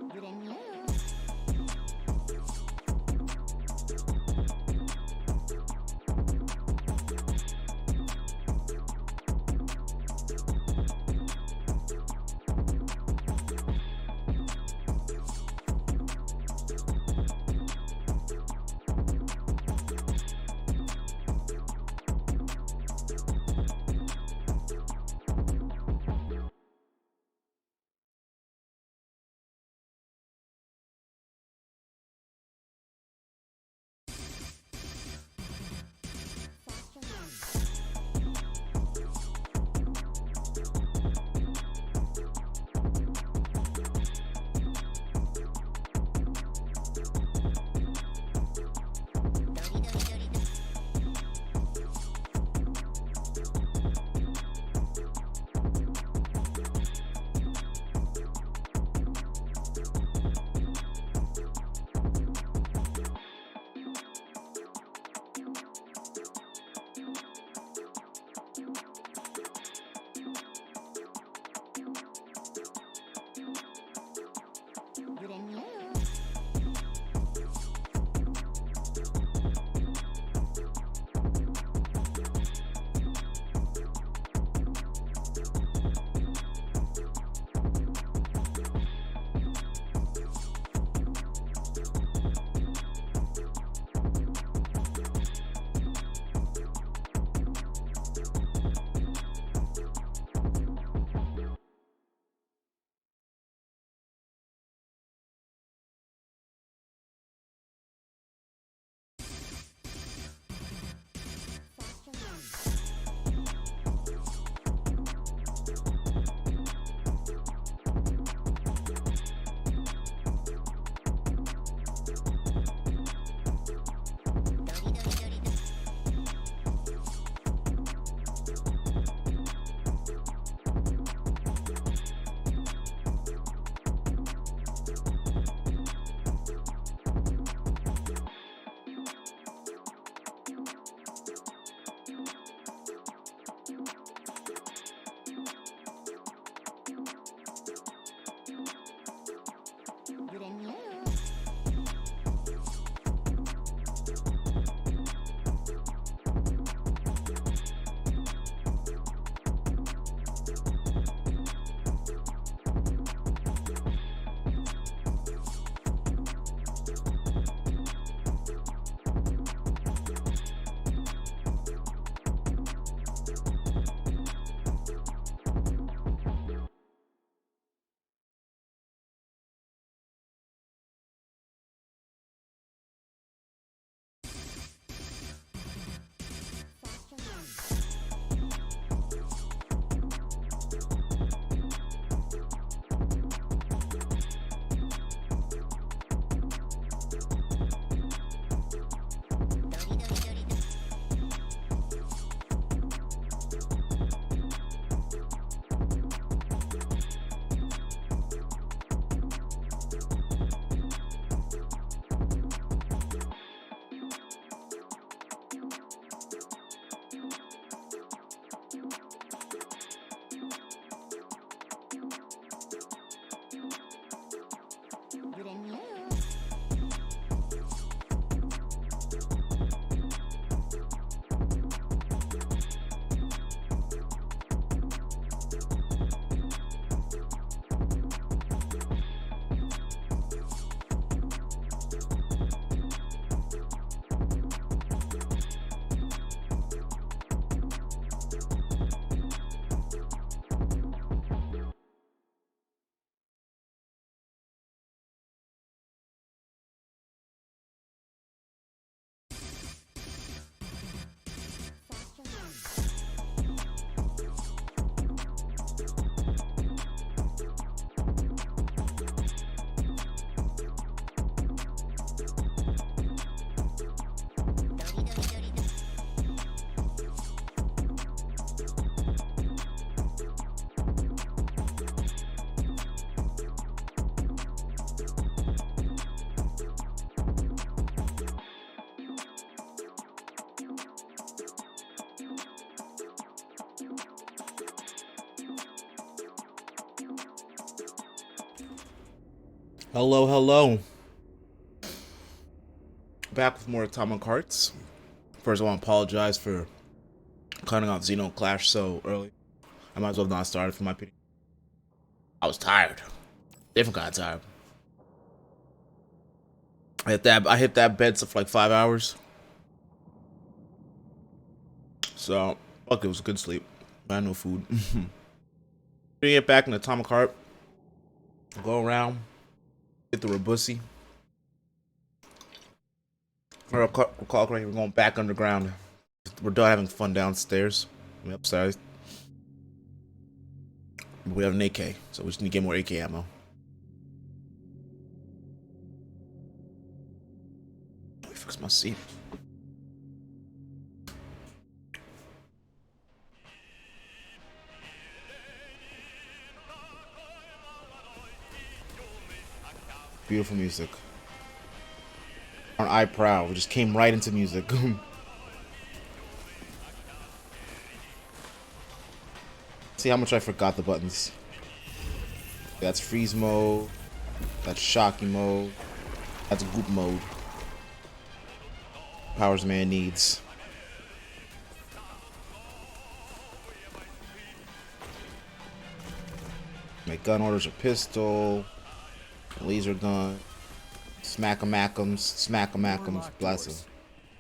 Gremlin. Hello, hello. Back with more Atomic Hearts. First, I want to apologize for cutting off Xeno Clash so early. I might as well have not started for my opinion. I was tired. Different kind of tired. I hit that bed for like 5 hours. So, fuck, it was a good sleep. I had no food. Gonna get back in the Atomic Heart. Go around. Get the Rabusi. We're going back underground. We're done having fun downstairs. Upstairs. We have an AK, so we just need to get more AK ammo. Let me fix my seat. Beautiful music. Aren't I proud? We just came right into music. See how much I forgot the buttons. That's freeze mode. That's shocky mode. That's goop mode. Powers man needs. Make gun orders a pistol. Laser gun. Smack-a-mackums, bless him.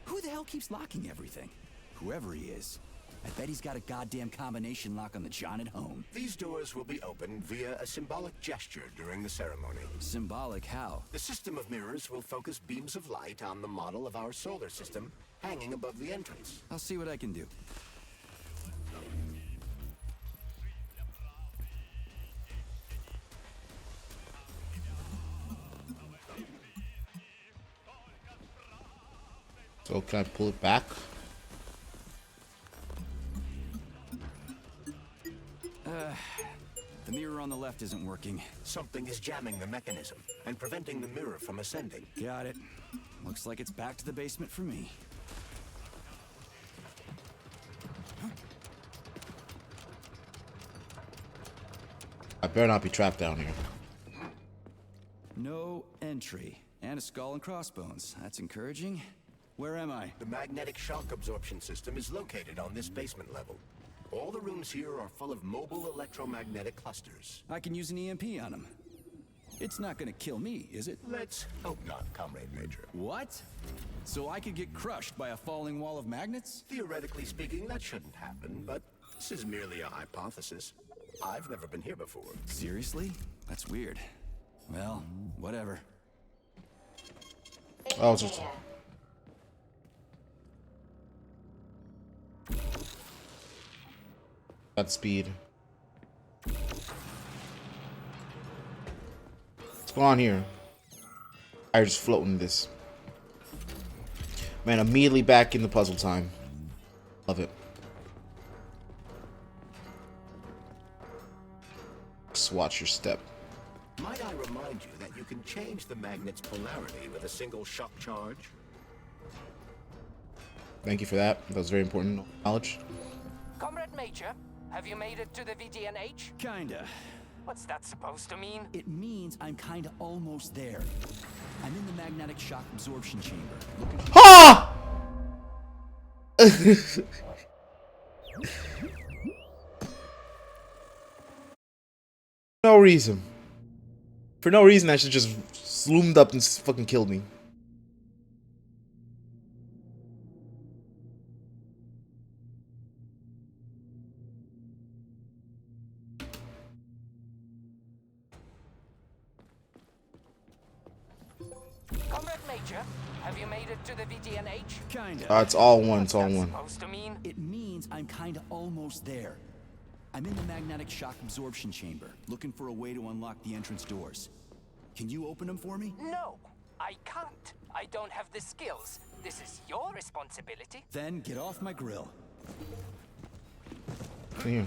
Who the hell keeps locking everything? Whoever he is. I bet he's got a goddamn combination lock on the John at home. These doors will be opened via a symbolic gesture during the ceremony. Symbolic how? The system of mirrors will focus beams of light on the model of our solar system hanging above the entrance. I'll see what I can do. So can I pull it back? The mirror on the left isn't working. Something is jamming the mechanism and preventing the mirror from ascending. Got it. Looks like it's back to the basement for me. I better not be trapped down here. No entry. And a skull and crossbones. That's encouraging. Where am I? The magnetic shock absorption system is located on this basement level. All the rooms here are full of mobile electromagnetic clusters. I can use an EMP on him. It's not gonna kill me, is it? Let's hope not, Comrade Major. What? So I could get crushed by a falling wall of magnets? Theoretically speaking, that shouldn't happen, but this is merely a hypothesis. I've never been here before. Seriously? That's weird. Well, whatever. Oh, it's just... That speed. What's going on here? I'm just floating this. Man, immediately back in the puzzle time. Love it. Just watch your step. Might I remind you that you can change the magnet's polarity with a single shock charge? Thank you for that. That was very important knowledge. Comrade Major, have you made it to the VDNH? Kinda. What's that supposed to mean? It means I'm kinda almost there. I'm in the magnetic shock absorption chamber. Looking for Ha! No reason. For no reason, that shit just zoomed up and fucking killed me. Comrade Major, have you made it to the VDNH? kinda. It's all one. What's It's all that one. supposed to mean? It means I'm kinda almost there. I'm in the magnetic shock absorption chamber, looking for a way to unlock the entrance doors. Can you open them for me? No, I can't. I don't have the skills. This is your responsibility. Then get off my grill. Here.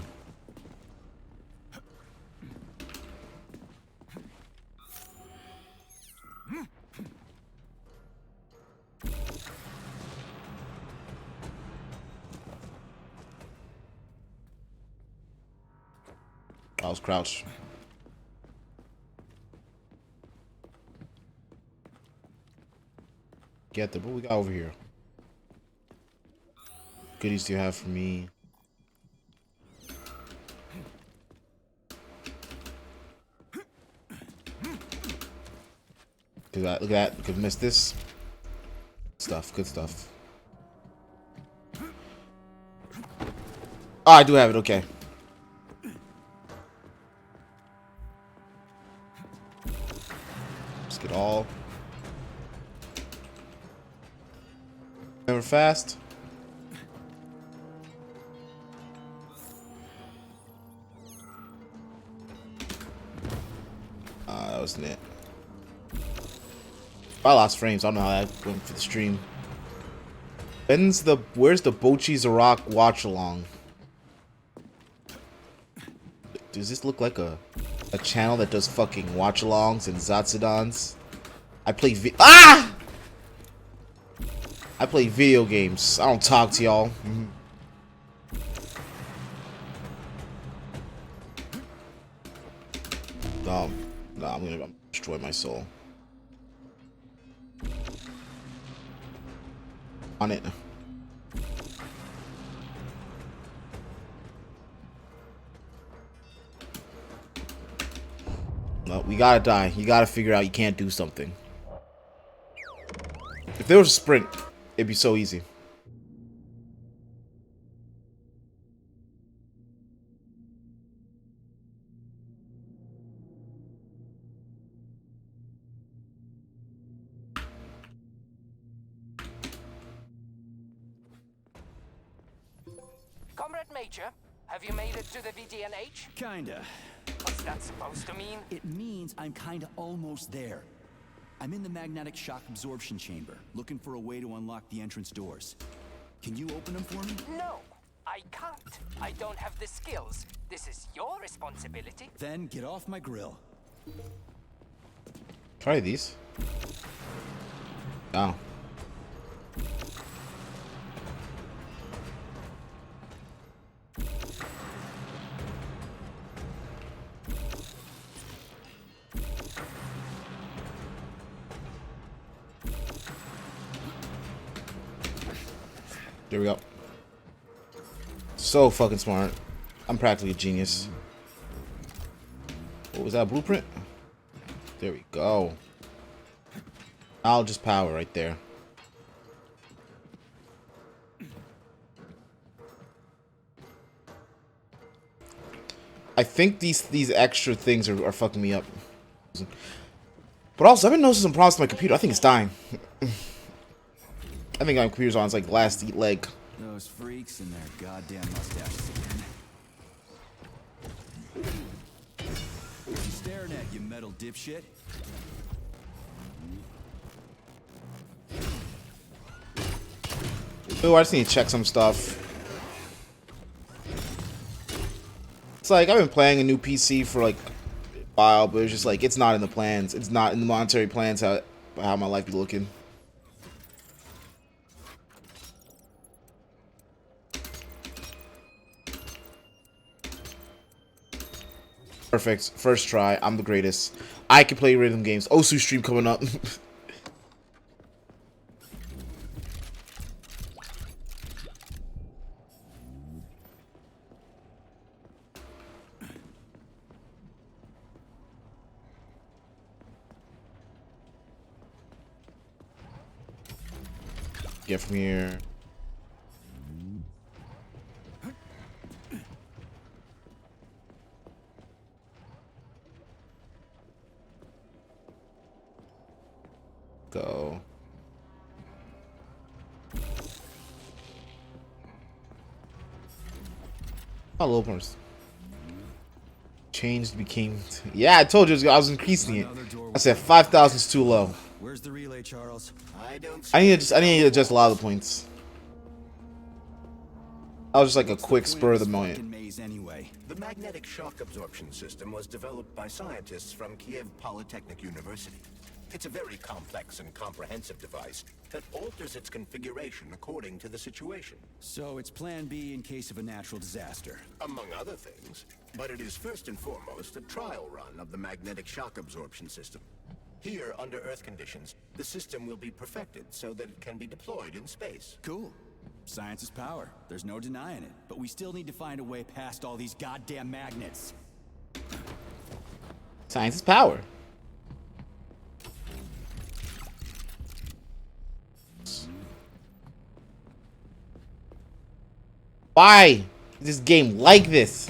I was crouched. get there. What we got over here? Goodies do you have for me? Look at that. Could miss this. Stuff. Good stuff. Oh, I do have it. Okay. Let's get all. Remember fast. That wasn't it. I lost frames. I don't know how that went for the stream. Where's the Bochi Zarak watch along? Does this look like a channel that does fucking watch alongs and Zatsudans? I play I play video games. I don't talk to y'all. No, I'm gonna destroy my soul. On it. No, we gotta die. You gotta figure out you can't do something. If there was a sprint, it'd be so easy. Comrade Major, have you made it to the VDNH? Kinda. What's that supposed to mean? It means I'm kinda almost there. I'm in the magnetic shock absorption chamber, looking for a way to unlock the entrance doors. Can you open them for me? No, I can't. I don't have the skills. This is your responsibility. Then get off my grill. Try these. Oh. There we go. So fucking smart. I'm practically a genius. What was that, blueprint? There we go. I'll just power right there. I think these extra things are fucking me up. But also, I've been noticing some problems with my computer. I think it's dying. I think my computer's on its like last leg. Those freaks and their goddamn mustaches again. What you staring at, you metal dipshit? Oh, I just need to check some stuff. It's like I've been playing a new PC for like a while, but it's just like it's not in the plans. It's not in the monetary plans how my life be looking. Perfect. First try. I'm the greatest. I can play rhythm games. Osu stream coming up. Get from here. Go. Oh, low points. Changed became. Yeah, I told you I was increasing it. I said 5,000 is too low. Where's the relay, Charles? I I need to adjust a lot of the points. That was just like a quick spur of the moment. Maze anyway. The magnetic shock absorption system was developed by scientists from Kiev Polytechnic University. It's a very complex and comprehensive device that alters its configuration according to the situation. So it's plan B in case of a natural disaster. Among other things. But it is first and foremost a trial run of the magnetic shock absorption system. Here, under Earth conditions, the system will be perfected so that it can be deployed in space. Cool. Science is power. There's no denying it. But we still need to find a way past all these goddamn magnets. Science is power. Why is this game like this?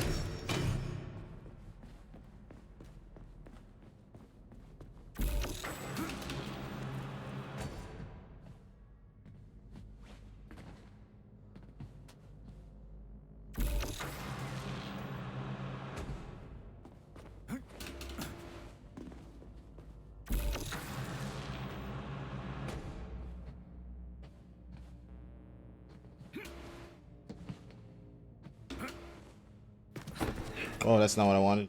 Oh, that's not what I wanted.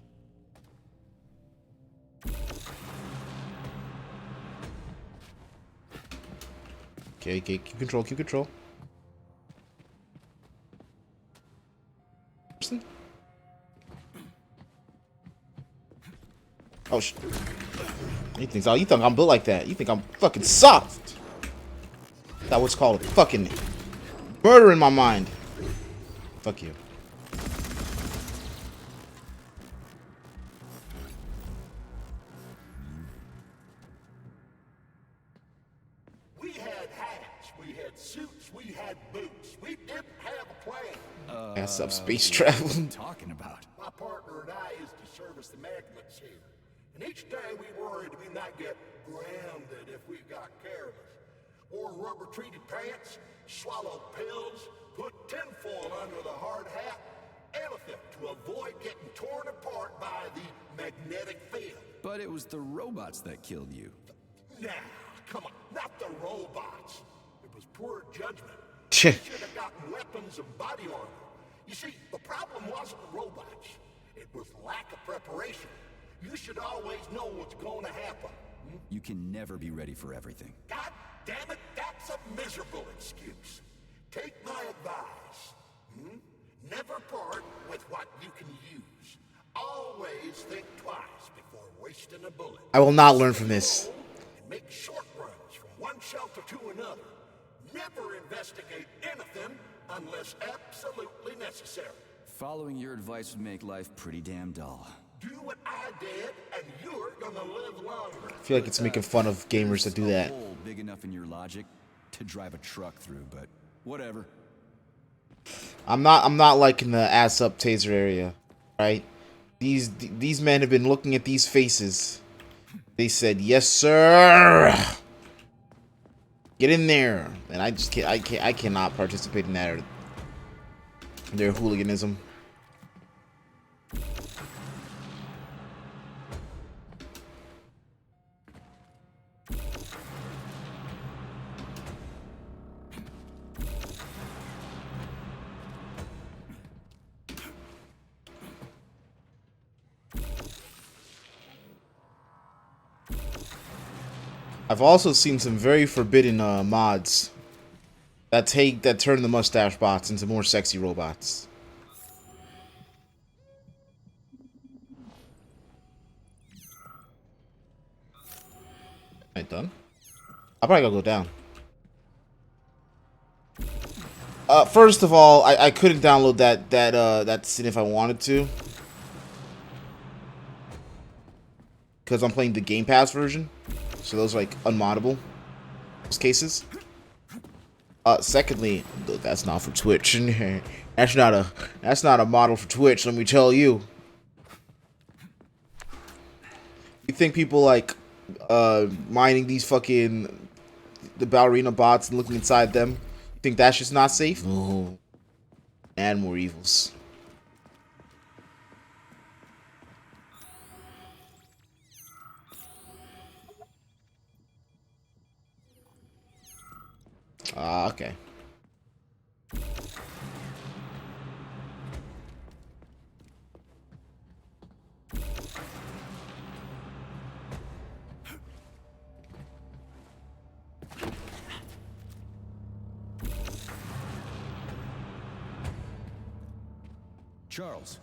Okay, keep control, keep control. Oh, you think I'm built like that? You think I'm fucking soft? That was called fucking murder in my mind. Fuck you. We had hats, we had suits, we had boots. We didn't have a plan. Ass up space travel. What are you talking about? My partner and I is to service the magnets here. And each day we worried we might get grounded if we got careless. Wore rubber-treated pants, swallowed pills, put tinfoil under the hard hat, anything to avoid getting torn apart by the magnetic field. But it was the robots that killed you. Nah, come on, not the robots. It was poor judgment. Shit. Should have gotten weapons and body armor. You see, the problem wasn't the robots. It was lack of preparation. You should always know what's going to happen. You can never be ready for everything. God damn it, that's a miserable excuse. Take my advice. Never part with what you can use. Always think twice before wasting a bullet. I will not learn from this. And make short runs from one shelter to another. Never investigate anything unless absolutely necessary. Following your advice would make life pretty damn dull. Do what I did, and you're gonna live longer. I feel like it's making fun of gamers that do that. A hole big enough in your logic to drive a truck through, but whatever. I'm not liking the ass up taser area, right? These men have been looking at these faces. They said, "Yes, sir. Get in there." And I just can't. I cannot participate in that. Their hooliganism. I've also seen some very forbidden mods that turn the mustache bots into more sexy robots. Ain't done. I'll probably gotta go down. First of all, I couldn't download that scene if I wanted to, because I'm playing the Game Pass version. So those are like unmoddable. Those cases. Secondly, that's not for Twitch. that's not a model for Twitch. Let me tell you. You think people like mining these fucking the ballerina bots and looking inside them? You think that's just not safe? No. And more evils. Okay. Charles,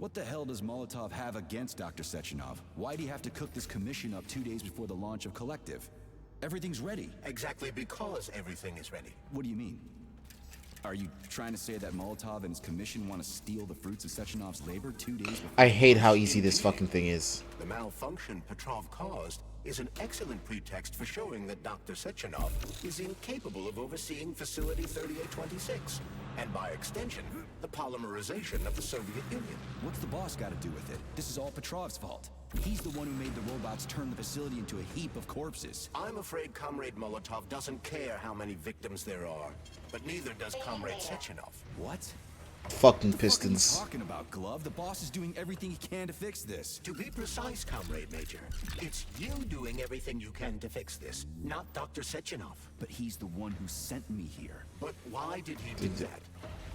What the hell does Molotov have against Dr. Sechenov? Why'd he have to cook this commission up 2 days before the launch of Collective? Everything's ready. Exactly because everything is ready. What do you mean? Are you trying to say that Molotov and his commission want to steal the fruits of Sechenov's labor 2 days before? I hate how easy this fucking thing is. The malfunction Petrov caused is an excellent pretext for showing that Dr. Sechenov is incapable of overseeing Facility 3826, and by extension, the polymerization of the Soviet Union. What's the boss got to do with it? This is all Petrov's fault. He's the one who made the robots turn the facility into a heap of corpses. I'm afraid Comrade Molotov doesn't care how many victims there are, but neither does Comrade Sechenov. What? Fucking What are you Pistons. talking about, Glove? The boss is doing everything he can to fix this. To be precise, Comrade Major, it's you doing everything you can to fix this, not Dr. Sechenov. But he's the one who sent me here. But why did he do that?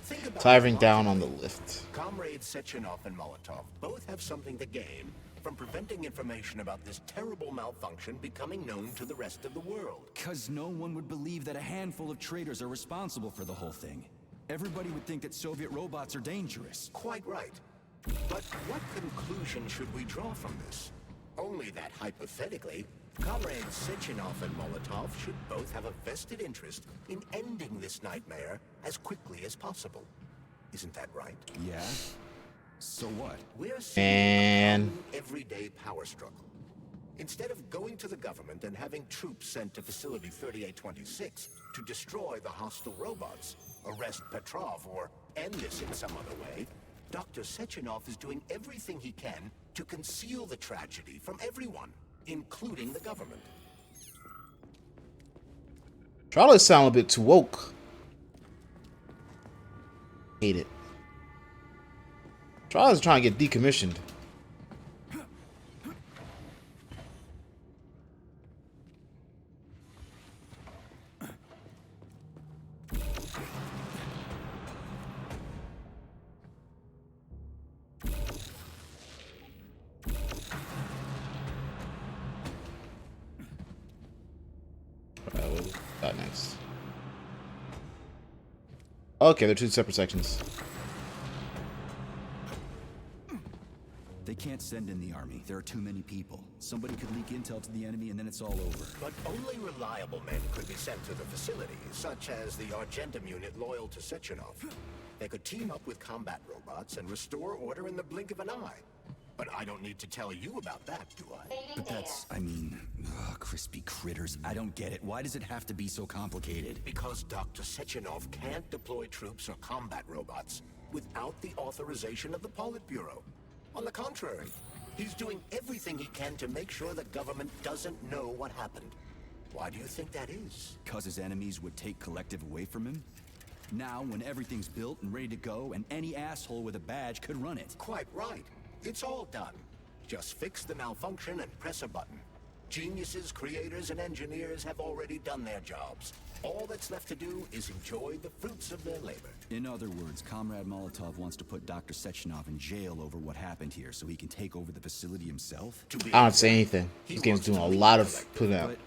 Think about Diving the down on logic. the lift. Comrades Sechenov and Molotov both have something to gain from preventing information about this terrible malfunction becoming known to the rest of the world. Because no one would believe that a handful of traitors are responsible for the whole thing. Everybody would think that Soviet robots are dangerous. Quite right. But what conclusion should we draw from this? Only that hypothetically, Comrades Sechenov and Molotov should both have a vested interest in ending this nightmare as quickly as possible. Isn't that right? Yeah? So what? We're seeing a And common everyday power struggle. Instead of going to the government and having troops sent to Facility 3826 to destroy the hostile robots, arrest Petrov, or end this in some other way, Dr. Sechenov is doing everything he can to conceal the tragedy from everyone, including the government. Charlotte sound a bit too woke. Hate it. Charlotte's trying to get decommissioned. Alright, what is that next? Okay, they're two separate sections. They can't send in the army. There are too many people. Somebody could leak intel to the enemy and then it's all over. But only reliable men could be sent to the facility, such as the Argentum unit loyal to Sechenov. They could team up with combat robots and restore order in the blink of an eye. But I don't need to tell you about that, do I? But that's, I mean, crispy critters. I don't get it. Why does it have to be so complicated? Because Dr. Sechenov can't deploy troops or combat robots without the authorization of the Politburo. On the contrary, he's doing everything he can to make sure the government doesn't know what happened. Why do you think that is? Because his enemies would take Collective away from him? Now, when everything's built and ready to go, and any asshole with a badge could run it. Quite right. It's all done. Just fix the malfunction and press a button. Geniuses, creators, and engineers have already done their jobs. All that's left to do is enjoy the fruits of their labor. In other words, Comrade Molotov wants to put Dr. Sechenov in jail over what happened here so he can take over the facility himself? To be I don't say anything. This game's doing a lot of putting out. But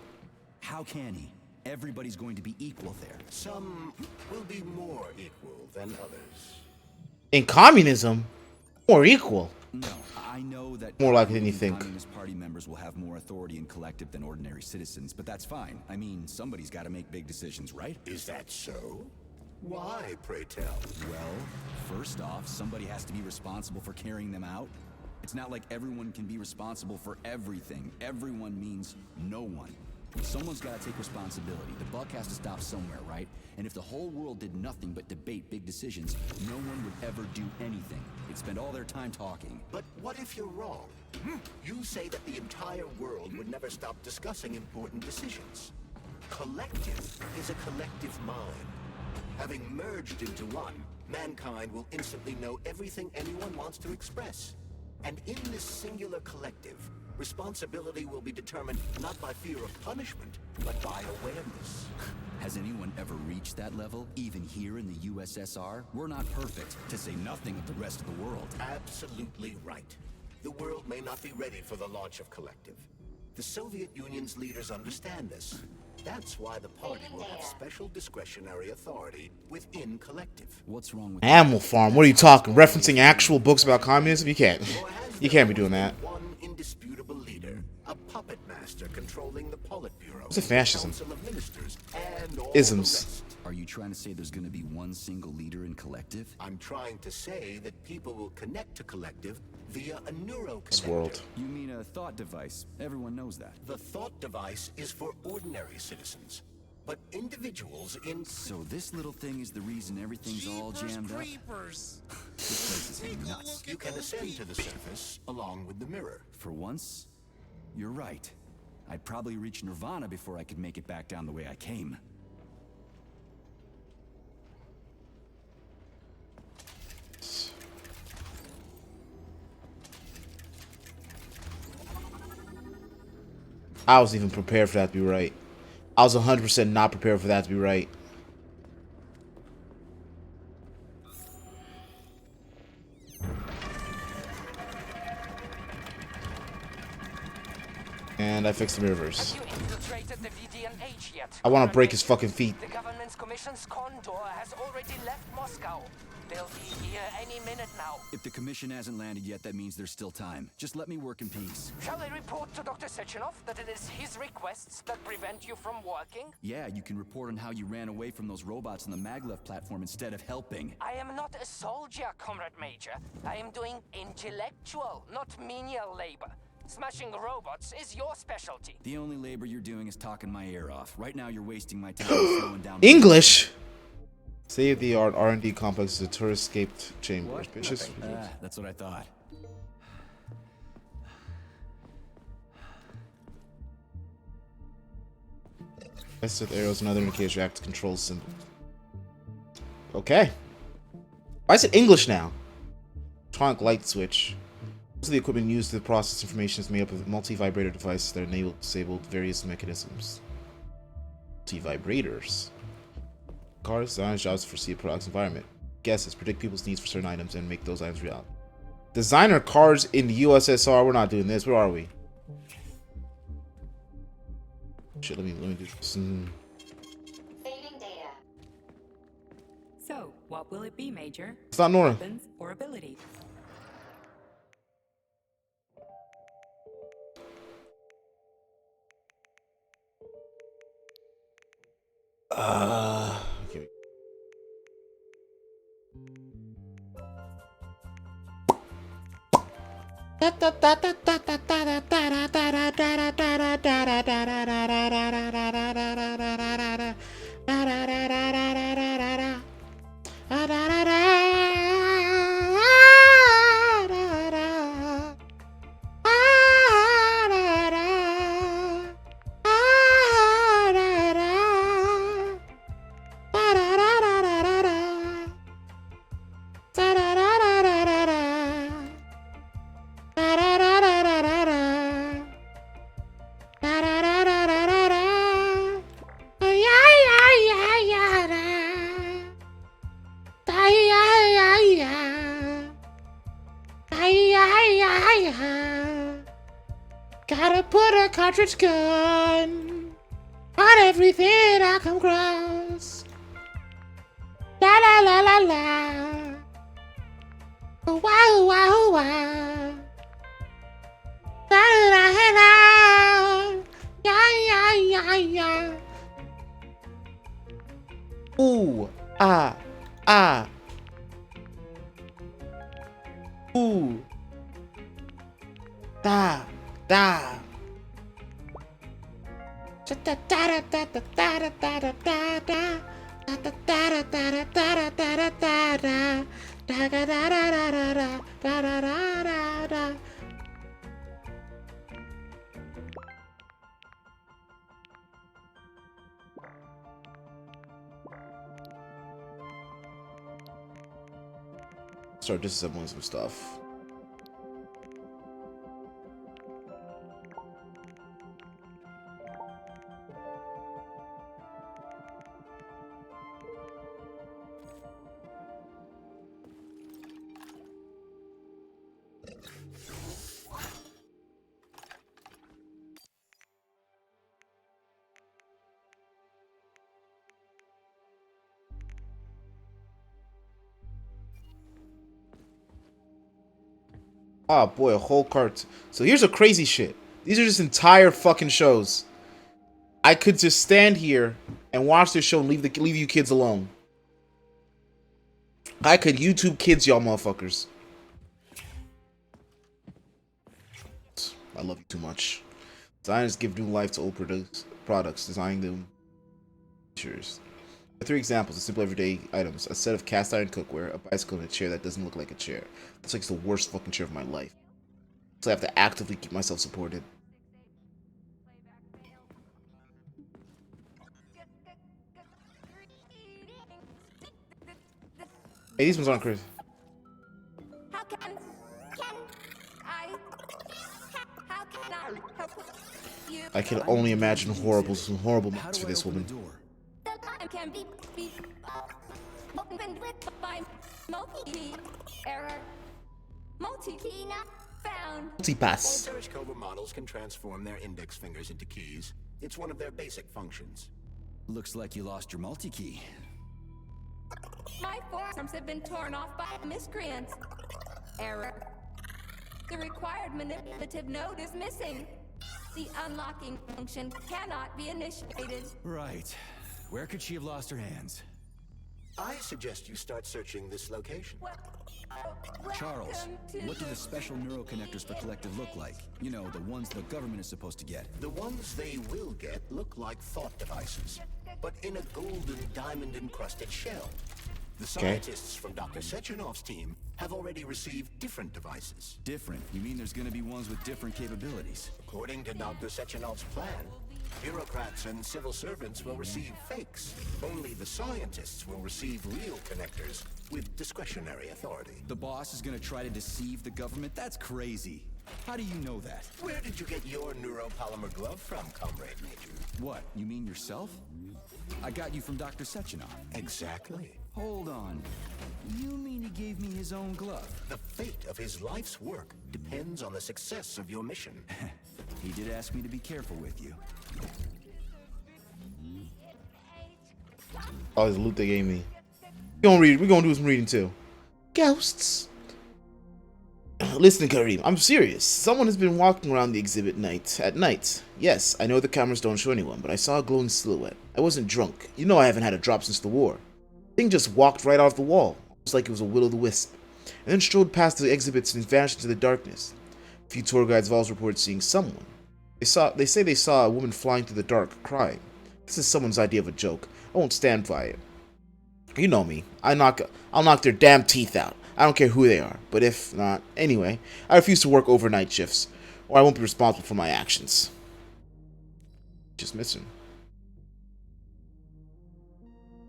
how can he? Everybody's going to be equal there. Some will be more equal than others. In communism, more equal. No, I know that More likely than you think. Communist Party members will have more authority in Collective than ordinary citizens, but that's fine. I mean, somebody's got to make big decisions, right? Is that so? Why, pray tell? Well, first off, somebody has to be responsible for carrying them out. It's not like everyone can be responsible for everything. Everyone means no one. Someone's got to take responsibility. The buck has to stop somewhere, right? And if the whole world did nothing but debate big decisions, no one would ever do anything. They'd spend all their time talking. But what if you're wrong? You say that the entire world would never stop discussing important decisions. Collective is a collective mind. Having merged into one, mankind will instantly know everything anyone wants to express. And in this singular collective, responsibility will be determined not by fear of punishment, but by awareness. Has anyone ever reached that level, even here in the USSR? We're not perfect, to say nothing of the rest of the world. Absolutely right. The world may not be ready for the launch of Collective. The Soviet Union's leaders understand this. That's why the party will have special discretionary authority within Collective. What's wrong with Animal Farm. What are you talking? Referencing actual books about communism? You can't. You can't be doing that. One indisputable leader, a puppet master controlling the Politburo, What's a fascism? Council of Ministers, and all Isms. the rest. Are you trying to say there's going to be one single leader in Collective? I'm trying to say that people will connect to Collective via a neuroconnector. This world. You mean a thought device. Everyone knows that. The thought device is for ordinary citizens, but individuals in... So this little thing is the reason everything's all jammed up? Creepers. This place is nuts. You can ascend to the surface along with the mirror. For once, you're right. I'd probably reach Nirvana before I could make it back down the way I came. I was even prepared for that to be right. I was 100% not prepared for that to be right. And I fixed the rivers. Have you infiltrated the VDNH yet? I want to break his fucking feet. The government's commission's condor has already left Moscow. They'll be here any minute now. If the commission hasn't landed yet, that means there's still time. Just let me work in peace. Shall I report to Dr. Sechenov that it is his requests that prevent you from working? Yeah, you can report on how you ran away from those robots on the maglev platform instead of helping. I am not a soldier, Comrade Major. I am doing intellectual, not menial labor. Smashing robots is your specialty. The only labor you're doing is talking my ear off. Right now you're wasting my time slowing down. English? Save the art R&D complex is a tourist-escaped chamber. What? Bitches. That's what I thought. Best with arrows and other indicators react to control symbols. Okay. Why is it English now? Electronic light switch. Most of the equipment used to process information is made up of multi-vibrator devices that enable disabled various mechanisms. Multi-vibrators. Cars design jobs to foresee a product's environment. Guesses predict people's needs for certain items and make those items reality. Designer cars in the USSR. We're not doing this. Where are we? Shit, let me do this. Saving data. So, what will it be, Major? It's not Nora. Weapons or ability? Okay. Gotta put a cartridge gun on everything I come across. La la la la la. Wow wow wow. La la la la. Ya ya ya ya. Ooh ah ah. Ooh. Da da. Da da da da da da da da da da. Da da da da da da da da da da. Da da da da da da da da da da da. Start disassembling some stuff. Oh boy, a whole cart. So here's a crazy shit. These are just entire fucking shows. I could just stand here and watch this show and leave you kids alone. I could YouTube kids, y'all motherfuckers. I love you too much. Designers give new life to old products, designing them features. 3 examples of simple everyday items: a set of cast iron cookware, a bicycle, and a chair that doesn't look like a chair. That's like the worst fucking chair of my life. So I have to actively keep myself supported. Hey, these ones aren't crazy. How can I help you? I can only imagine horrible months for this woman. The time can be opened with my multi-key error. Multi-key not found. Multipass. All Tereshkova models can transform their index fingers into keys. It's one of their basic functions. Looks like you lost your multi-key. My forearms have been torn off by miscreants. Error. The required manipulative node is missing. The unlocking function cannot be initiated. Right. Where could she have lost her hands? I suggest you start searching this location. Charles, what do the special neuroconnectors for Collective look like? You know, the ones the government is supposed to get. The ones they will get look like thought devices, but in a golden diamond-encrusted shell. The scientists from Dr. Sechenov's team have already received different devices. Different? You mean there's gonna be ones with different capabilities? According to Dr. Sechenov's plan, bureaucrats and civil servants will receive fakes. Only the scientists will receive real connectors with discretionary authority. The boss is gonna try to deceive the government? That's crazy. How do you know that? Where did you get your neuropolymer glove from, Comrade Major? What, you mean yourself? I got you from Dr. Sechenov. Exactly. Hold on. You mean he gave me his own glove? The fate of his life's work depends on the success of your mission. He did ask me to be careful with you. Oh, this loot they gave me. We're gonna do some reading too. Ghosts. Listen, Kareem, I'm serious. Someone has been walking around the exhibit at night. Yes, I know the cameras don't show anyone, but I saw a glowing silhouette. I wasn't drunk. You know I haven't had a drop since the war. The thing just walked right off the wall, almost like it was a will-o'-the-wisp, and then strode past the exhibits and vanished into the darkness. A few tour guides have also reported seeing someone. They say they saw a woman flying through the dark, crying. This is someone's idea of a joke. I won't stand by it. You know me. I'll knock their damn teeth out. I don't care who they are, but if not, anyway, I refuse to work overnight shifts, or I won't be responsible for my actions. Just missing.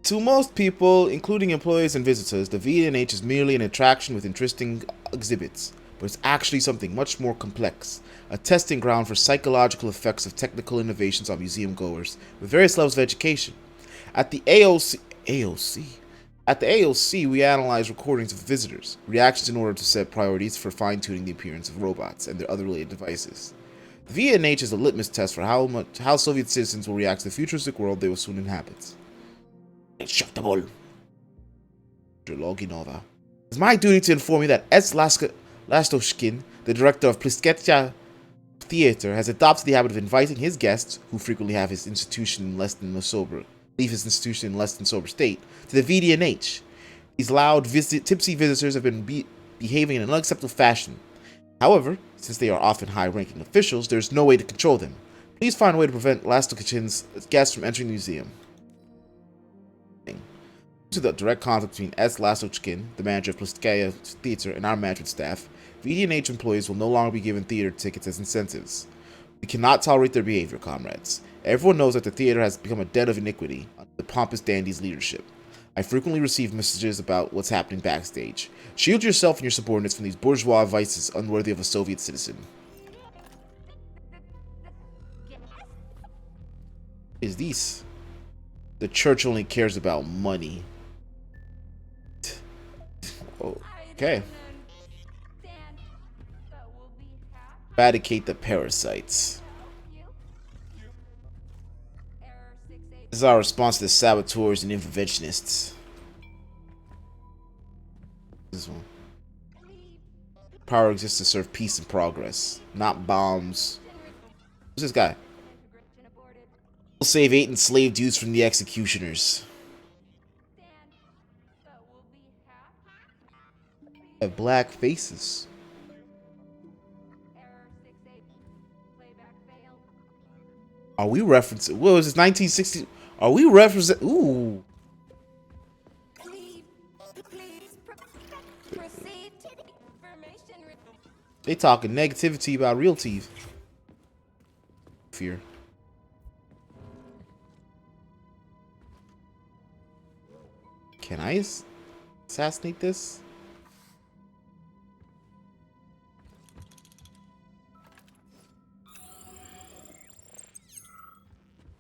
To most people, including employees and visitors, the V&H is merely an attraction with interesting exhibits, but it's actually something much more complex, a testing ground for psychological effects of technical innovations on museum goers with various levels of education. At the AOC, we analyze recordings of visitors, reactions in order to set priorities for fine-tuning the appearance of robots and their other related devices. The V&H is a litmus test for how Soviet citizens will react to the futuristic world they will soon inhabit. Acceptable. Loginova. It's my duty to inform you that S. Lastoshkin, the director of Plisketya Theater, has adopted the habit of inviting his guests, who frequently leave his institution in less than sober state, to the VD&H. These loud, tipsy visitors have been behaving in an unacceptable fashion. However, since they are often high-ranking officials, there is no way to control them. Please find a way to prevent Lastoshkin's guests from entering the museum. Due to the direct conflict between S. Lastoshkin, the manager of Pliskaya Theater, and our management staff, VD&H employees will no longer be given theater tickets as incentives. We cannot tolerate their behavior, comrades. Everyone knows that the theater has become a den of iniquity under the pompous dandy's leadership. I frequently receive messages about what's happening backstage. Shield yourself and your subordinates from these bourgeois vices unworthy of a Soviet citizen. Is these? The church only cares about money. Okay. Eradicate the parasites. This is our response to the saboteurs and interventionists. This one. power exists to serve peace and progress, not bombs. Who's this guy? We'll save 8 enslaved youths from the executioners. They have black faces. Are we referencing? What was this? 1960? Are we referencing? Ooh. They talking negativity about realty. Fear. Can I assassinate this?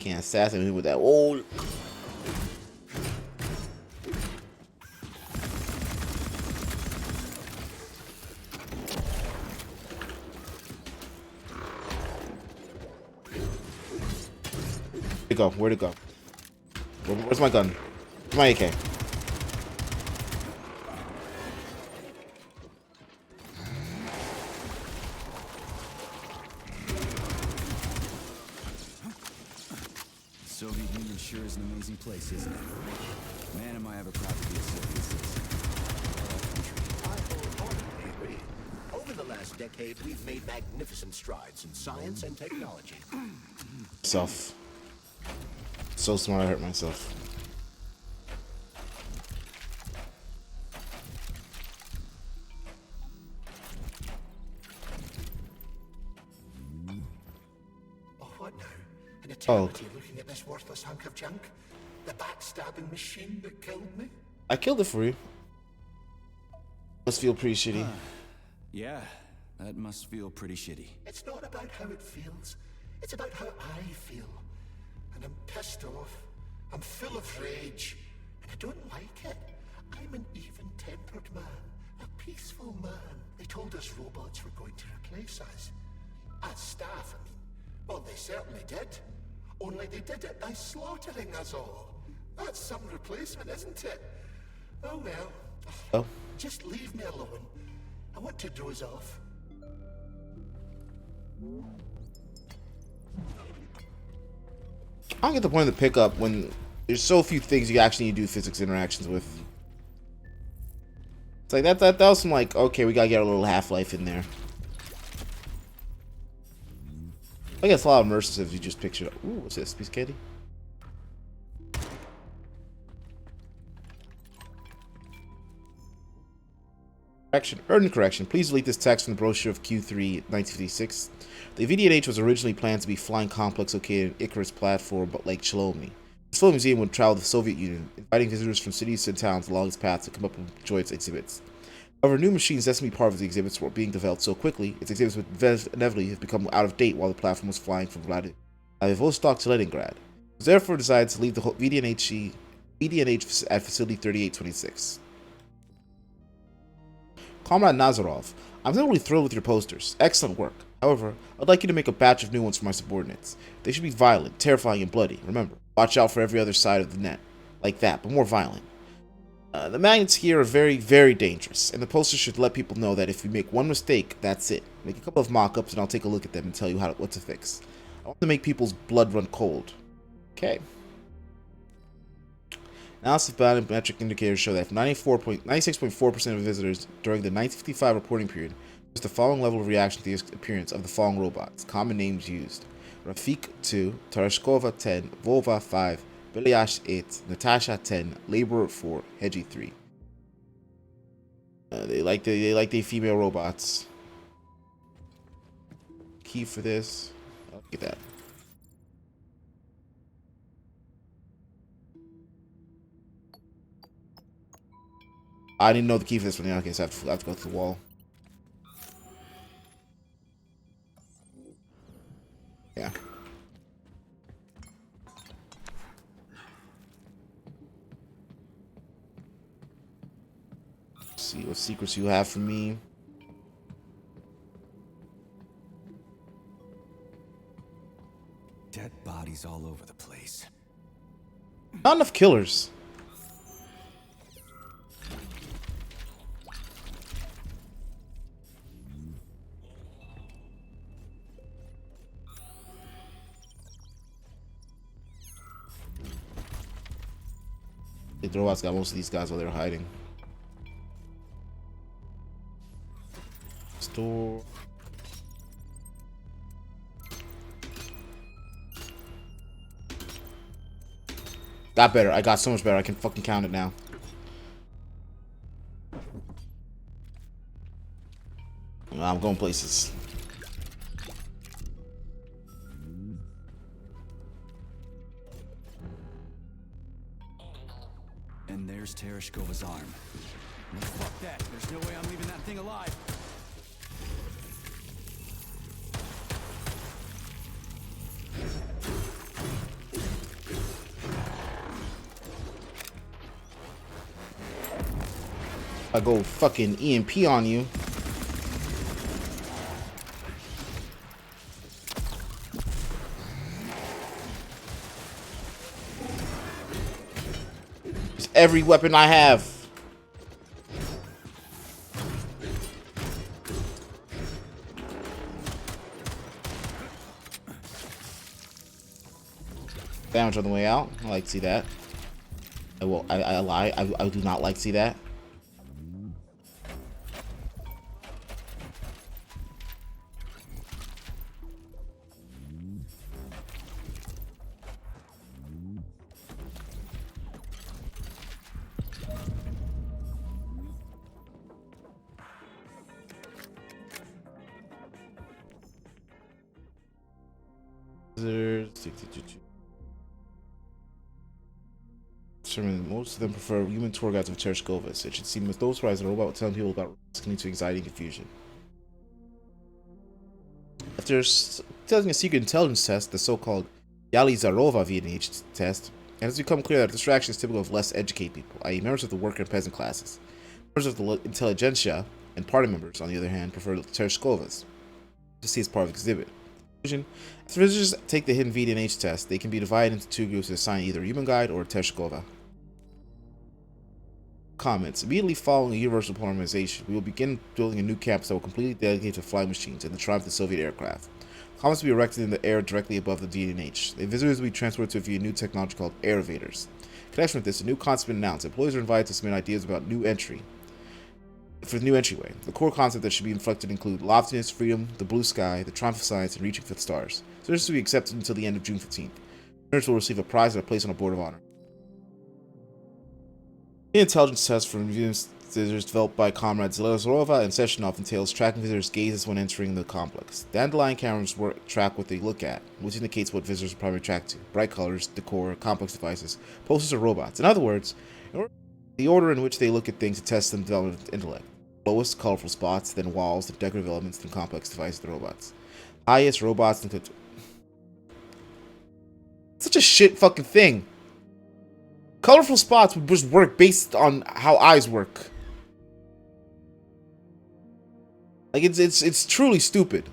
Can't assassinate me with that old. Where'd it go? Where'd it go? Where's my gun? Where's my AK? Soviet Union sure is an amazing place, isn't it? Man, am I ever proud to be a Soviet citizen. I wholeheartedly agree. Over the last decade, we've made magnificent strides in science and technology. Self. So smart, I hurt myself. Oh, what now? An eternity looking at this worthless hunk of junk? The backstabbing machine that killed me? I killed it for you. Must feel pretty shitty. Yeah, that must feel pretty shitty. It's not about how it feels. It's about how I feel. And I'm pissed off. I'm full of rage. And I don't like it. I'm an even-tempered man. A peaceful man. They told us robots were going to replace us. As staff, I mean. Well, they certainly did. Only they did it by slaughtering us all. That's some replacement, isn't it? Oh well. Oh. Just leave me alone. I want to doze off. I don't get the point of the pickup when there's so few things you actually need to do physics interactions with. It's like that was some like, okay, we gotta get a little Half-Life in there. I guess a lot of immersive you just picture. Ooh, what's this? Piece of candy? Correction. Urgent correction. Please delete this text from the brochure of Q3 1956. The VDNH was originally planned to be a flying complex located in Icarus platform, but Lake Chalomi. This full museum would travel to the Soviet Union, inviting visitors from cities and towns along its path to come up and enjoy its exhibits. However, new machines destined to be part of the exhibits were being developed so quickly, its exhibits would inevitably have become out of date while the platform was flying from Vladivostok to Leningrad. It was therefore decided to leave the VDNH at Facility 3826. Comrade Nazarov, I'm simply thrilled with your posters. Excellent work. However, I'd like you to make a batch of new ones for my subordinates. They should be violent, terrifying, and bloody. Remember, watch out for every other side of the net. Like that, but more violent. The magnets here are very, very dangerous, and the posters should let people know that if we make one mistake, that's it. Make a couple of mock-ups and I'll take a look at them and tell you what to fix. I want to make people's blood run cold. Okay. Analysis of biometric indicators show that 96.4% of visitors during the 1955 reporting period used the following level of reaction to the appearance of the following robots. Common names used: Rafik 2, Tereshkova 10, Vova 5, Belyash 8, Natasha 10, Laborer 4, Hedgie 3. They like the female robots. Key for this. Look at that. I didn't know the key for this one. Okay, so I have to go to the wall. Yeah. Let's see what secrets you have for me. Dead bodies all over the place. Not enough killers. The robots got most of these guys while they're hiding. Store. Got better. I got so much better. I can fucking count it now. I'm going places. And there's Tereshkova's arm. No, fuck that. There's no way I'm leaving that thing alive. I go fucking EMP on you. It's every weapon I have. Damage on the way out. I like to see that. I lie. I do not like to see that. Most of them prefer human tour guides of Tereshkovas. It should seem as those who rise a robot telling people about risk lead to anxiety and confusion. After telling a secret intelligence test, the so-called Yalizarova VNH test, it has become clear that distraction is typical of less educated people, i.e. members of the worker and peasant classes. Members of the intelligentsia and party members, on the other hand, prefer Tereshkovas to see as part of the exhibit. After visitors take the hidden VDNH test, they can be divided into two groups assigned either a human guide or a Tereshkova. Comments. Immediately following the universal polarization, we will begin building a new campus that will completely dedicate to flying machines and the triumph of the Soviet aircraft. Comments will be erected in the air directly above the VDNH. The visitors will be transported to via new technology called air evaders. In connection with this, a new concept has been announced. Employees are invited to submit ideas about new entry. For the new entryway, the core concept that should be reflected include loftiness, freedom, the blue sky, the triumph of science, and reaching for the stars. So this will be accepted until the end of June 15th. Winners will receive a prize and a place on a board of honor. The intelligence test for visitors developed by comrades Zelazarova and Sessionov entails tracking visitors' gazes when entering the complex. Dandelion cameras track what they look at, which indicates what visitors are primarily attracted to: bright colors, decor, complex devices, posters, or robots. In other words, the order in which they look at things to test them development of intellect. Lowest, colorful spots, then walls, then decorative elements, then complex devices, then robots. Highest, robots, then... Such a shit fucking thing. Colorful spots would just work based on how eyes work. Like, it's truly stupid.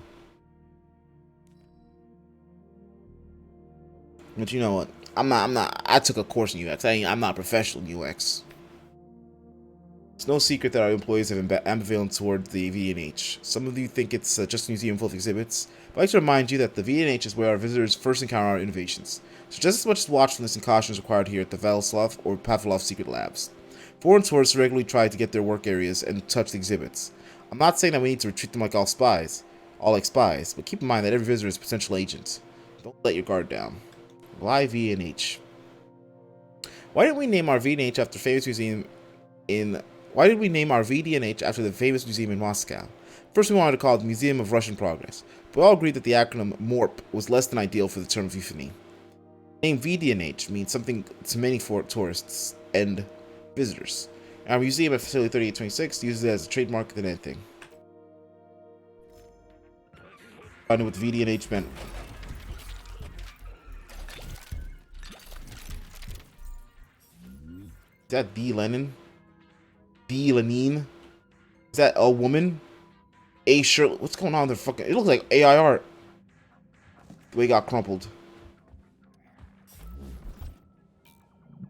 But you know what? I took a course in UX. I'm not a professional in UX. It's no secret that our employees have been ambivalent toward the VNH. Some of you think it's just a museum full of exhibits, but I'd like to remind you that the VNH is where our visitors first encounter our innovations. So just as much watchfulness and caution is required here at the Velislav or Pavlov secret labs. Foreign tourists regularly try to get their work areas and touch the exhibits. I'm not saying that we need to treat them like all like spies, but keep in mind that every visitor is a potential agent. Don't let your guard down. Why VNH? Why didn't we name our VNH after famous museum in... Why did we name our VDNH after the famous museum in Moscow? First, we wanted to call it the Museum of Russian Progress, but we all agreed that the acronym MORP was less than ideal for the term of euphony. The name VDNH means something to many for tourists and visitors. And our museum at Facility 3826 uses it as a trademark than anything. I knew what VDNH meant. Is that D. Lenin? D. Lenin? Is that a woman? A shirt? What's going on there? Fucking, it looks like AI art. The way it got crumpled.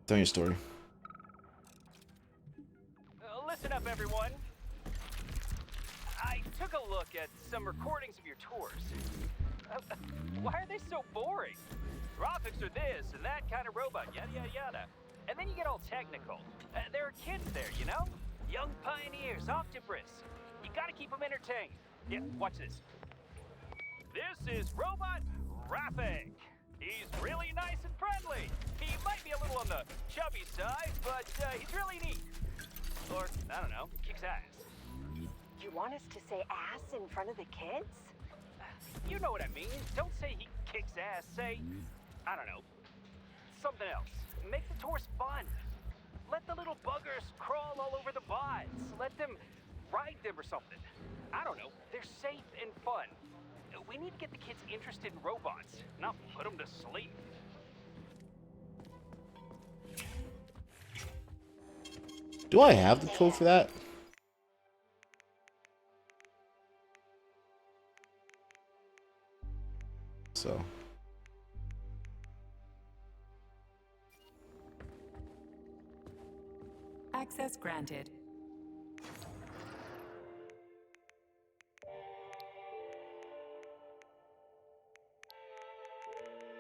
Tell me your story. Listen up, everyone. I took a look at some recordings of your tours. Why are they so boring? Robots are this and that kind of robot, yada yada yada. And then you get all technical. There are kids there, you know? Young pioneers, octopus. You gotta keep them entertained. Yeah, watch this. This is Robot Raffic. He's really nice and friendly. He might be a little on the chubby side, but he's really neat. Or, I don't know, kicks ass. You want us to say ass in front of the kids? You know what I mean. Don't say he kicks ass. Say, I don't know, something else. Make the tours fun. Let the little buggers crawl all over the bods. Let them ride them or something. I don't know. They're safe and fun. We need to get the kids interested in robots, not put them to sleep. Do I have the code for that? So. Access granted.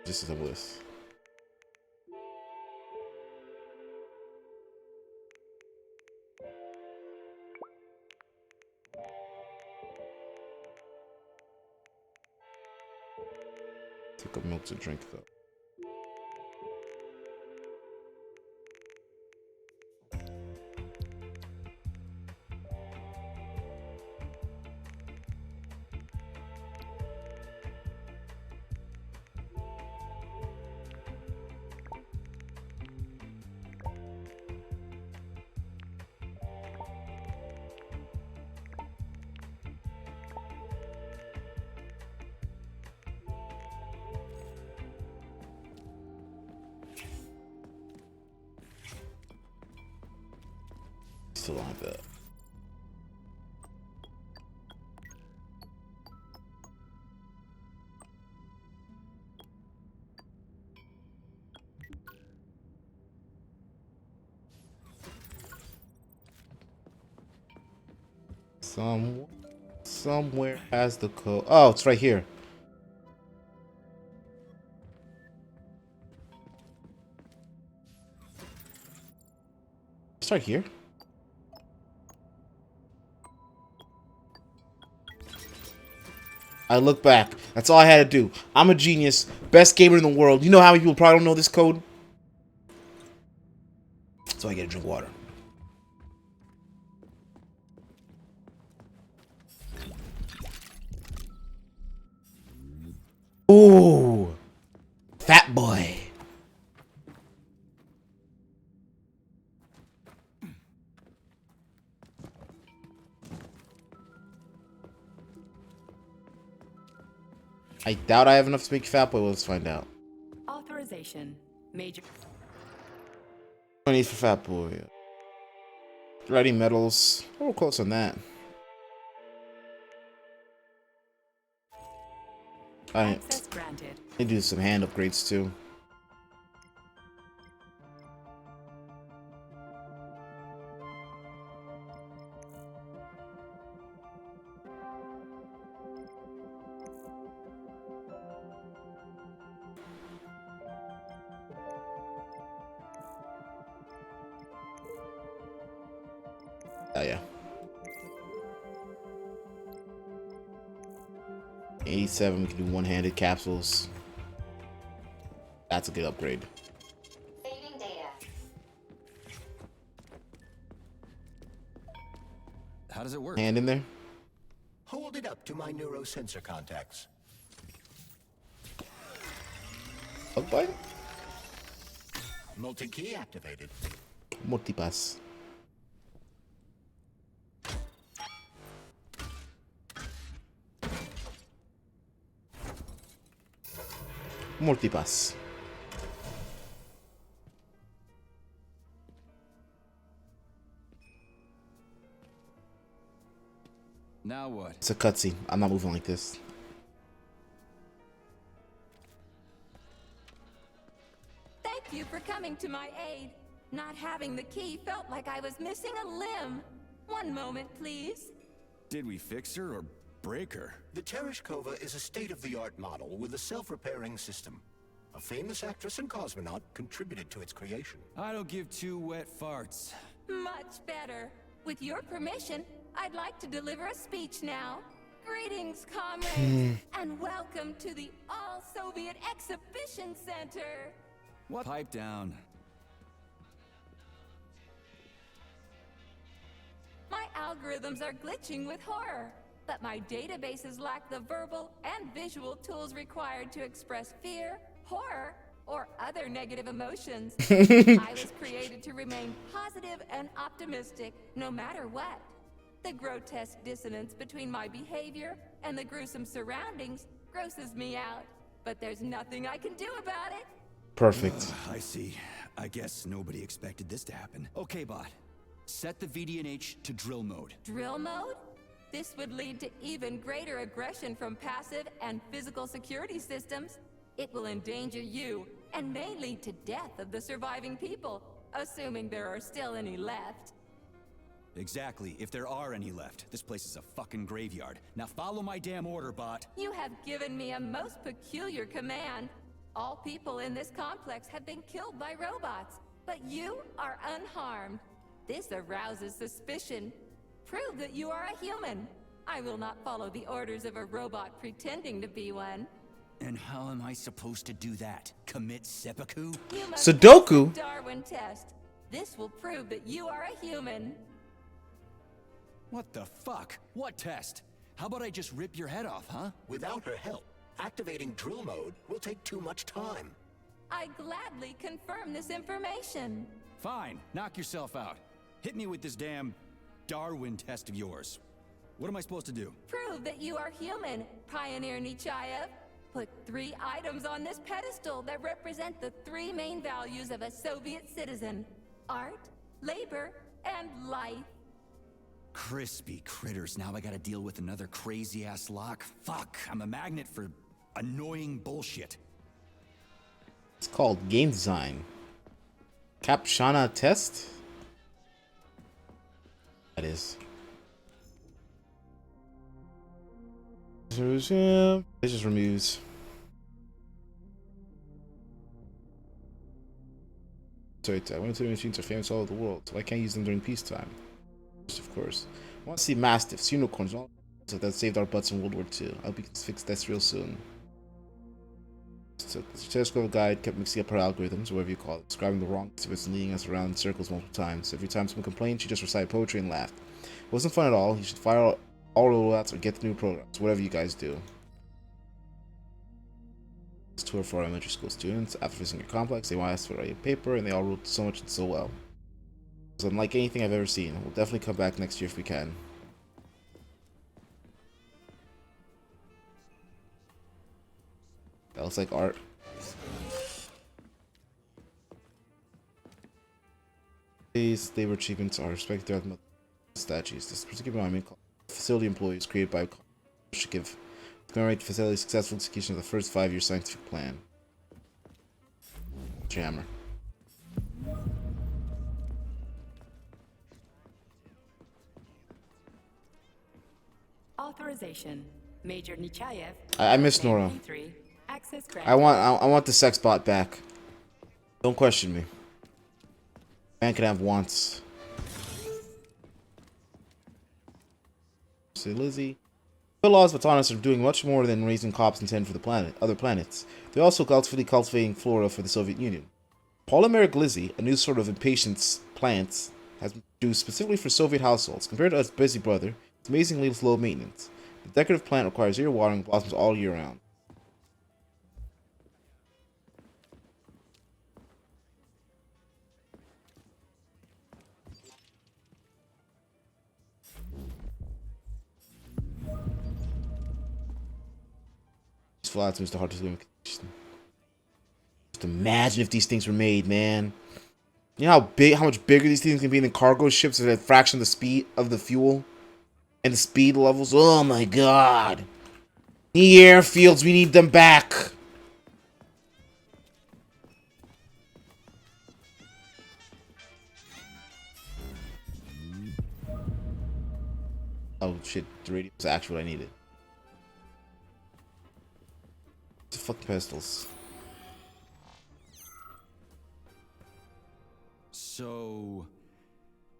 Just as a list. Took a milk to drink though. Still like that. Somewhere has the code. Oh, it's right here. It's right here. I look back. That's all I had to do. I'm a genius. Best gamer in the world. You know how many people probably don't know this code? So I get to drink water. Ooh. Fat boy. I doubt I have enough to make Fat Boy. Let's find out. Authorization. Major. I need for Fat Boy. Ready medals. Oh, we're close on that. Access granted. Need to do some hand upgrades too. Oh yeah. 87, we can do one-handed capsules. That's a good upgrade. Saving data. How does it work? Hand in there. Hold it up to my neurosensor contacts. Bug bite? Multi-key activated. Multipass. Multipass. Now what? It's a cutscene. I'm not moving like this. Thank you for coming to my aid. Not having the key felt like I was missing a limb. One moment, please. Did we fix her or break her? The Tereshkova is a state-of-the-art model with a self-repairing system. A famous actress and cosmonaut contributed to its creation. I don't give two wet farts. Much better. With your permission, I'd like to deliver a speech now. Greetings, comrades, and welcome to the All-Soviet Exhibition Center. What? Pipe down. My algorithms are glitching with horror, but my databases lack the verbal and visual tools required to express fear, horror, or other negative emotions. I was created to remain positive and optimistic, no matter what. The grotesque dissonance between my behavior and the gruesome surroundings grosses me out, but there's nothing I can do about it. Perfect. I see. I guess nobody expected this to happen. Okay, bot. Set the VDNH to drill mode. Drill mode? This would lead to even greater aggression from passive and physical security systems. It will endanger you and may lead to death of the surviving people, assuming there are still any left. Exactly, if there are any left. This place is a fucking graveyard. Now follow my damn order, bot. You have given me a most peculiar command. All people in this complex have been killed by robots, but you are unharmed. This arouses suspicion. Prove that you are a human. I will not follow the orders of a robot pretending to be one. And how am I supposed to do that? Commit seppuku? You must Sudoku? pass the Darwin test. This will prove that you are a human. What the fuck? What test? How about I just rip your head off, huh? Without her help, activating drill mode will take too much time. I gladly confirm this information. Fine, knock yourself out. Hit me with this damn Darwin test of yours. What am I supposed to do? Prove that you are human, Pioneer Nechayev. Put 3 items on this pedestal that represent the 3 main values of a Soviet citizen: art, labor, and life. Crispy critters, now I gotta deal with another crazy-ass lock? Fuck, I'm a magnet for annoying bullshit. It's called game design. Captchana test? That is. It just removes. Sorry, I went to the machines are famous all over the world, so I can't use them during peacetime. Of course. I want to see mastiffs, unicorns, all that saved our butts in World War II. I hope we can fix this real soon. So the stethoscope guide kept mixing up her algorithms, whatever you call it, describing the wrong exhibits and leading us around in circles multiple times. Every time someone complained, she just recited poetry and laughed. It wasn't fun at all. You should fire all rollouts or get the new programs, whatever you guys do. This tour for elementary school students. After visiting your complex, they want us to write a paper, and they all wrote so much and so well. It's unlike anything I've ever seen. We'll definitely come back next year if we can. That looks like art. These labor achievements are respected throughout the statues. This particular monument called Facility Employees created by should give commemorate the facility's successful execution of the first 5-year scientific plan. Jammer. Authorization. Major Nechayev. I miss Nora. Access I want the sex bot back. Don't question me. Man can have wants. Say Lizzie. The laws of autonomous are doing much more than raising crops intended for the other planets. They're also cultivating flora for the Soviet Union. Polymeric Lizzie, a new sort of impatience plant, has been produced specifically for Soviet households. Compared to its busy brother, it's amazingly low maintenance. The decorative plant requires zero watering and blossoms all year round. Flats, Mr. Hard to do. Just imagine if these things were made, man. You know how much bigger these things can be than cargo ships at a fraction of the speed of the fuel and the speed levels. Oh my god! The airfields, we need them back. Oh shit! The radio was actually what I needed. The fucking pistols. So,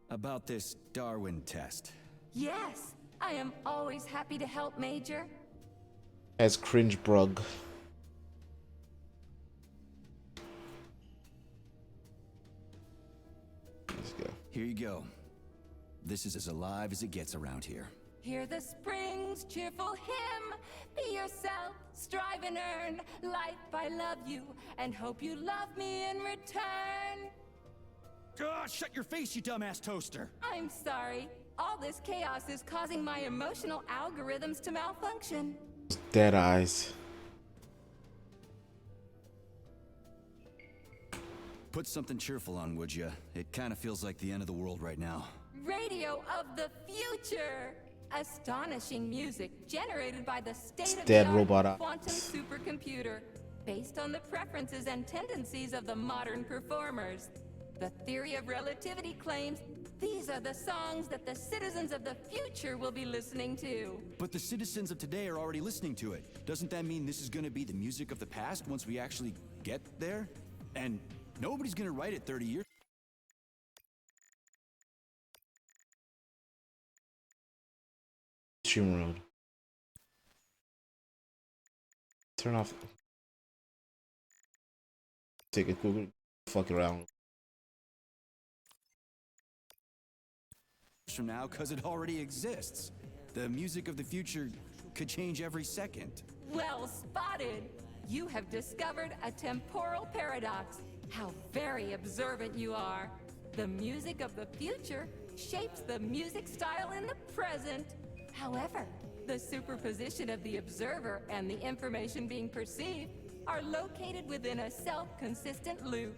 about this Darwin test. Yes, I am always happy to help, Major. As cringe brug. Let's go. Here you go. This is as alive as it gets around here. Hear the spring's cheerful hymn. Be yourself, strive and earn. Life, I love you, and hope you love me in return. Shut your face, you dumbass toaster! I'm sorry. All this chaos is causing my emotional algorithms to malfunction. Dead eyes. Put something cheerful on, would ya? It kind of feels like the end of the world right now. Radio of the future! Astonishing music generated by the Dead state-of-the-art robot quantum supercomputer, based on the preferences and tendencies of the modern performers. The theory of relativity claims these are the songs that the citizens of the future will be listening to. But the citizens of today are already listening to it. Doesn't that mean this is gonna be the music of the past once we actually get there? And nobody's gonna write it 30 years. Stream mode. Turn off. Take a quick fuck around. From now, because it already exists. The music of the future could change every second. Well spotted! You have discovered a temporal paradox. How very observant you are. The music of the future shapes the music style in the present. However, the superposition of the observer and the information being perceived are located within a self-consistent loop.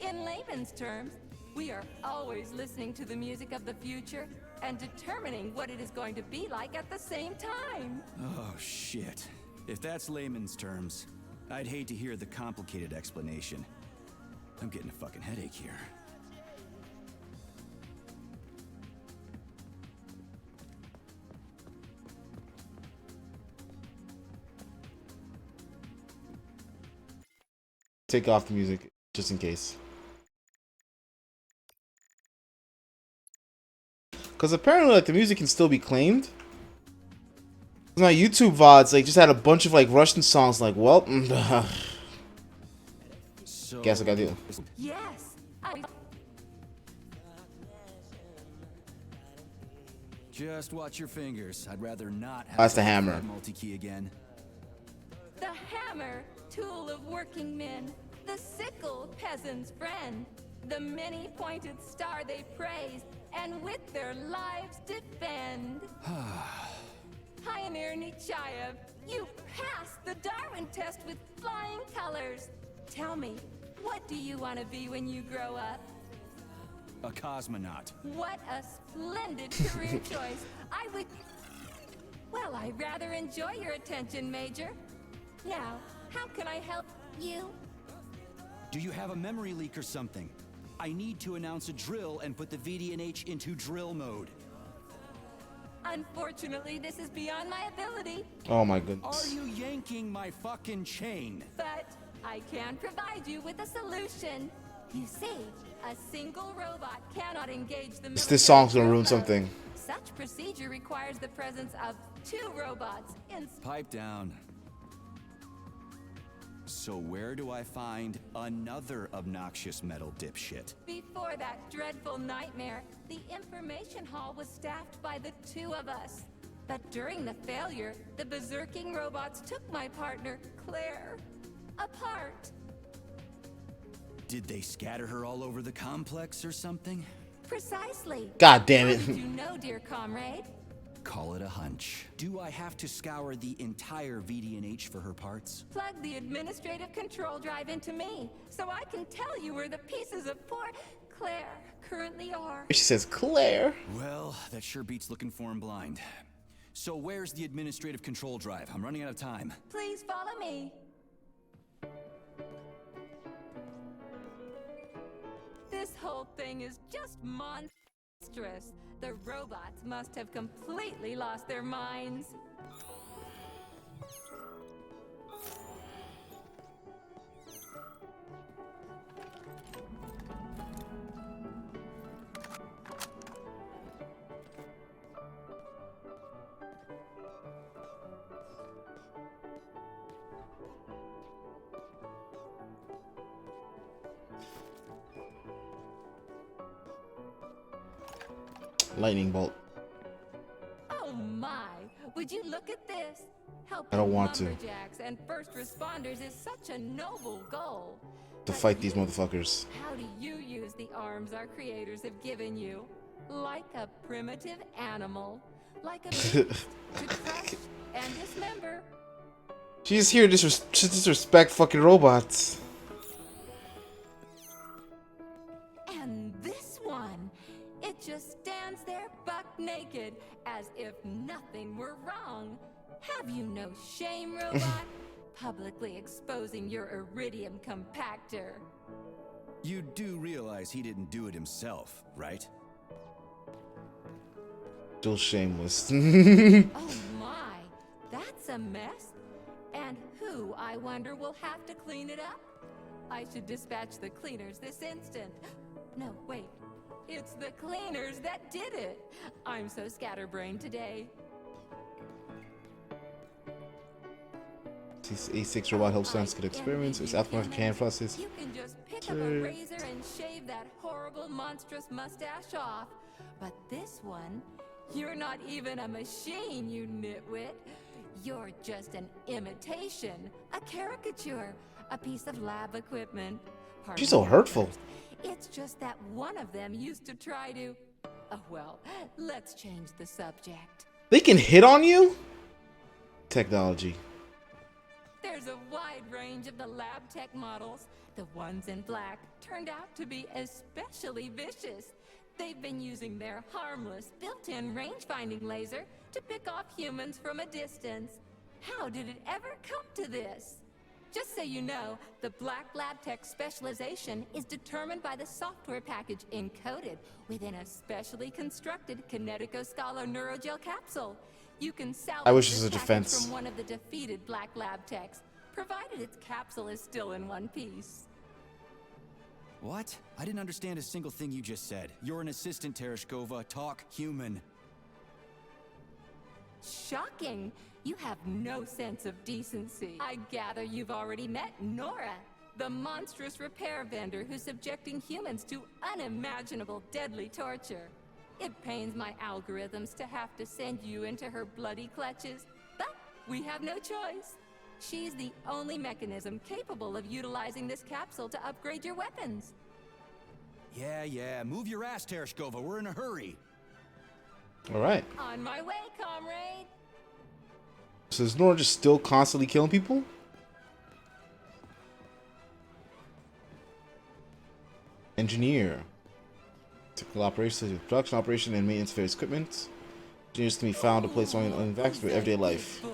In layman's terms, we are always listening to the music of the future and determining what it is going to be like at the same time. Oh, shit. If that's layman's terms, I'd hate to hear the complicated explanation. I'm getting a fucking headache here. Take off the music just in case. Because apparently, like, the music can still be claimed. My YouTube VODs, like, just had a bunch of, like, Russian songs, like, well, So, guess I gotta do. Yes, just watch your fingers. I'd rather not have That's the to hammer. that multi-key again. the hammer, tool of working men, the sickle, peasant's friend, the many-pointed star they praise, and with their lives defend. Pioneer Nechayev, you passed the Darwin test with flying colors. Tell me, what do you want to be when you grow up? A cosmonaut. What a splendid career choice. Well, I rather enjoy your attention, Major. Now, how can I help you? Do you have a memory leak or something? I need to announce a drill and put the VDNH into drill mode. Unfortunately, this is beyond my ability, Oh my Are goodness. you yanking my fucking chain? but I can provide you with a solution. You see, a single robot cannot engage the This song's gonna ruin military something. mode. Such procedure requires the presence of two robots in Pipe down. So where do I find another obnoxious metal dipshit? Before that dreadful nightmare, the information hall was staffed by the two of us. But during the failure, the berserking robots took my partner, Claire, apart. Did they scatter her all over the complex or something? Precisely. God damn How it. did you know, dear comrade? Call it a hunch. Do I have to scour the entire VDNH for her parts? Plug the administrative control drive into me, so I can tell you where the pieces of poor Claire currently are. She says Claire. Well, that sure beats looking for him blind. So where's the administrative control drive? I'm running out of time. Please follow me. This whole thing is just monstrous. The robots must have completely lost their minds. lightning bolt. Oh my! Would you look at this? Helping I don't want to. lumberjacks and first responders is such a noble goal. To But fight these you, motherfuckers. how do you use the arms our creators have given you? Like a primitive animal, like a beast to crush and dismember. She's here to disrespect fucking robots. And this one, it just stands there buck naked, as if nothing were wrong. Have you no shame, robot? Publicly exposing your iridium compactor. You do realize he didn't do it himself, right? Still shameless. Oh my, that's a mess. And who, I wonder, will have to clean it up? I should dispatch the cleaners this instant. No, wait. It's the cleaners that did it. I'm so scatterbrained today. This A6 robot helps science get experiments. It's automatic can process. You can just pick up a razor and shave that horrible, monstrous mustache off. But this one, you're not even a machine, you nitwit. You're just an imitation, a caricature, a piece of lab equipment. Pardon She's so me, hurtful. It's just that one of them used to try to... Oh, well, let's change the subject. They can hit on you? Technology. There's a wide range of the lab tech models. The ones in black turned out to be especially vicious. They've been using their harmless, built-in range-finding laser to pick off humans from a distance. How did it ever come to this? Just so you know, the black lab tech specialization is determined by the software package encoded within a specially constructed Kinetico-Scala neurogel capsule. You can salvage I wish this this was a package defense. from one of the defeated black lab techs, provided its capsule is still in one piece. What? I didn't understand a single thing you just said. You're an assistant, Tereshkova. Talk human. Shocking! You have no sense of decency. I gather you've already met Nora, the monstrous repair vendor who's subjecting humans to unimaginable deadly torture. It pains my algorithms to have to send you into her bloody clutches, but we have no choice. She's the only mechanism capable of utilizing this capsule to upgrade your weapons. Yeah, move your ass, Tereshkova. We're in a hurry. Alright. On my way, comrade! So is Nora just still constantly killing people? Engineer. Typical operations, production operation and maintenance of various equipment. Engineers can be found to place only on vacs for everyday life. Boy.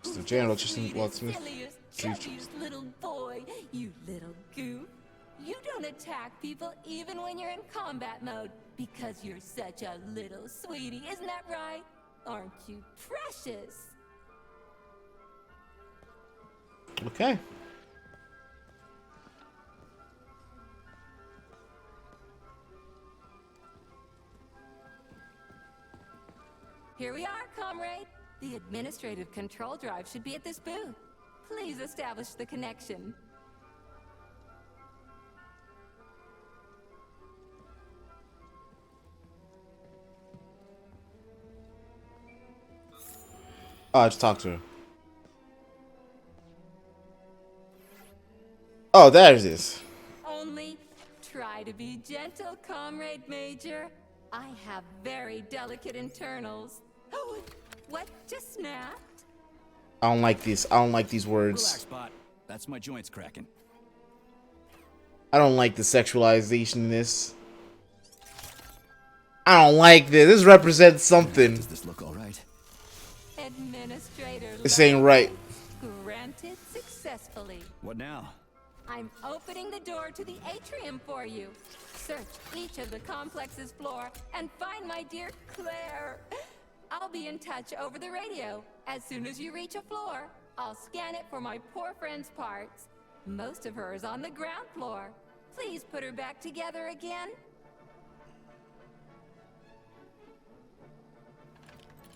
Mr. General Electrician Sweetest, Locksmith. silliest, chubbiest little boy, you little goof. You don't attack people even when you're in combat mode because you're such a little sweetie, isn't that right? Aren't you precious? Okay. Here we are, comrade. The administrative control drive should be at this booth. Please establish the connection. Oh, I just talked to her. Oh, there it is. Only try to be gentle, Comrade Major. I have very delicate internals. Oh, what just snapped? I don't like these. I don't like these words. Relax, bot. That's my joints cracking. I don't like the sexualization in this. I don't like this. This represents something. Does this look all right? Administrator. This ain't right. Granted successfully. What now? I'm opening the door to the atrium for you. Search each of the complex's floor and find my dear Claire. I'll be in touch over the radio. As soon as you reach a floor, I'll scan it for my poor friend's parts. Most of her is on the ground floor. Please put her back together again.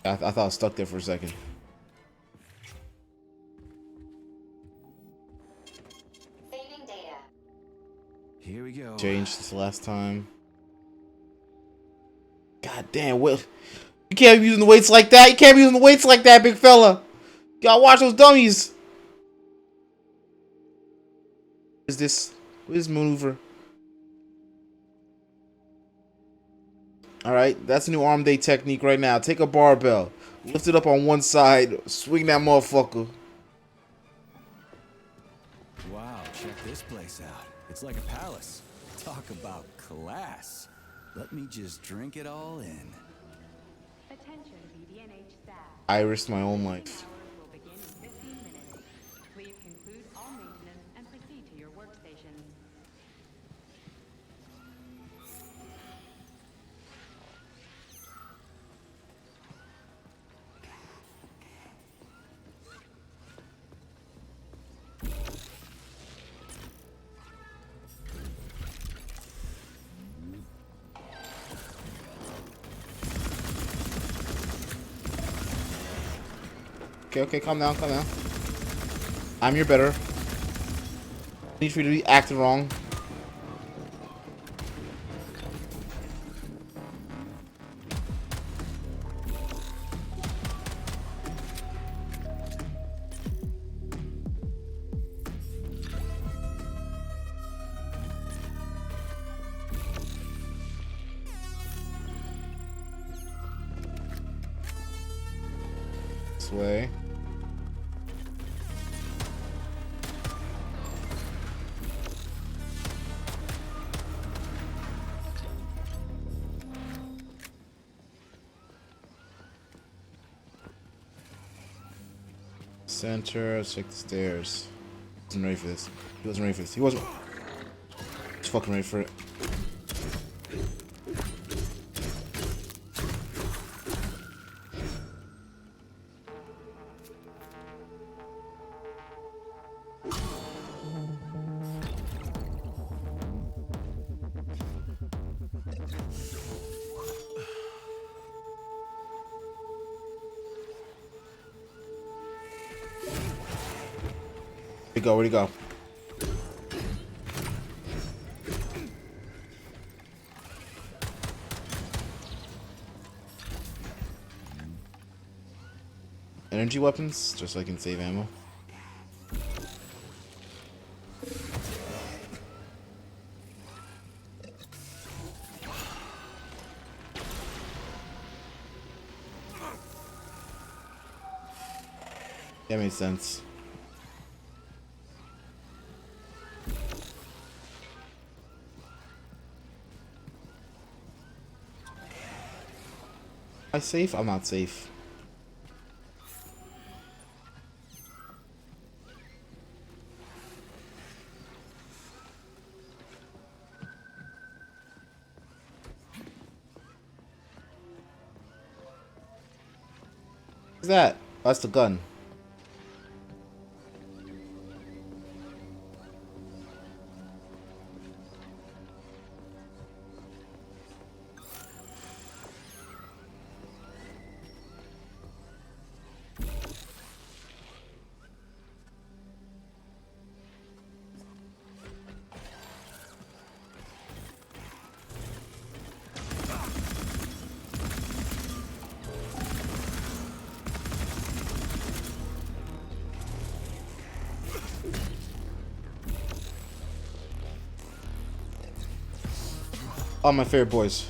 I thought I was stuck there for a second. Saving data. Here we go. Changed since the last time. God God damn, Will. You can't be using the weights like that. You can't be using the weights like that, big fella. You gotta watch those dummies. What is this? What is this maneuver? Alright, that's a new arm day technique right now. Take a barbell. Lift it up on one side. Swing that motherfucker. Wow, check this place out. It's like a palace. Talk about class. Let me just drink it all in. Attention, BDNH staff. I risked my own life. Hours will begin in 15 minutes. Please conclude all maintenance and proceed to your workstations. Okay, calm down, calm down. I'm your better. Need for you to be acting wrong. This way. Center, let's check the stairs. He wasn't ready for this. He wasn't ready for this. He wasn't. He's fucking ready for it. Where'd he go? Energy weapons, just so I can save ammo. That made sense. Am I safe? I'm not safe. What's that? Oh, that's the gun. All my favorite boys.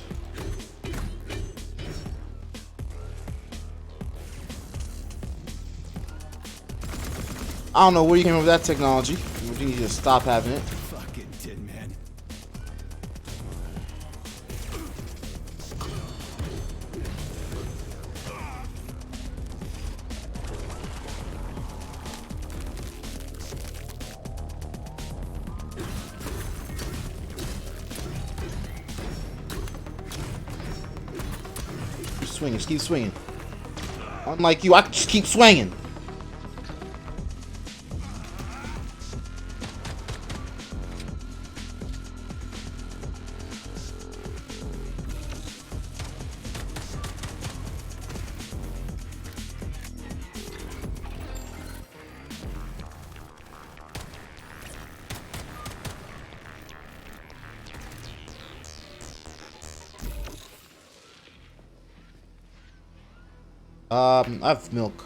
I don't know where you came up with that technology, but you need to stop having it. Fucking Tin Man. Keep swinging, just keep swinging. Unlike you, I just keep swinging. I have milk.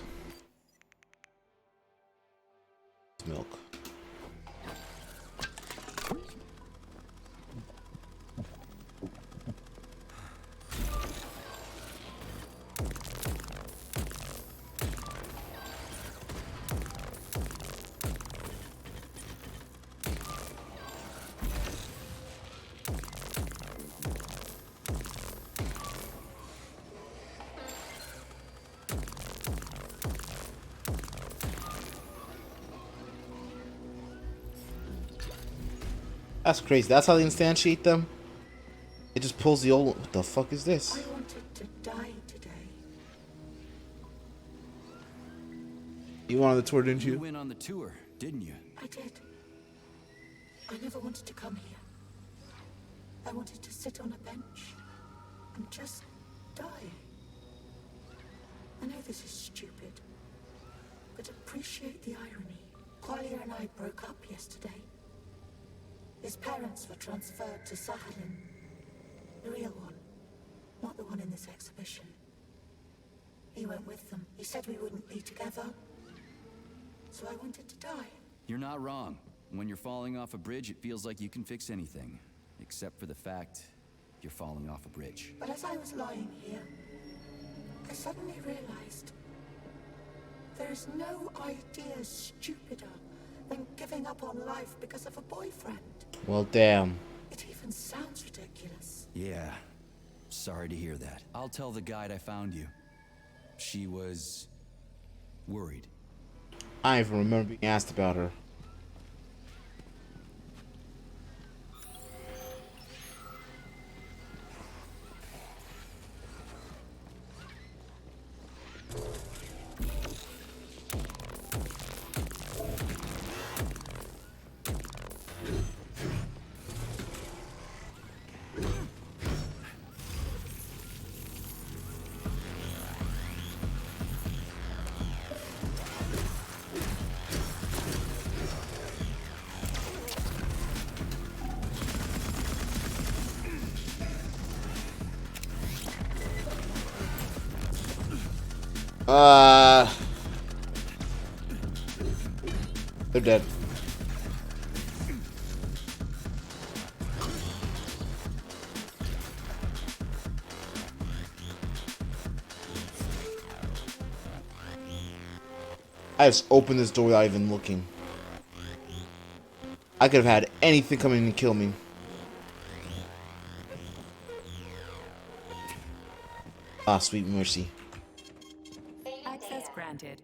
Milk. That's crazy. That's how they instantiate them? It just pulls the old... What the fuck is this? I wanted to die today. You went on the tour, didn't You you? went on the tour, didn't you? I did. I never wanted to come here. I wanted to sit on a bench and just die. I know this is stupid, but appreciate the irony. Qualia and I broke up yesterday. His parents were transferred to Sakhalin. The real one, not the one in this exhibition. He went with them. He said we wouldn't be together, so I wanted to die. You're not wrong. When you're falling off a bridge, it feels like you can fix anything. Except for the fact you're falling off a bridge. But as I was lying here, I suddenly realized there is no idea stupider than giving up on life because of a boyfriend. Well, damn. It even sounds ridiculous. Yeah. Sorry to hear that. I'll tell the guide I found you. She was... worried. I even remember being asked about her. They're dead. I just opened this door without even looking. I could have had anything come in and kill me. Ah, sweet mercy. Access granted.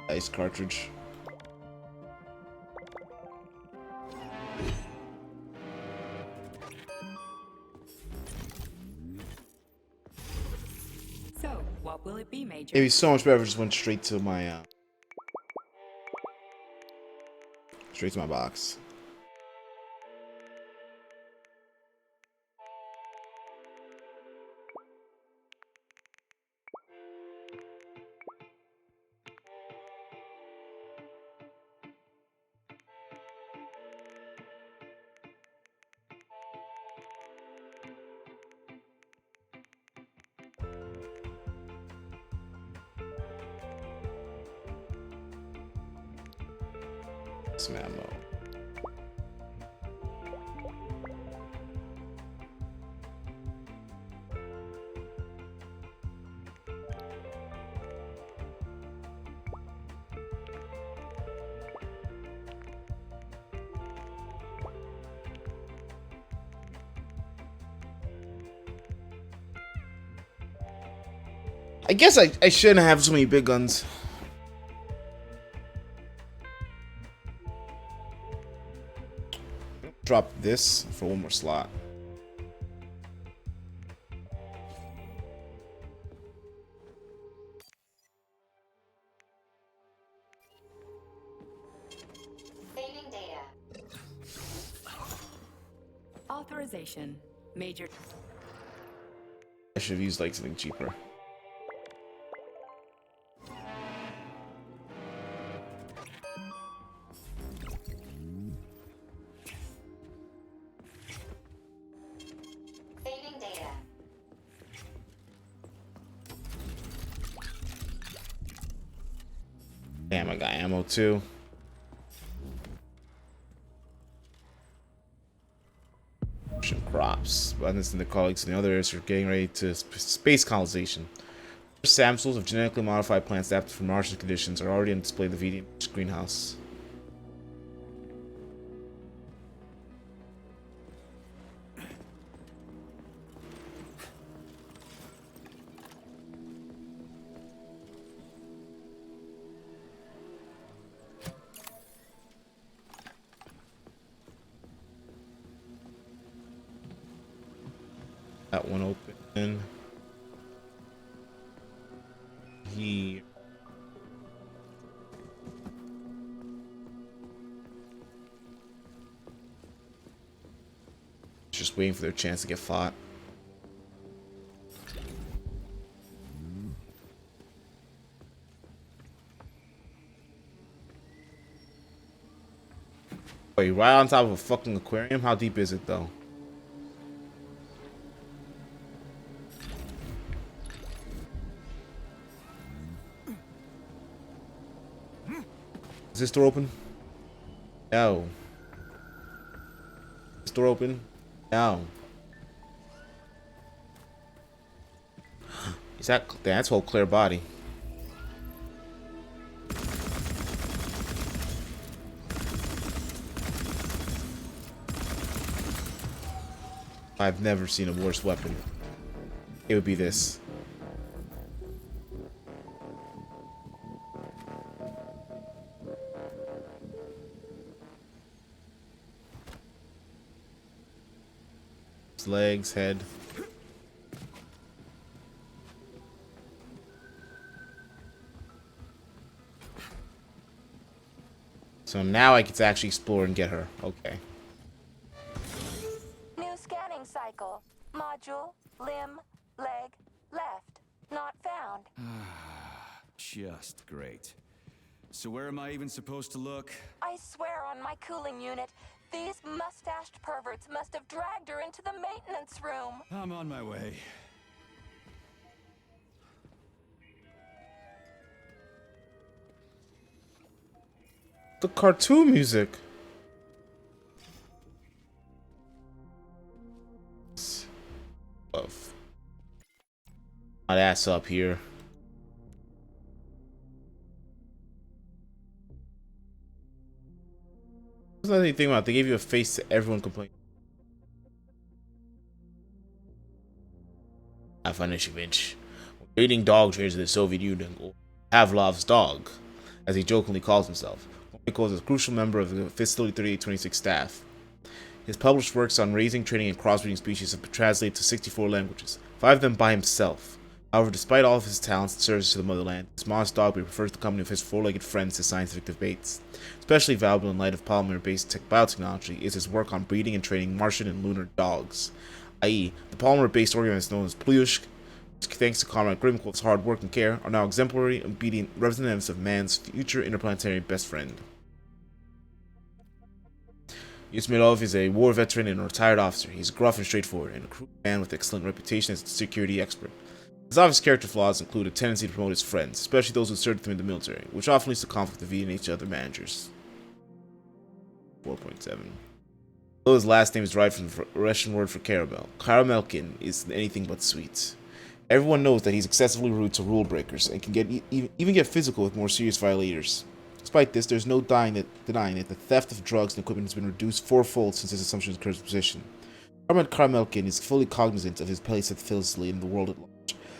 Ice cartridge. So, what will it be, Major? It'd be so much better if it just went straight to my straight to my box. Some ammo. I guess I shouldn't have so many big guns. Drop this for one more slot. Saving data. Authorization. Major. I should have used like something cheaper. Damn, I got ammo too. Crops. Abundance and the colleagues in the other areas are getting ready to space colonization. Samples of genetically modified plants adapted for Martian conditions are already on display in the VD greenhouse. That one open. Here. Just waiting for their chance to get fought. Wait, right on top of a fucking aquarium? How deep is it though? Is this door open? No. Is this door open? No. Is that? That's whole clear body. I've never seen a worse weapon. It would be this. Legs, head. So now I get to actually explore and get her. Okay. New scanning cycle. Module, limb, leg, left. Not found. Just great. So where am I even supposed to look? I swear on my cooling unit, these mustached perverts must have dragged her into the maintenance room. I'm on my way. The cartoon music. Love. My ass up here. There's nothing to think about. They gave you a face to everyone complaining. Afanishevich, raiding dog trainers of the Soviet Union, or Pavlov's dog, as he jokingly calls himself. Michael is a crucial member of the Facility 3826 staff. His published works on raising, training, and crossbreeding species have been translated to 64 languages, 5 of them by himself. However, despite all of his talents and service to the motherland, this modest dog breed prefers the company of his four-legged friends to scientific debates. Especially valuable in light of polymer-based biotechnology is his work on breeding and training Martian and lunar dogs, i.e., the polymer-based organisms known as Plyushk, which, thanks to Comrade Grimcold's hard work and care, are now exemplary, obedient representatives of man's future interplanetary best friend. Yusmilov is a war veteran and a retired officer. He's gruff and straightforward, and a cruel man with excellent reputation as a security expert. His obvious character flaws include a tendency to promote his friends, especially those who served with him in the military, which often leads to conflict with he and each other managers. 4.7. Though his last name is derived from the Russian word for caramel, Karamelkin is anything but sweet. Everyone knows that he's excessively rude to rule breakers and can even get physical with more serious violators. Despite this, there's no denying that the theft of drugs and equipment has been reduced fourfold since his assumption of Kurt's position. Comrade Karamelkin is fully cognizant of his place at Phyllis in the world at large.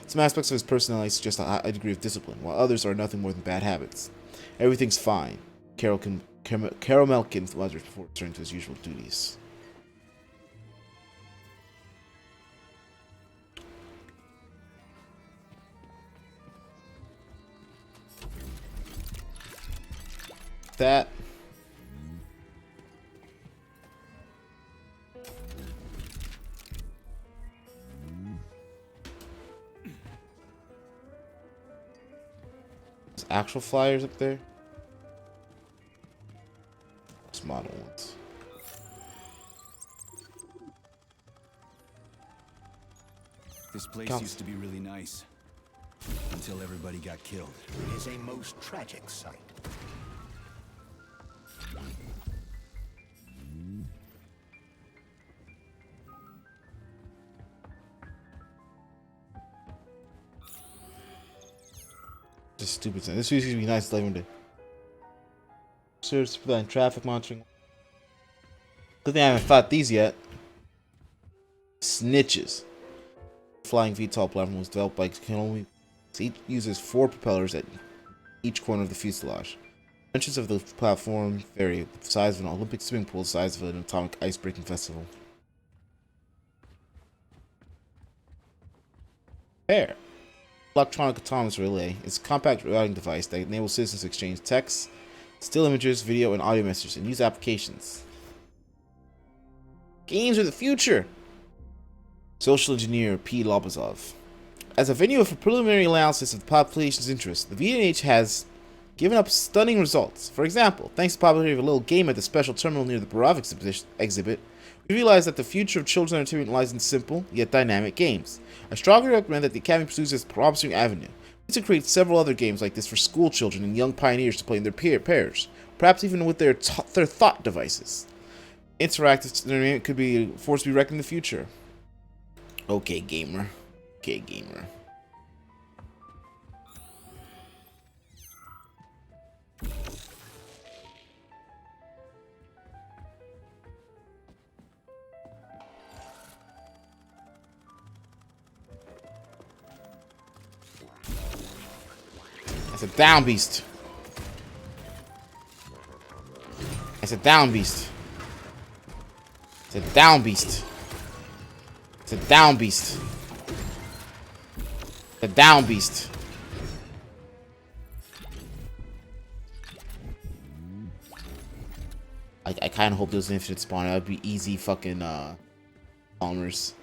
Some aspects of his personality suggest a high degree of discipline, while others are nothing more than bad habits. Everything's fine, Karamelkin mutters before returning to his usual duties. That. There's actual flyers up there. Just model ones. This place used to be really nice. Until everybody got killed. It is a most tragic sight. stupid thing. This used to be nice living day. Search for traffic monitoring. Good thing I haven't fought these yet. Snitches. Flying VTOL platform was developed by Each uses 4 propellers at each corner of the fuselage. Dimensions of the platform vary with the size of an Olympic swimming pool, the size of an atomic ice-breaking festival. Pair. Electronic Autonomous Relay is a compact routing device that enables citizens to exchange text, still images, video, and audio messages, and use applications. Games are the future! Social engineer P. Lobazov. As a venue for preliminary analysis of the population's interests, the VNH has given up stunning results. For example, thanks to the popularity of a little game at the special terminal near the Barov exhibit, we realized that the future of children's entertainment lies in simple, yet dynamic games. I strongly recommend that the Academy pursues this promising avenue. We need to create several other games like this for school children and young pioneers to play in their pairs, perhaps even with their thought devices. Interactive entertainment could be a force to be reckoned in the future. Okay, gamer. Okay, gamer. That's a down beast. It's a down beast. It's a down beast. It's a down beast. The down beast. I kind of hope there's an infinite spawn. That would be easy fucking bombers.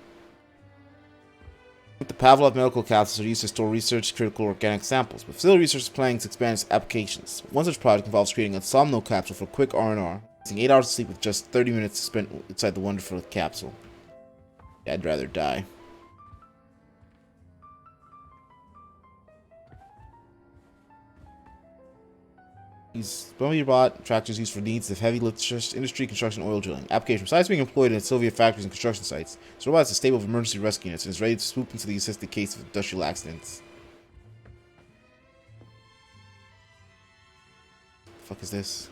The Pavlov medical capsules are used to store research critical organic samples, but facility research is planning to expand its applications. One such project involves creating a somno capsule for quick R&R, using 8 hours of sleep with just 30 minutes spent inside the wonderful capsule. Yeah, I'd rather die. These bot tractors used for needs of heavy lift industry, construction, oil drilling. Application. Besides being employed in Soviet factories and construction sites, this robot is a stable of emergency rescue units and is ready to swoop into the assisted case of industrial accidents. The fuck is this?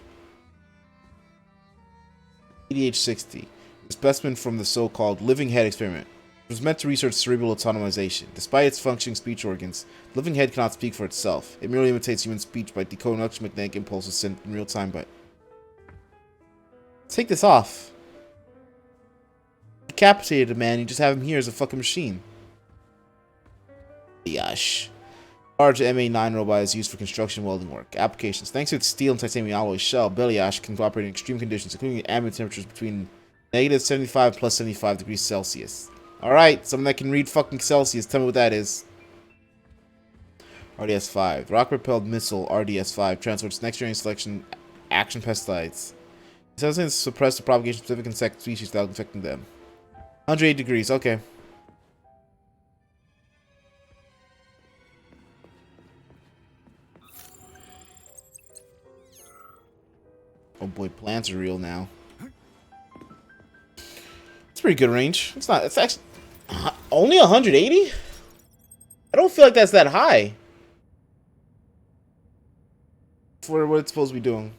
EDH-60. A specimen from the so-called living head experiment. It was meant to research cerebral autonomization. Despite its functioning speech organs, the living head cannot speak for itself. It merely imitates human speech by decoding electromagnetic impulses sent in real time by... Take this off. Decapitated a man, you just have him here as a fucking machine. Yash. Large MA9 robot is used for construction welding work. Applications. Thanks to its steel and titanium alloy shell, Belyash can operate in extreme conditions, including ambient temperatures between -75 plus 75 degrees Celsius. Alright, someone that can read fucking Celsius, tell me what that is. RDS-5. Rocket-propelled missile RDS-5 transports next-generation selection action pesticides. It doesn't suppress the propagation of specific insect species without infecting them. 108 degrees, okay. Oh boy, plants are real now. It's pretty good range. It's not. It's actually only 180. I don't feel like that's that high for what it's supposed to be doing.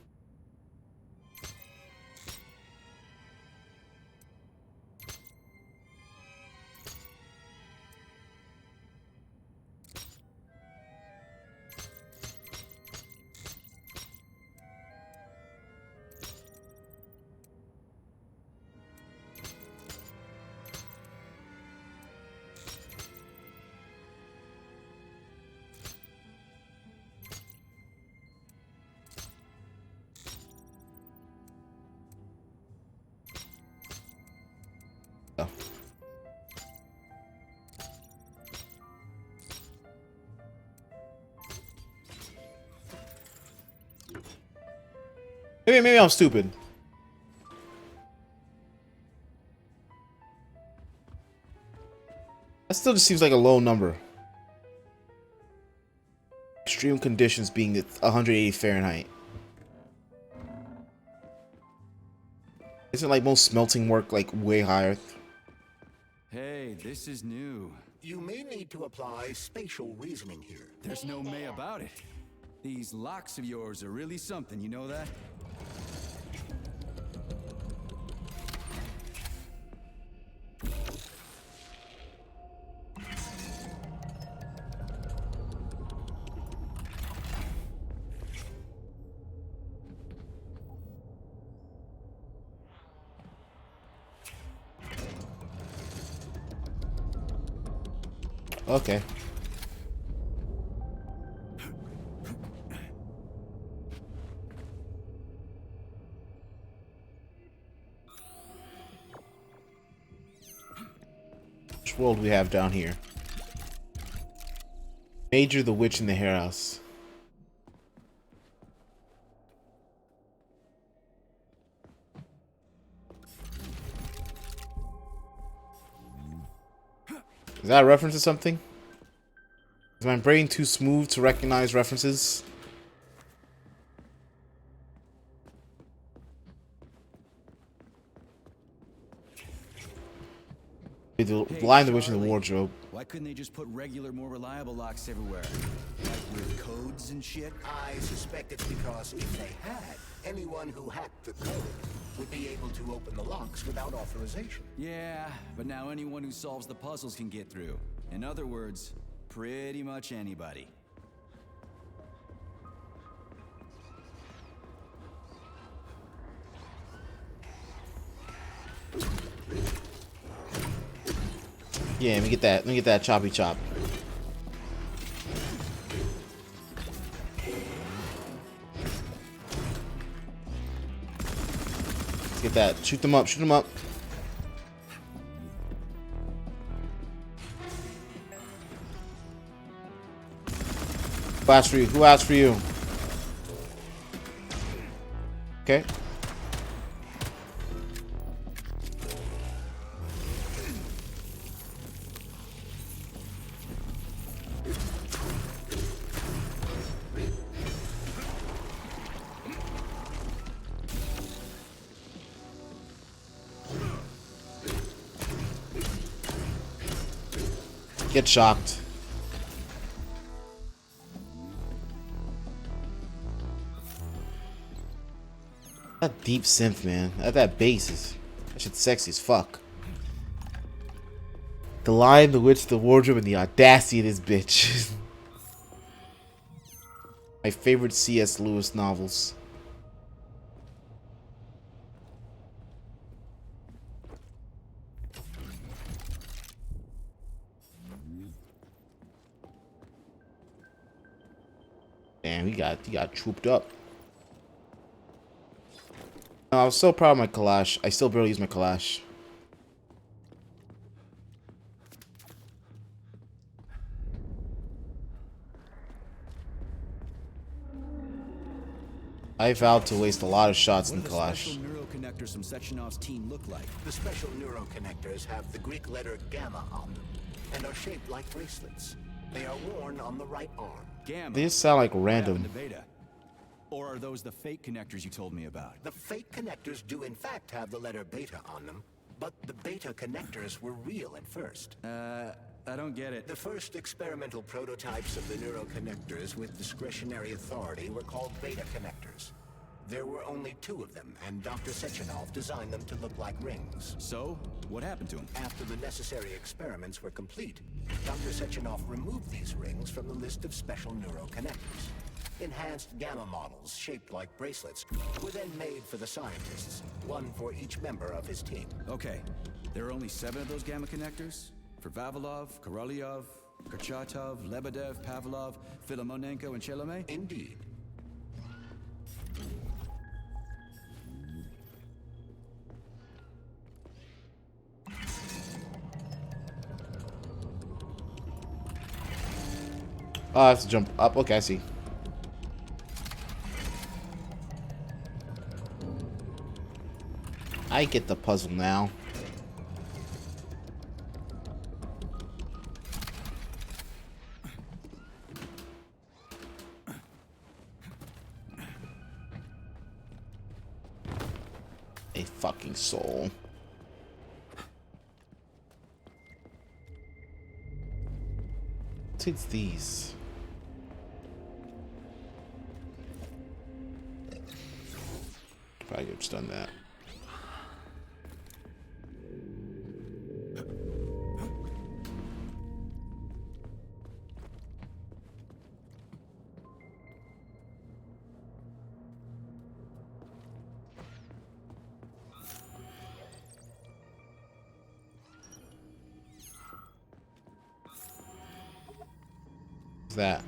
Maybe I'm stupid. That still just seems like a low number. Extreme conditions being at 180 Fahrenheit. Isn't like most smelting work like way higher? Hey, this is new. You may need to apply spatial reasoning here. There's no may about it. These locks of yours are really something, you know that? Okay. Which world we have down here? Major the Witch in the Hair House. Is that a reference to something? Is my brain too smooth to recognize references? The Blind the Witch in the Wardrobe. Why couldn't they just put regular, more reliable locks everywhere? Like with codes and shit? I suspect it's because if they had, anyone who hacked the code would be able to open the locks without authorization. Yeah, but now anyone who solves the puzzles can get through. In other words, pretty much anybody. Yeah, let me get that. Let me get that choppy chop. Let's get that. Shoot them up. Shoot them up. Who asked for you? Who asked for you? Okay. Get shocked. That deep synth, man. That bass is... That shit's sexy as fuck. The Lion, the Witch, the Wardrobe, and the audacity of this bitch. My favorite C.S. Lewis novels. Damn, he got trooped up. I was so proud of my Kalash. I still barely use my Kalash. I vowed to waste a lot of shots in Kalash. What do the special neuroconnectors from Sechenov's team look like? The special neuroconnectors have the Greek letter gamma on them and are shaped like bracelets. They are worn on the right arm. Gamma. These sound like What happened random. to Beta? Or are those the fake connectors you told me about? The fake connectors do in fact have the letter beta on them, but the beta connectors were real at first. I don't get it. The first experimental prototypes of the neuroconnectors with discretionary authority were called beta connectors. There were only 2 of them, and Dr. Sechenov designed them to look like rings. So, what happened to him? After the necessary experiments were complete, Dr. Sechenov removed these rings from the list of special neuroconnectors. Enhanced gamma models, shaped like bracelets, were then made for the scientists, one for each member of his team. Okay, there are only 7 of those gamma connectors? For Vavilov, Korolyov, Kurchatov, Lebedev, Pavlov, Filomonenko, and Chelomey? Indeed. Oh, I have to jump up. Okay, I see. I get the puzzle now. A fucking soul. It's these. Probably could have just done that. What's that?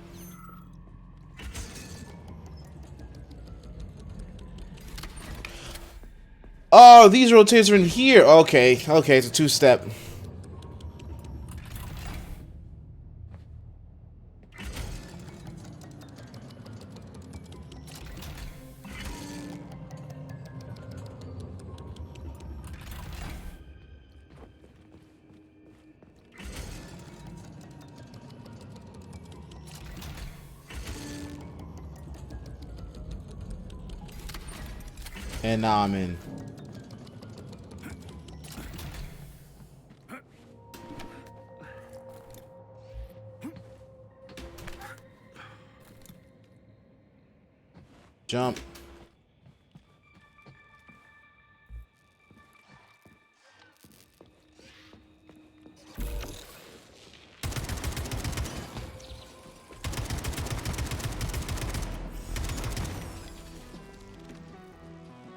Oh, these rotators are in here. Okay, okay, it's a two-step. And now I'm in. Jump.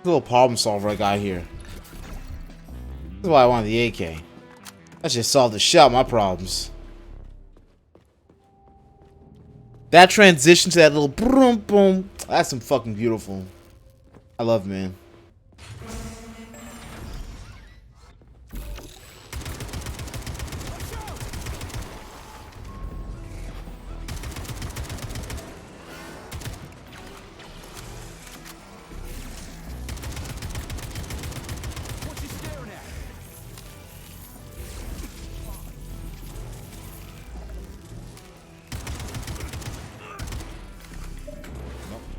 Little problem solver I got here. This is why I wanted the AK. That just solved the shit out of my problems. That transition to that little boom boom. That's some fucking beautiful. I love, man.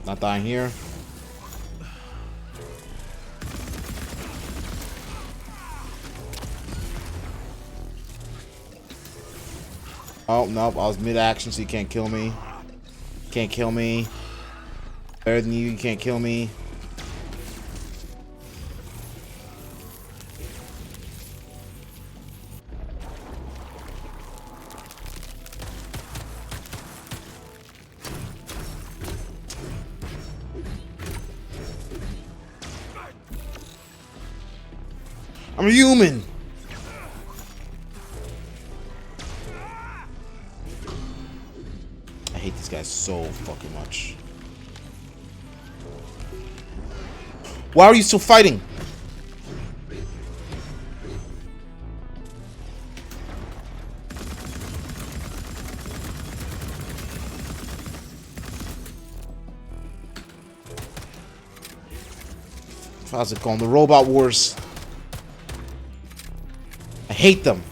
Not dying here. Oh, nope. I was mid-action, so you can't kill me. Can't kill me. Better than you, you can't kill me. I'm a human. I hate these guys so fucking much. Why are you still fighting? How's it going? The Robot Wars. I hate them.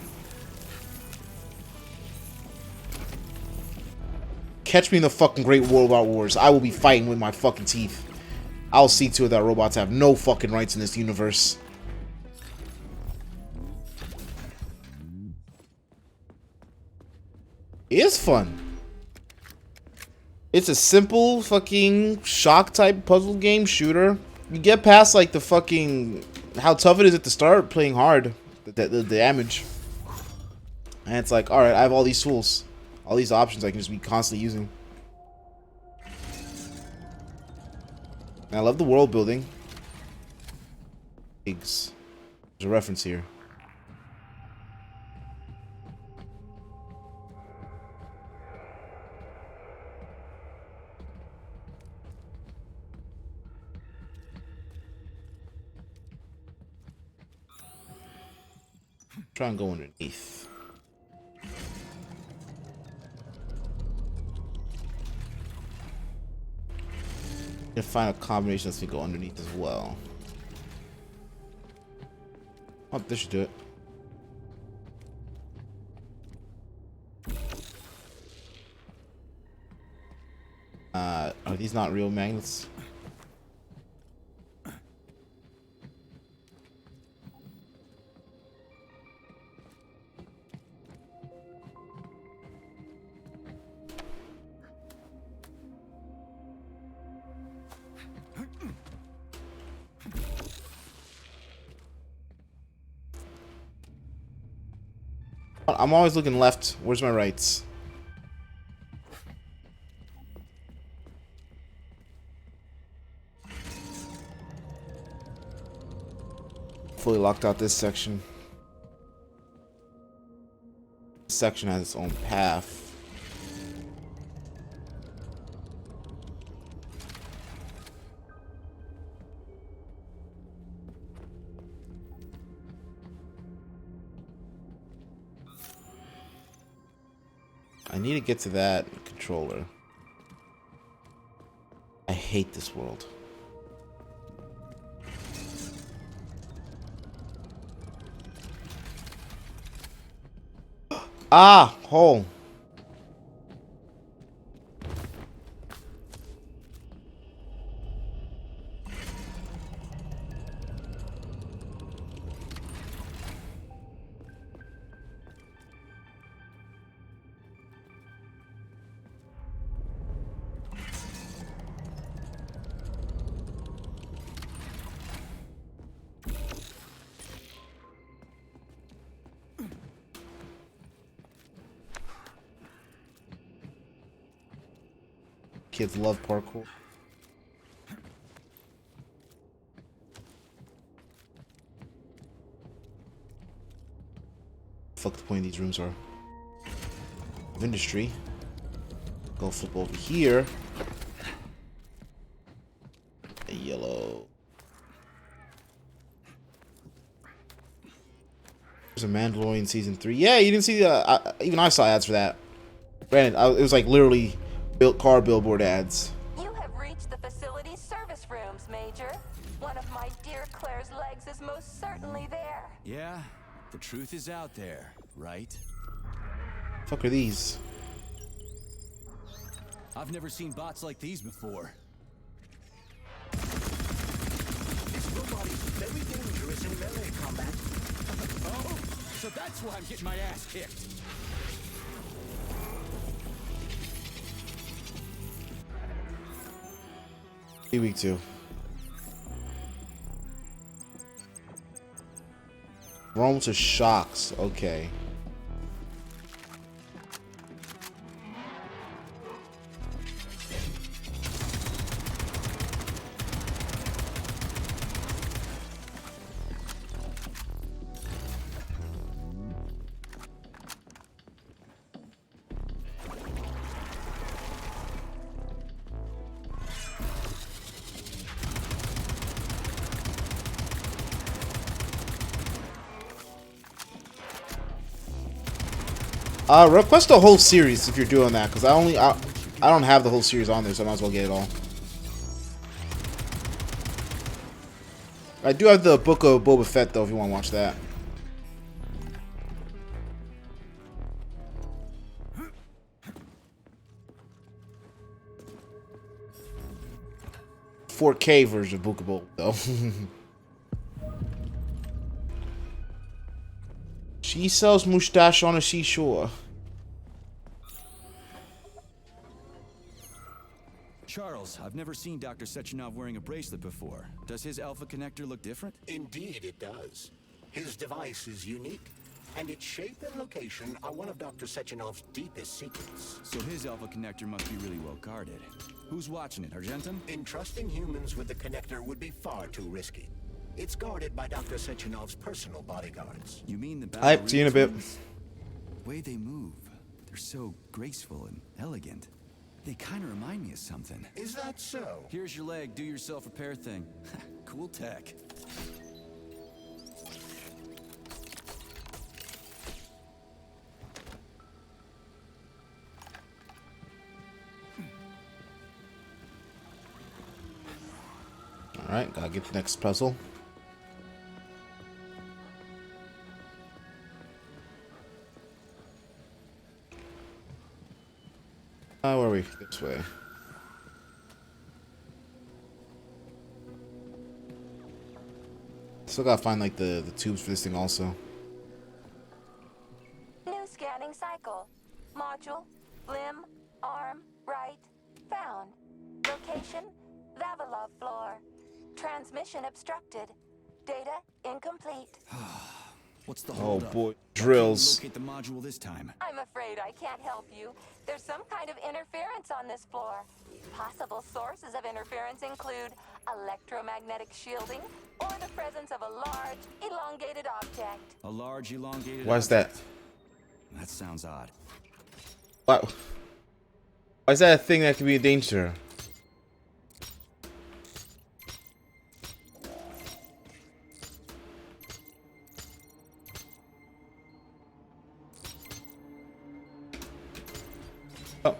Catch me in the fucking Great Robot Wars. I will be fighting with my fucking teeth. I'll see to it that robots have no fucking rights in this universe. It is fun. It's a simple fucking shock type puzzle game shooter. You get past like the fucking how tough it is at the start playing hard. The damage. And it's like, alright, I have all these tools. All these options I can just be constantly using. And I love the world building. There's a reference here. Try and go underneath. And find a combination that's gonna go underneath as well. Oh, this should do it. Are these not real magnets? I'm always looking left. Where's my rights? Fully locked out this section. This section has its own path. I need to get to that controller. I hate this world. Ah, hole. Kids love parkour. Fuck the point of these rooms are. Of industry. Go flip over here. A yellow. There's a Mandalorian season 3. Yeah, you didn't see the. Even I saw ads for that. Granted, it was like literally car billboard ads. You have reached the facility's service rooms, Major. One of my dear Claire's legs is most certainly there. Yeah, the truth is out there, right? Fuck are these? I've never seen bots like these before. This robot is very dangerous in melee combat. Oh, so that's why I'm getting my ass kicked. Week 2. Rome to shocks. Okay. Request the whole series if you're doing that, because I don't have the whole series on there, so I might as well get it all. I do have the Book of Boba Fett though, if you want to watch that. .4K version of Book of Boba though. She sells mustache on a seashore. Charles, I've never seen Dr. Sechenov wearing a bracelet before. Does his alpha connector look different? Indeed it does. His device is unique, and its shape and location are one of Dr. Sechenov's deepest secrets. So his alpha connector must be really well guarded. Who's watching it, Argentum? Entrusting humans with the connector would be far too risky. It's guarded by Dr. Sechenov's personal bodyguards. You mean the I've seen a bit. The way they move, they're so graceful and elegant. They kind of remind me of something. Is that so? Here's your leg, do yourself repair thing. Cool tech. Alright, gotta get the next puzzle. Where are we? This way. Still gotta find like the tubes for this thing also. New scanning cycle. Module, limb, arm, right, found. Location, Vavilov floor. Transmission obstructed. Data incomplete. What's the Oh hold boy, up? drills. Locate the module this time. I'm afraid I can't help you. There's some kind of interference on this floor. Possible sources of interference include electromagnetic shielding or the presence of a large, elongated object. A large elongated Why's that? object. That sounds odd. Why is that a thing that could be a danger? Oh.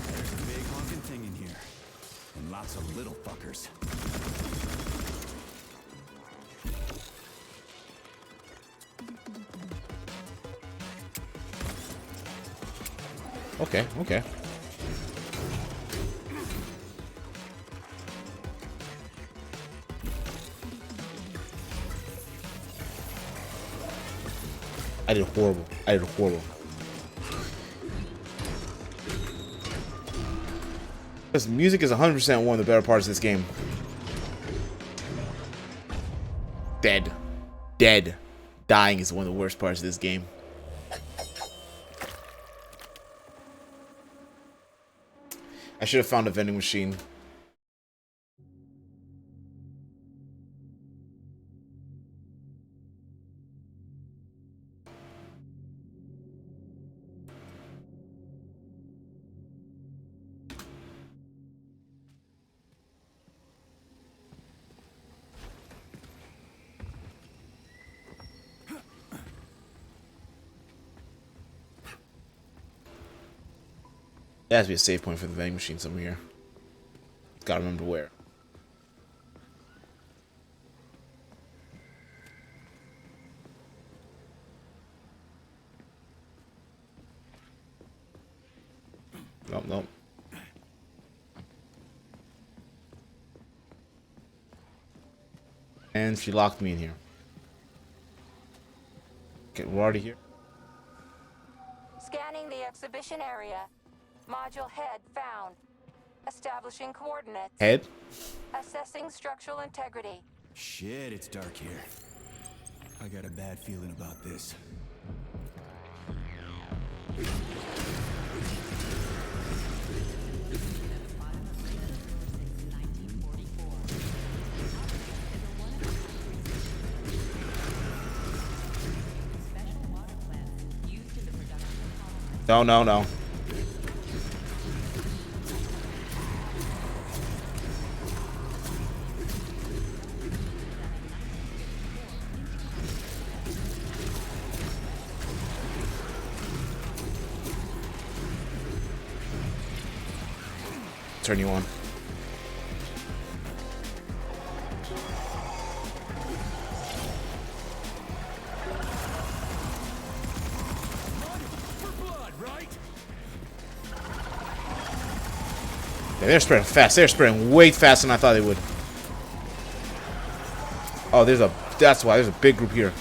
There's a big honking thing in here. And lots of little fuckers. Okay, okay. I did horrible. I did horrible. This music is 100% one of the better parts of this game. Dead. Dead. Dying is one of the worst parts of this game. I should have found a vending machine. There has to be a save point for the vending machine somewhere here. Gotta remember where. Nope, nope. And she locked me in here. Okay, we're already here. Scanning the exhibition area. Module head found. Establishing coordinates. Head? Assessing structural integrity. Shit, it's dark here. I got a bad feeling about this. No, no, no. Turn you on. Yeah, they're spreading fast. They're spreading way faster than I thought they would. Oh, that's why there's a big group here.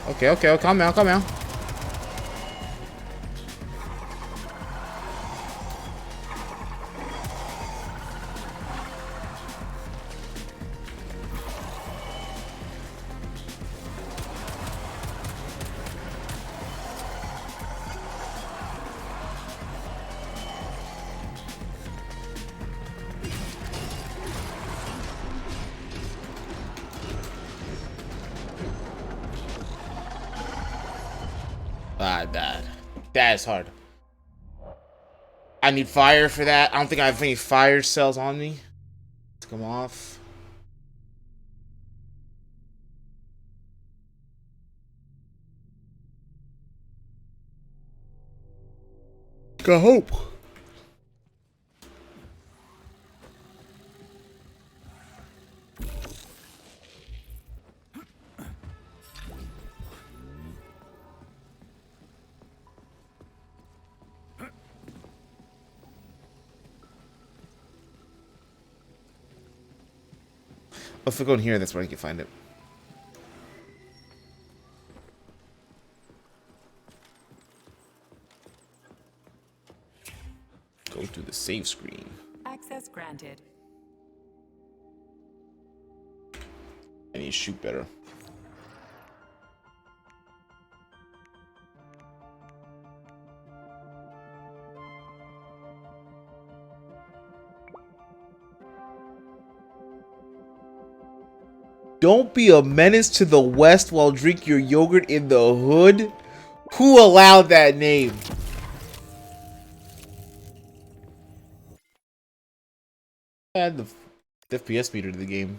Okay, okay, calm down, calm down. That is hard. I need fire for that. I don't think I have any fire cells on me. Let's come off. Got hope. If we go in here, that's where you can find it. Go to the save screen. Access granted. I need to shoot better. Don't be a menace to the West while drink your yogurt in the hood? Who allowed that name? Add the FPS meter to the game.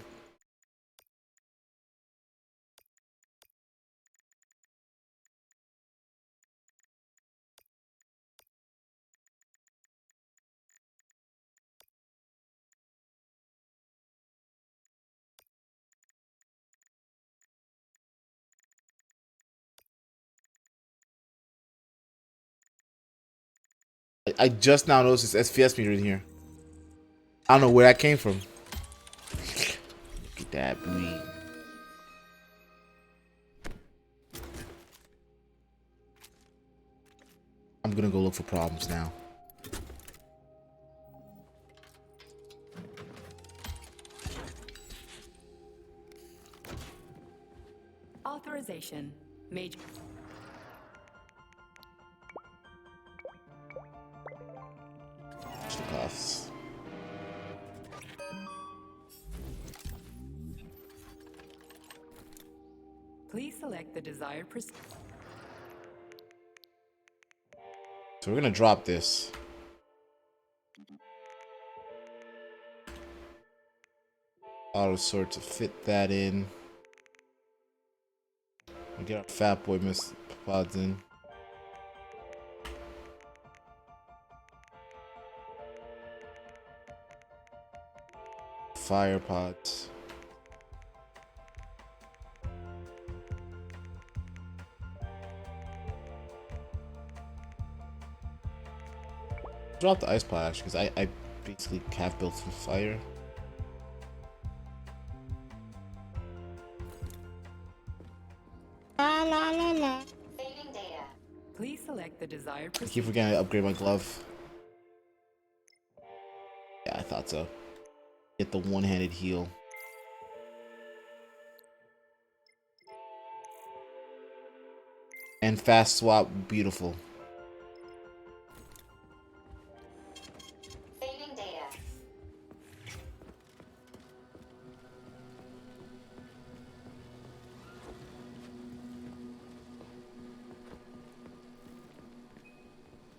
I just now noticed this FPS meter in here. I don't know where that came from. Look at that, boy. I'm gonna go look for problems now. Authorization. Major. Costs. Please select the desired So we're gonna drop this. Auto sort to fit that in. We'll get our fat boy miss pods in. Fire pods. Drop the ice pod actually, because I basically half built from fire. La la la la. Saving data. Please select the desired I keep forgetting to upgrade my glove. Yeah, I thought so. Get the one-handed heal. And fast swap, beautiful. Saving data.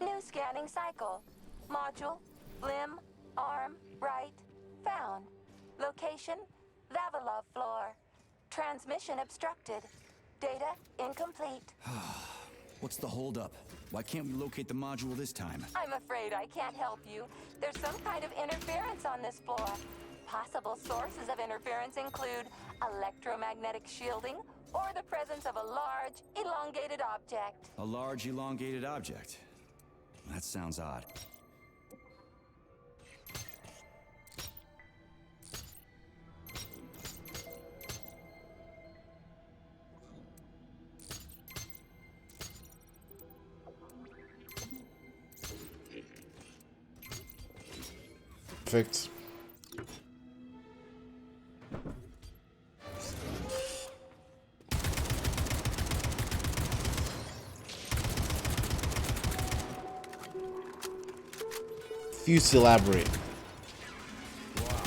New scanning cycle. Module, limb, arm, right, found. Location, Vavilov floor. Transmission obstructed. Data incomplete. What's the holdup? Why can't we locate the module this time? I'm afraid I can't help you. There's some kind of interference on this floor. Possible sources of interference include electromagnetic shielding or the presence of a large, elongated object. A large elongated object. That sounds odd. Perfect. Fuse to elaborate. Wow.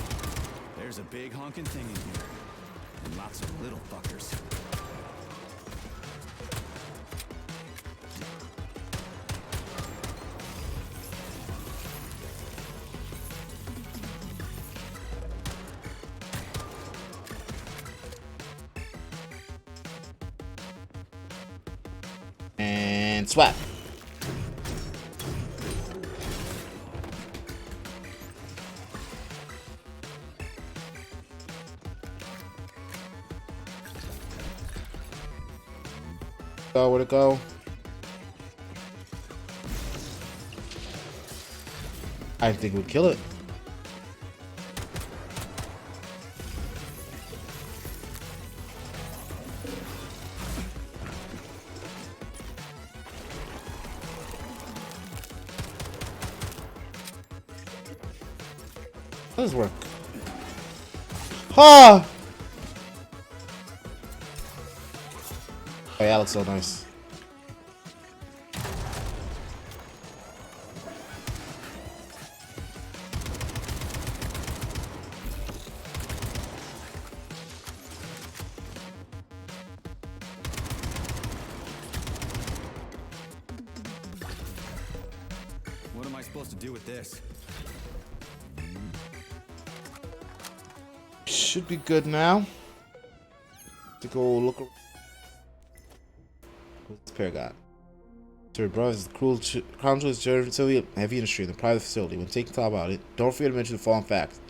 There's a big honking thing in here. And lots of little fuckers. And swap. Go, where'd it go? I think we'll kill it. does work. Ha! Oh, yeah, that looks so nice. What am I supposed to do with this? Should be good now. To go look. What's this pair got? Sir, bro, is the crown jewel is general facility, heavy industry in the private facility. When taking thought about it, don't forget to mention the following facts.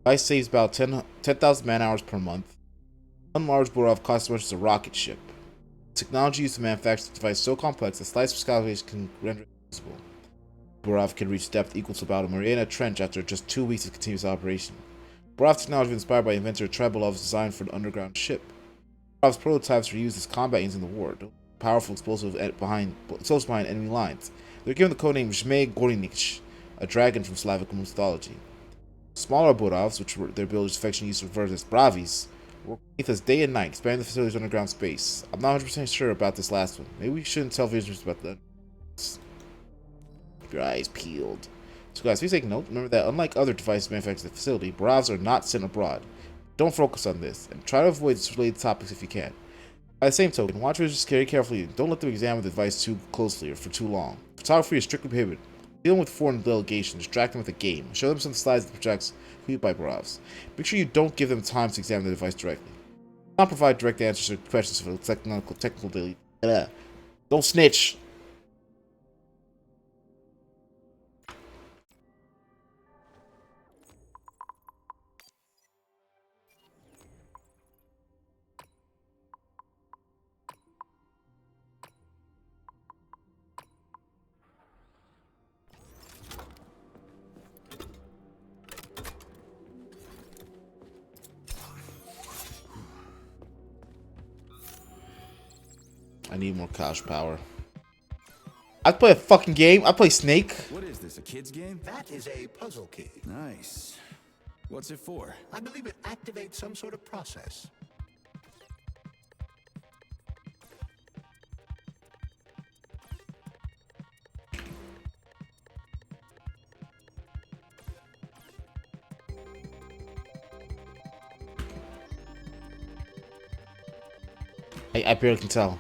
Device saves about 10,000 man hours per month. One large Borov costs as much as a rocket ship. Technology used to manufacture the device is so complex that slight miscalculation can render it usable. Borov can reach depth equal to about a Mariana Trench after just 2 weeks of continuous operation. Borov technology was inspired by inventor Trebelov's design for an underground ship. Borov's prototypes were used as combat aids in the war. Powerful explosives behind enemy lines. They were given the codename Zhmei Gorinich, a dragon from Slavic mythology. Smaller Borovs, which were their builders' affectionately used to refer to as Bravis, worked beneath us day and night, expanding the facility's underground space. I'm not 100% sure about this last one. Maybe we shouldn't tell visitors about that. Keep your eyes peeled. So guys, please take note. Remember that unlike other devices manufactured at the facility, Borovs are not sent abroad. Don't focus on this, and try to avoid related topics if you can. By the same token, watch visitors very carefully and don't let them examine the device too closely or for too long. Photography is strictly prohibited. Dealing with foreign delegations, distract them with a game. Show them some slides of the projects completed by Borovs. Make sure you don't give them time to examine the device directly. Do not provide direct answers to questions for technical delete. Don't snitch. I need more cash power. I play a fucking game. I play Snake. What is this, a kid's game? That is a puzzle key. Nice. What's it for? I believe it activates some sort of process. I barely can tell.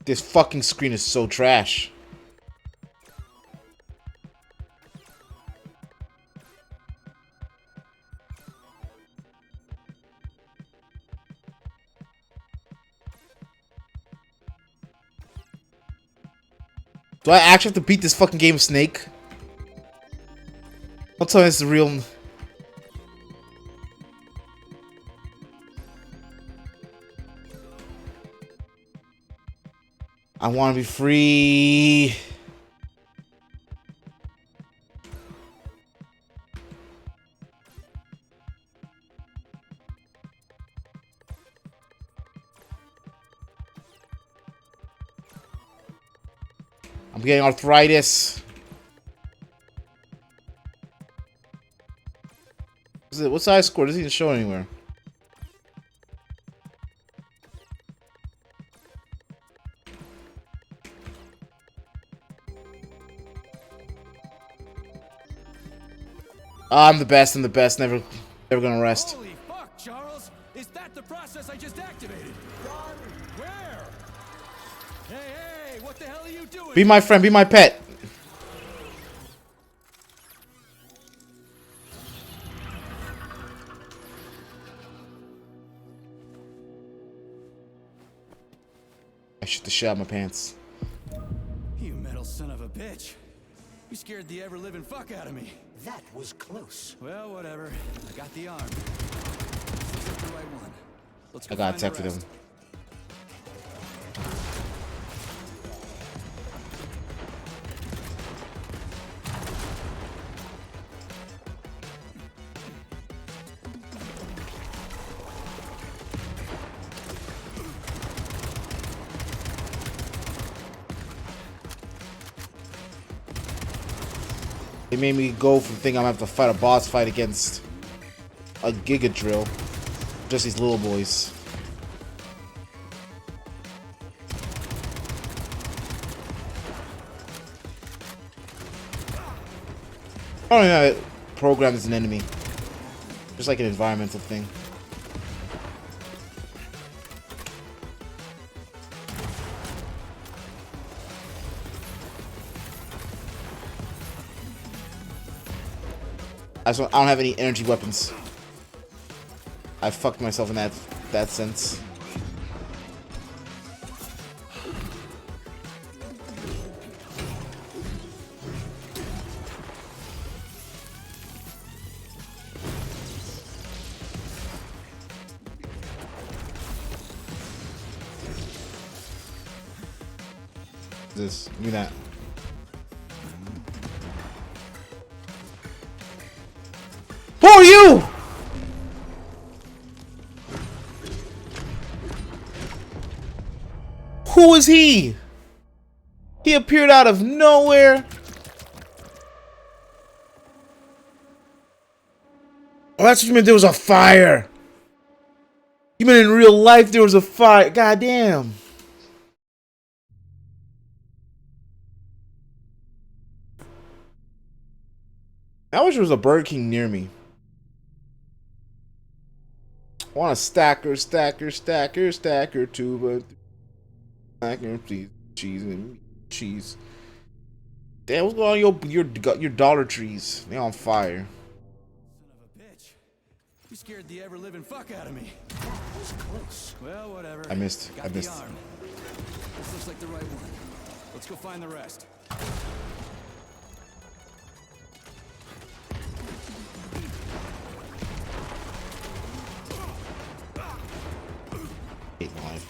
This fucking screen is so trash. Do I actually have to beat this fucking game of Snake? Don't tell me it's the real... I want to be free. I'm getting arthritis. What's the high score? It doesn't even show anywhere. I'm the best. I'm the best. Never gonna rest. Holy fuck, Charles! Is that the process I just activated? Where? Hey, what the hell are you doing? Be my friend. Be my pet. I shoot the shit out of my pants. You metal son of a bitch. You scared the ever-living fuck out of me. That was close. Well, whatever. I got the arm. This isn't the right one. Let's go I got find tech the for them. rest. It made me go from thinking I'm gonna have to fight a boss fight against a Giga Drill. Just these little boys. I don't even know how to program as an enemy. Just like an environmental thing. I don't have any energy weapons. I fucked myself in that sense. This, give me that. Who are you? Who is he? He appeared out of nowhere. Oh, that's what you meant. There was a fire. You meant in real life there was a fire. God damn. I wish there was a Burger King near me. I want a stacker, stacker, stacker, stacker, two, stacker, please, cheese and cheese. Damn, what's going on your Dollar Trees? They're on fire. Son of a bitch. You scared the ever-living fuck out of me. That was close. Well, whatever. I missed. Got the arm. This looks like the right one. Let's go find the rest. Hate my life.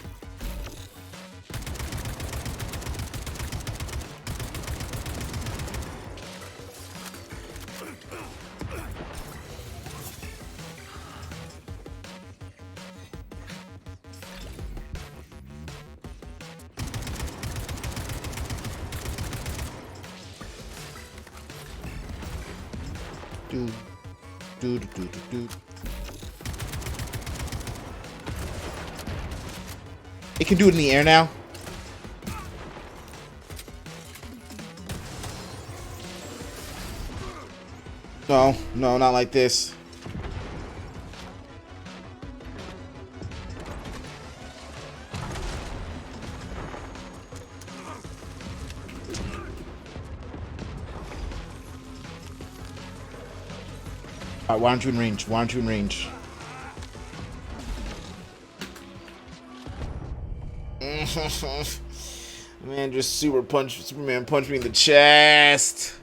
Do. It can do it in the air now. No, no, not like this. Alright, why aren't you in range? Why aren't you in range? Man, just Superman punched me in the chest.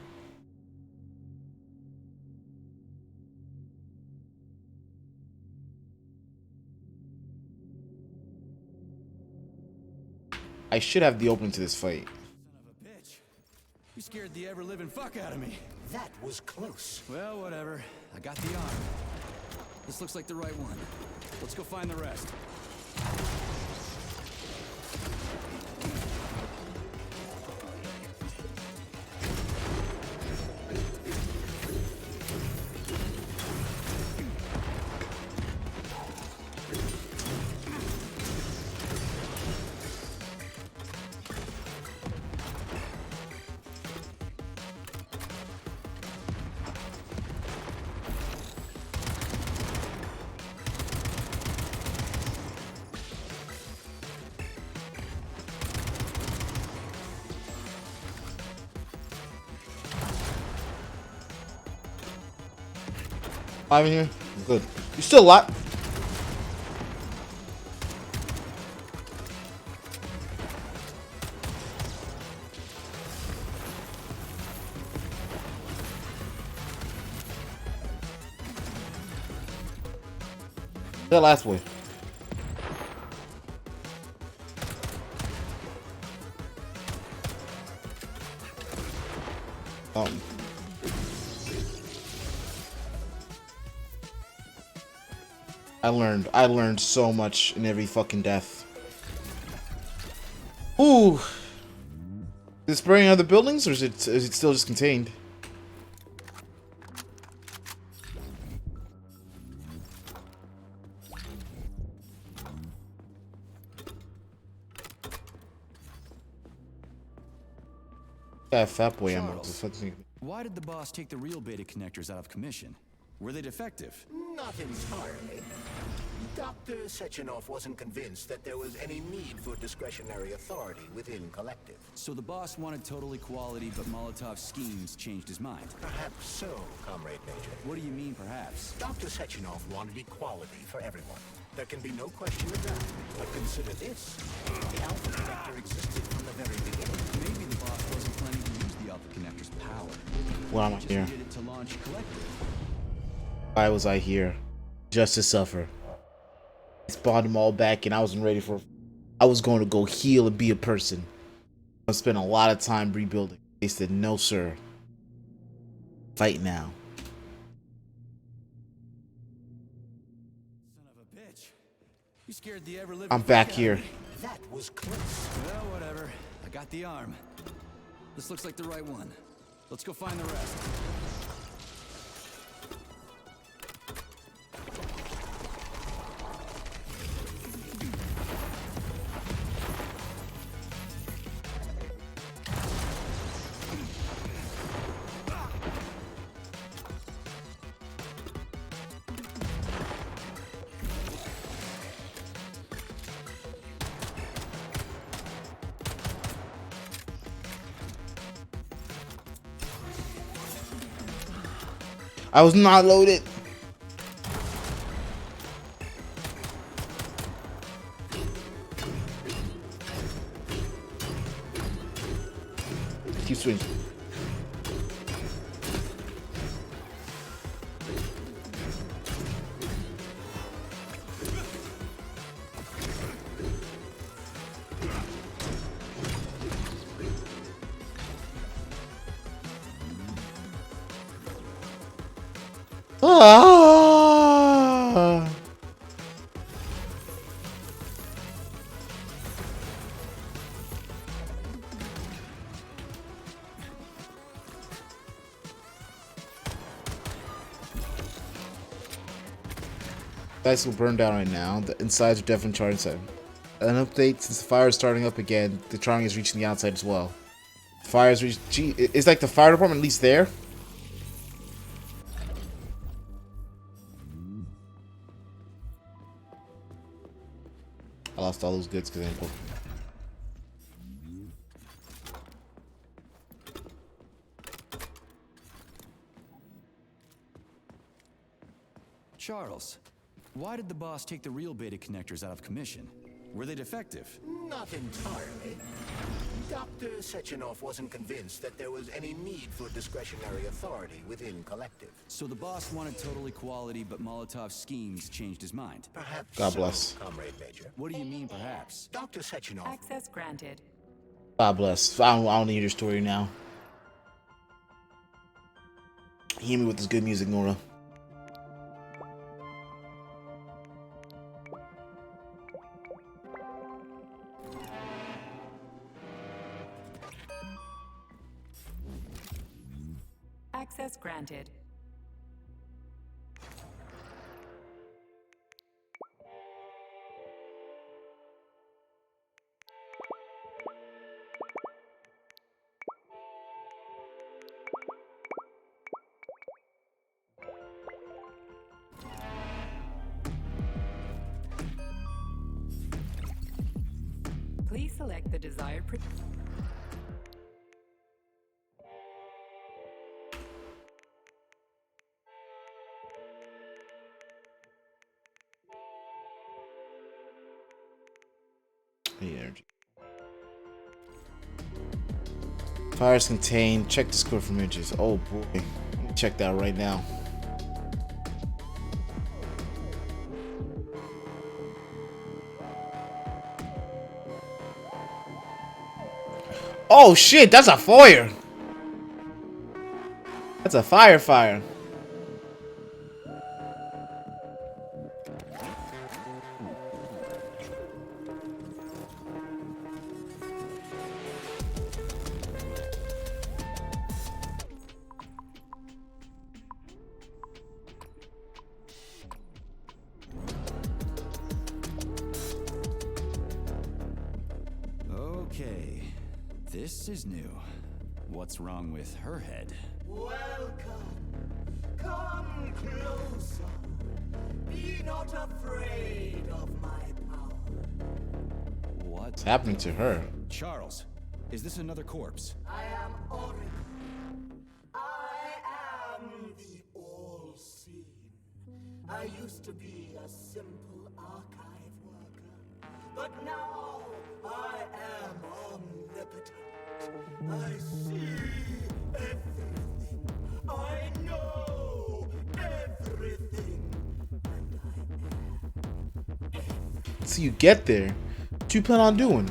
I should have the opening to this fight. Son of a bitch. You scared the ever-living fuck out of me. That was close. Well, whatever. I got the arm. This looks like the right one. Let's go find the rest. Alive in here? Good. You still alive? That last way. I learned so much in every fucking death. Ooh. Is it spraying other buildings or is it still just contained? That fat boy ammo. Why did the boss take the real beta connectors out of commission? Were they defective? Not entirely. Dr. Sechenov wasn't convinced that there was any need for discretionary authority within Collective. So the boss wanted total equality, but Molotov's schemes changed his mind. Perhaps so, Comrade Major. What do you mean, perhaps? Dr. Sechenov wanted equality for everyone. There can be no question of that. But consider this. The Alpha Connector existed from the very beginning. Maybe the boss wasn't planning to use the Alpha Connector's power. Why am I Just here? needed it to launch Collective. Why was I here? Just to suffer. I spawned them all back and I wasn't ready for. I was going to go heal and be a person. I spent a lot of time rebuilding. They said, no, sir. Fight now. Son of a bitch. You scared the ever-living I'm back fuck out here. of me. That was close. Well, whatever. I got the arm. This looks like the right one. Let's go find the rest. I was not loaded. Keep swinging. Ah! Dice will burn down right now. The insides are definitely charged inside. An update, since the fire is starting up again, the charring is reaching the outside as well. Fire is reached. Gee, it's like the fire department at least there. I lost all those goods because I didn't. Charles, why did the boss take the real beta connectors out of commission? Were they defective? Not entirely. Dr. Sechenov wasn't convinced that there was any need for discretionary authority within Collective. So the boss wanted total equality, but Molotov's schemes changed his mind. Perhaps God so, bless. Comrade Major. What do you mean, perhaps? Dr. Sechenov. Access granted. God bless. I don't need your story now. Hear me with this good music, Nora. Access granted. Please select the desired Energy. Fires contained. Check the score from images. Oh boy. Let me check that right now. Oh shit, that's a fire. That's a fire. Okay, this is new. What's wrong with her head? Welcome. Come closer. Be not afraid of my power. What's happening to her? Charles, is this another corpse? I am Oracle. I am the all-seeing. I used to be a simple archive worker, but now I am omnipotent. I see everything. I know everything. And I am. So you get there. What you plan on doing?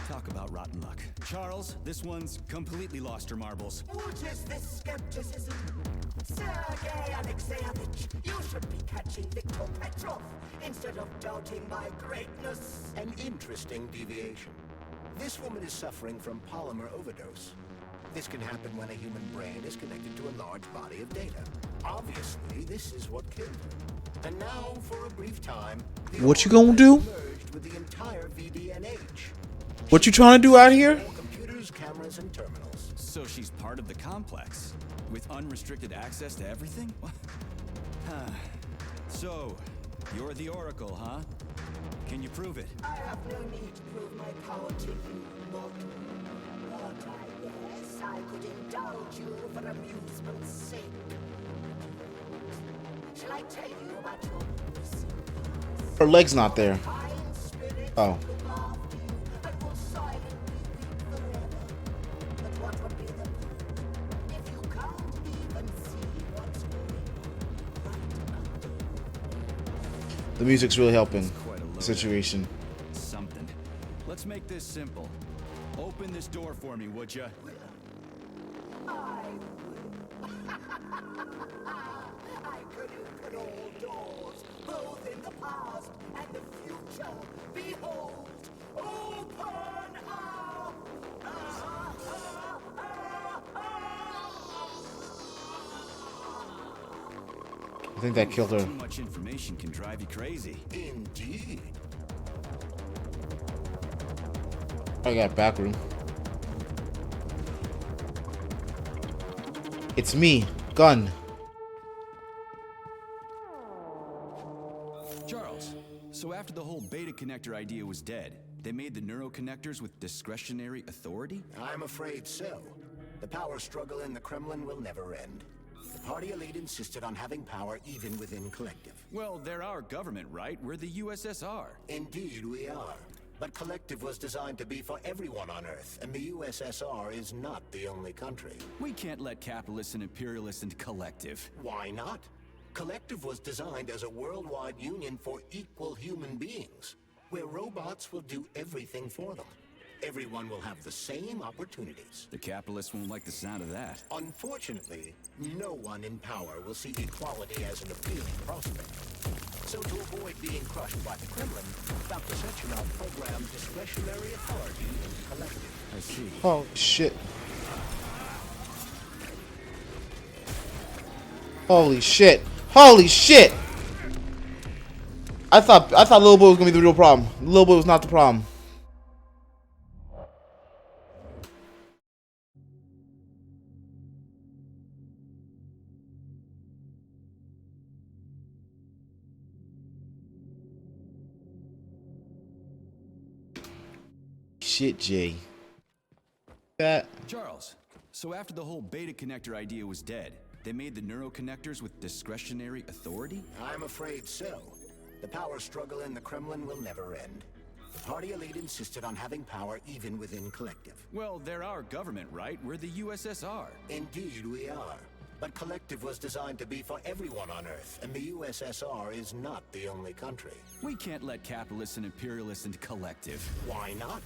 Talk about rotten luck. Charles, this one's completely lost her marbles. What is this skepticism? Sergei Alexeyevich, you should be catching Viktor Petrov instead of doubting my greatness. An interesting deviation. This woman is suffering from polymer overdose. This can happen when a human brain is connected to a large body of data. Obviously, this is what killed her. And now, for a brief time, What you gonna do? merged with the entire VDNH. What you trying to do out here? All computers, cameras, and terminals. So she's part of the complex, with unrestricted access to everything? So, you're the Oracle, huh? Can you prove it? I have no need to prove my power to you, mortal. But I guess I could indulge you for amusement's sake. Shall I tell you about your recent Her leg's not there. kind spirits Oh. who look after you and will silently weep forever? But what would be the point if you can't even see what's going on? The music's really helping Quite a the load. situation. Something. Let's make this simple. Open this door for me, would ya? I could open all doors, both in the past and the future. Behold, open up! I think that killed her. Too much information can drive you crazy. Indeed. I got back room. It's me, gun. Charles, so after the whole beta connector idea was dead, they made the neuroconnectors with discretionary authority? I'm afraid so. The power struggle in the Kremlin will never end. The party elite insisted on having power even within Collective. Well, they're our government, right? We're the USSR. Indeed, we are. But Collective was designed to be for everyone on Earth, and the USSR is not the only country. We can't let capitalists and imperialists into Collective. Why not? Collective was designed as a worldwide union for equal human beings, where robots will do everything for them. Everyone will have the same opportunities. The capitalists won't like the sound of that. Unfortunately, no one in power will see equality as an appealing prospect. So to avoid being crushed by the Kremlin, Dr. Sechenov programmed discretionary authority in Collective. I see. Oh shit. Holy shit. Holy shit! I thought Little Boy was gonna be the real problem. Little Boy was not the problem. Shit, Jay. That. Charles, so after the whole beta connector idea was dead, they made the neuroconnectors with discretionary authority? I'm afraid so. The power struggle in the Kremlin will never end. The party elite insisted on having power even within Collective. Well, they're our government, right? We're the USSR. Indeed, we are. But Collective was designed to be for everyone on Earth, and the USSR is not the only country. We can't let capitalists and imperialists into Collective. Why not?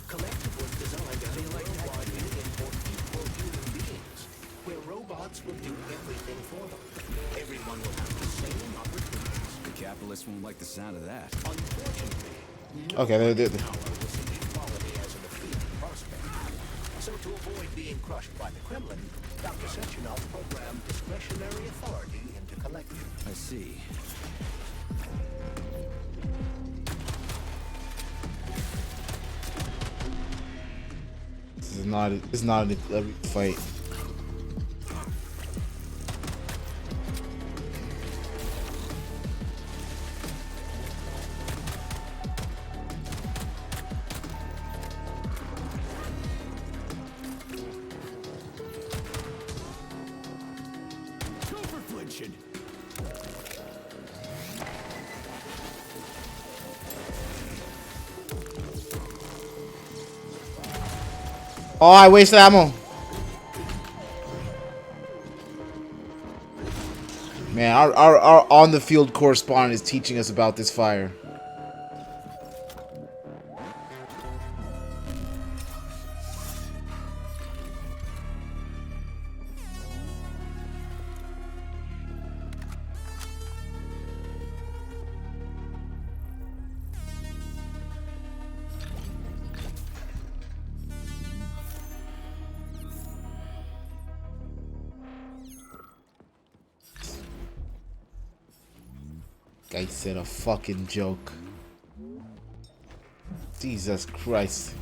Collective was designed as a worldwide union for equal human beings, where robots will do everything for them. Everyone will have the same opportunities. The capitalists won't like the sound of that. Unfortunately, Okay, they're power will see equality as an appealing prospect. So to avoid being crushed by the Kremlin, Dr. Sechenov programmed discretionary authority into Collective. I see. This is It's not a fight. Go for flinching. Oh, I wasted ammo. Man, our on the field correspondent is teaching us about this fire. Guy said a fucking joke. Jesus Christ.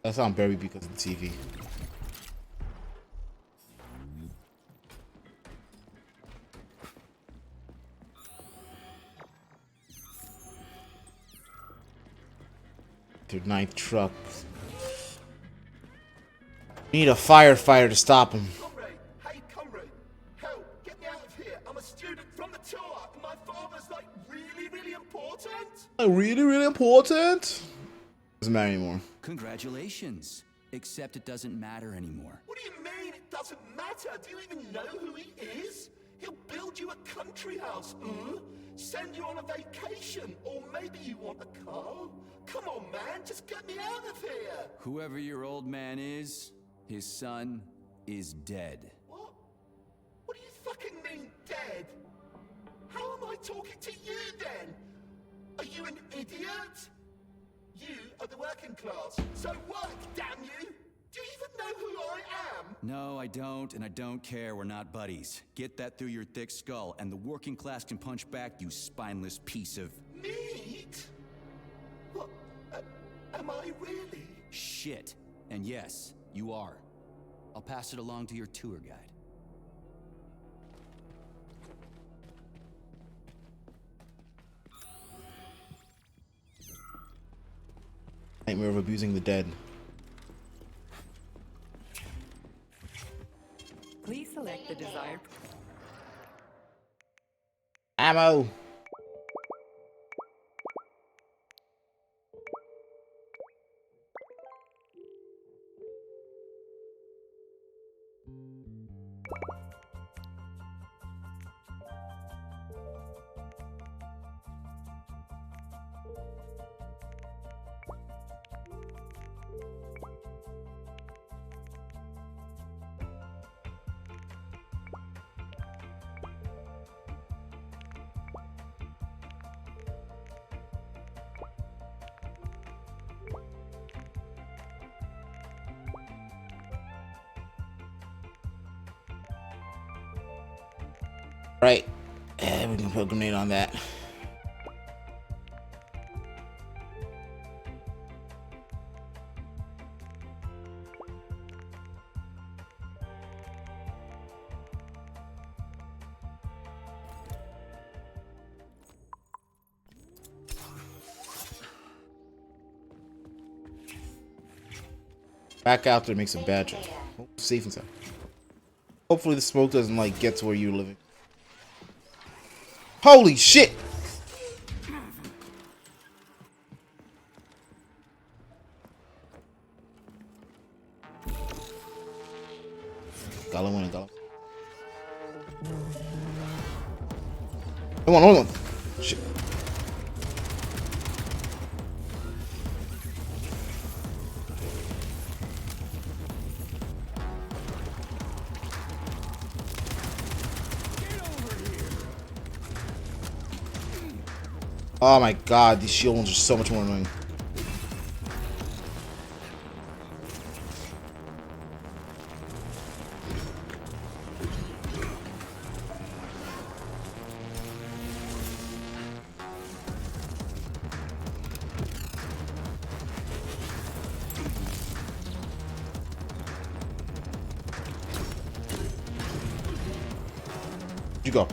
That sound buried because of the TV. Their ninth truck. We need a firefighter to stop him. Comrade! Hey, comrade! Help! Get me out of here! I'm a student from the tour, and my father's like really important! Really important? Doesn't matter anymore. Congratulations. Except it doesn't matter anymore. What do you mean it doesn't matter? Do you even know who he is? He'll build you a country house, send you on a vacation, or maybe you want a car? Come on, man, just get me out of here! Whoever your old man is, his son is dead. What? What do you fucking mean, dead? How am I talking to you, then? Are you an idiot? You are the working class, so work, damn you! Do you even know who I am? No, I don't, and I don't care. We're not buddies. Get that through your thick skull, and the working class can punch back, you spineless piece of... Meat? What? Am I really? shit. And yes, you are. I'll pass it along to your tour guide. Nightmare of abusing the dead. Please select the desired ammo. Right. We can put a grenade on that. Back out there, make some badges. Oh, safe inside. Hopefully the smoke doesn't like get to where you're living. Holy shit! Got him, got him. Hold on. Shit. Oh my god, these shield ones are so much more annoying. go.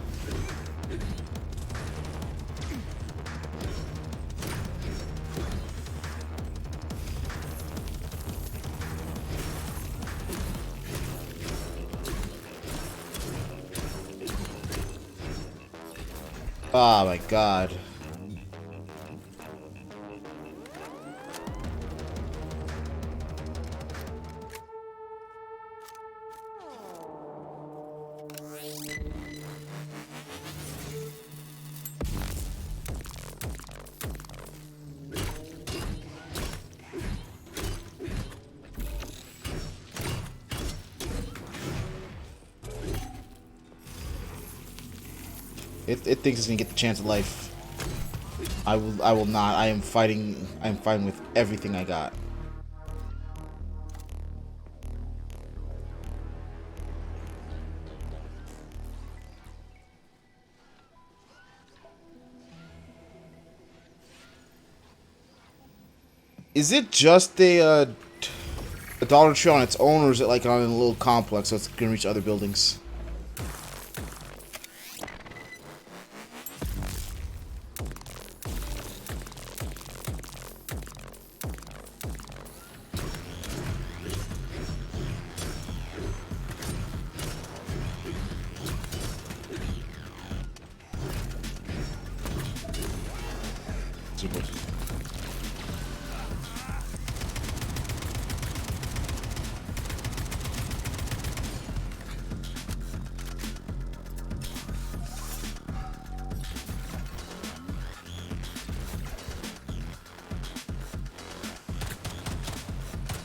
Oh my god. It thinks it's gonna get the chance of life. I will not. I am fighting with everything I got. Is it just a Dollar Tree on its own, or is it like on a little complex so it's gonna reach other buildings?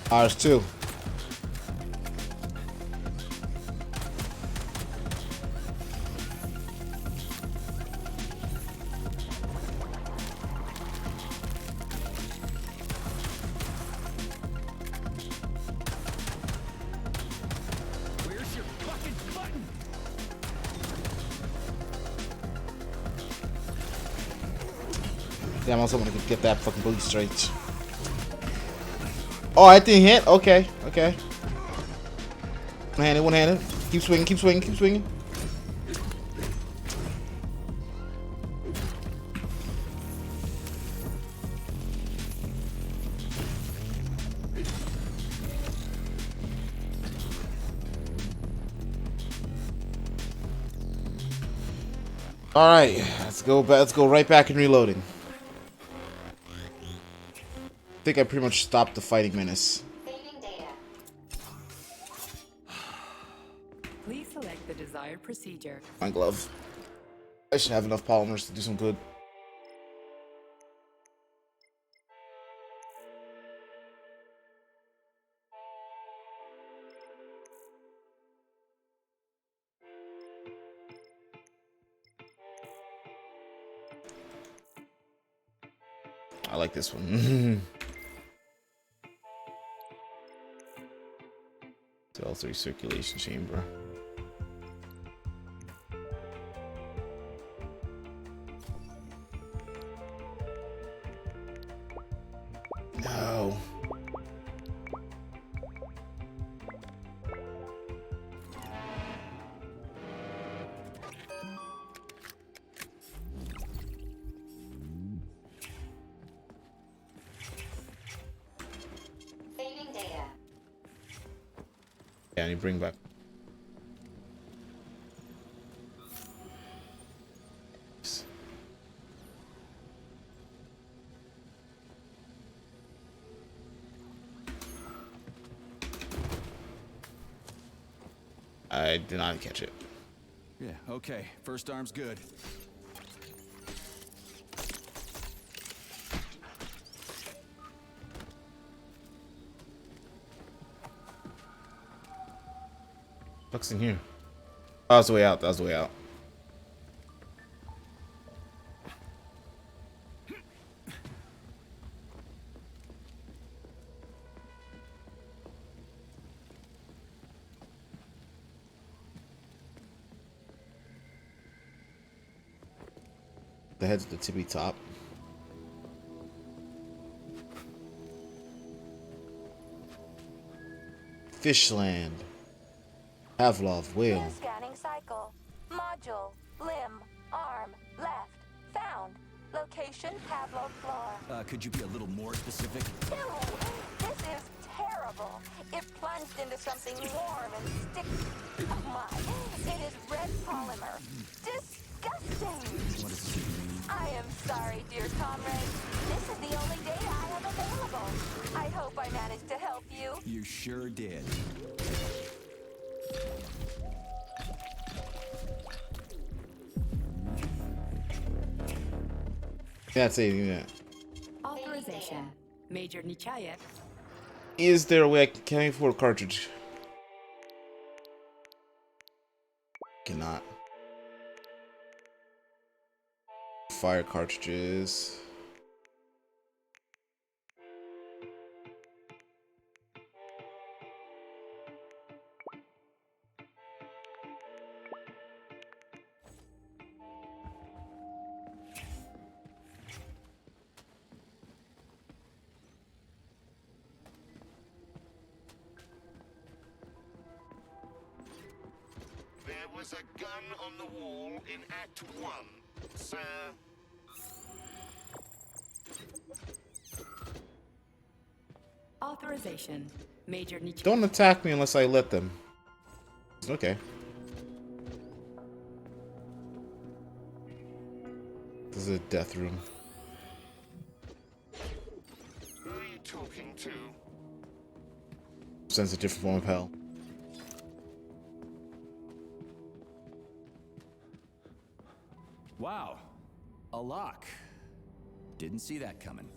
There's two. Where's your fucking button? Damn, I was hoping I could get that fucking booty straight. Oh, I didn't hit? Okay, okay. One-handed, one-handed. Keep swinging, keep swinging, keep swinging. All right, let's go back. Let's go right back in reloading. I think I pretty much stopped the fighting menace. Saving data. Please select the desired procedure. My glove. I should have enough polymers to do some good. I like this one. L3 circulation chamber. No. Saving data. Yeah, I need to bring back. I did not catch it. Yeah, okay. First arm's good. What's in here? Oh, that was the way out. That was the way out. The head's at the tippy top. Fishland. Pavlov whale. New scanning cycle. Module Ocean Pavlov floor. Could you be a little more specific? Ew, this is terrible. It plunged into something warm and sticky. Oh my, it is red polymer. Disgusting. What does this mean? I am sorry, dear comrade. This is the only data I have available. I hope I managed to help you. You sure did. That's saving that. Authorization. Major Nichayev. Is there a way I can carry for a cartridge? Cannot. Fire cartridges. There was a gun on the wall in Act 1, sir. Authorization. Major Nichayev. Don't attack me unless I let them. Okay. This is a death room. Who are you talking to? Sense a different form of hell. Wow. A lock. Didn't see that coming.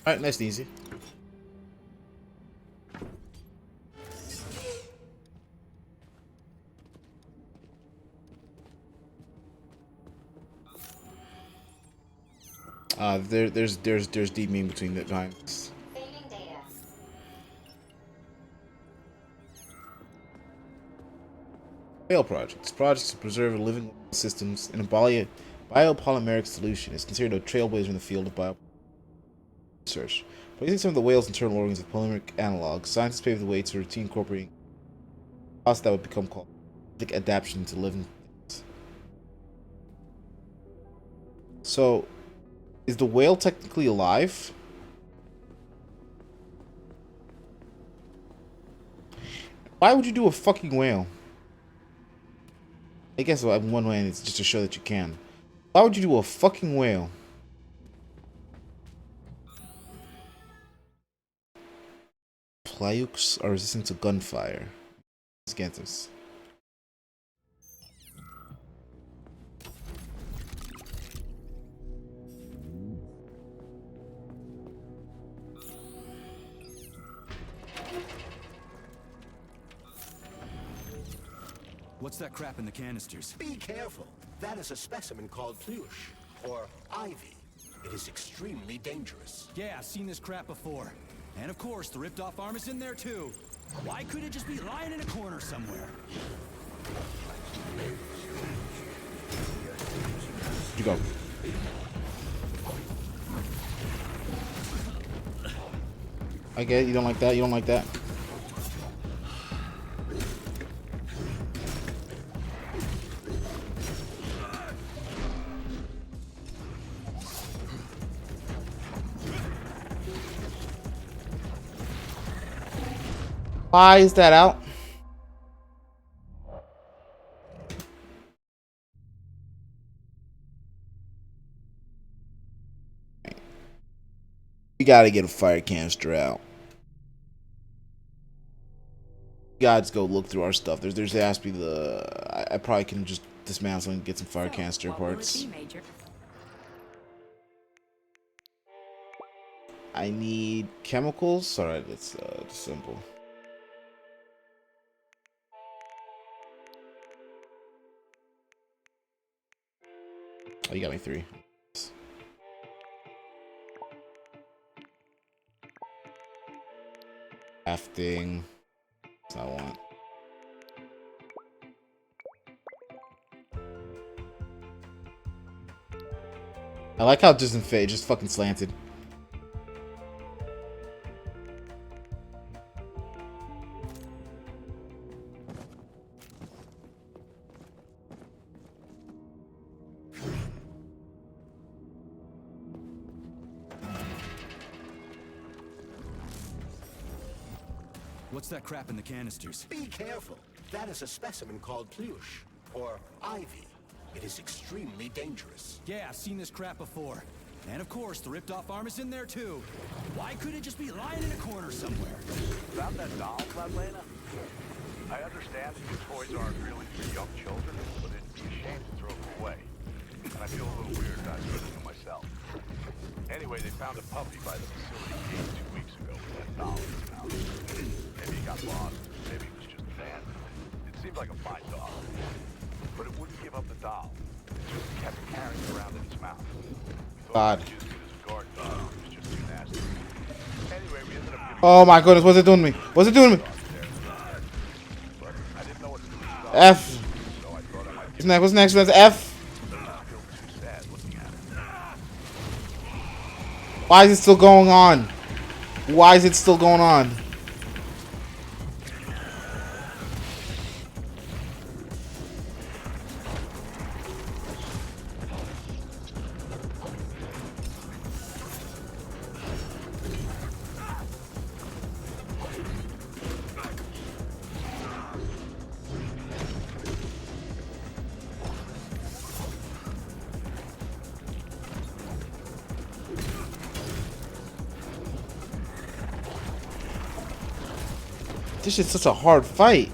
Alright, nice and easy. There's deep meaning between the times. Saving data. Fail projects. Projects to preserve living systems in a biopolymeric solution is considered a trailblazer in the field of bio research. By using some of the whale's internal organs as polymeric analogs, scientists paved the way to routine incorporating a process that would become called adaptation to living things. So, is the whale technically alive? Why would you do a fucking whale? I guess on one way it's just to show that you can. Why would you do a fucking whale? Plyukes are resistant to gunfire. Let's get this. What's that crap in the canisters? Be careful. That is a specimen called Plush, or ivy. It is extremely dangerous. Yeah, I've seen this crap before. And of course, the ripped-off arm is in there too. Why couldn't it just be lying in a corner somewhere? Where'd you go? I get it. You don't like that. You don't like that. Why is that out? We gotta get a fire canister out. We gotta go look through our stuff. There has to be the. I probably can just dismantle and get some fire canister parts. I need chemicals. All right, let's disassemble. Oh, you got me 3. Crafting. That's what I want. I like how it doesn't fit. It just fucking slanted. What's that crap in the canisters? Be careful. That is a specimen called Plush, or Ivy. It is extremely dangerous. Yeah, I've seen this crap before. And of course, the ripped-off arm is in there too. Why couldn't it just be lying in a corner somewhere? Found that doll, Flatlana? I understand that your toys aren't really for young children, but it'd be a shame to throw them away. And I feel a little weird about using them myself. Anyway, they found a puppy by the facility gate 2 weeks ago with that doll in his mouth. Maybe he got lost, maybe he was just abandoned. It seemed like a fine dog. But it wouldn't give up the doll. It just kept carrying it around in its mouth. God. We used it as a guard dog. It was just too nasty. Anyway, we ended up giving Oh my goodness, what's it doing to me? What's it doing to me? but I didn't know what to do with the dog, F. so I thought I might What's next? What's next? What's F? I feel too sad looking at it. Why is it still going on? Why is it still going on? This is such a hard fight.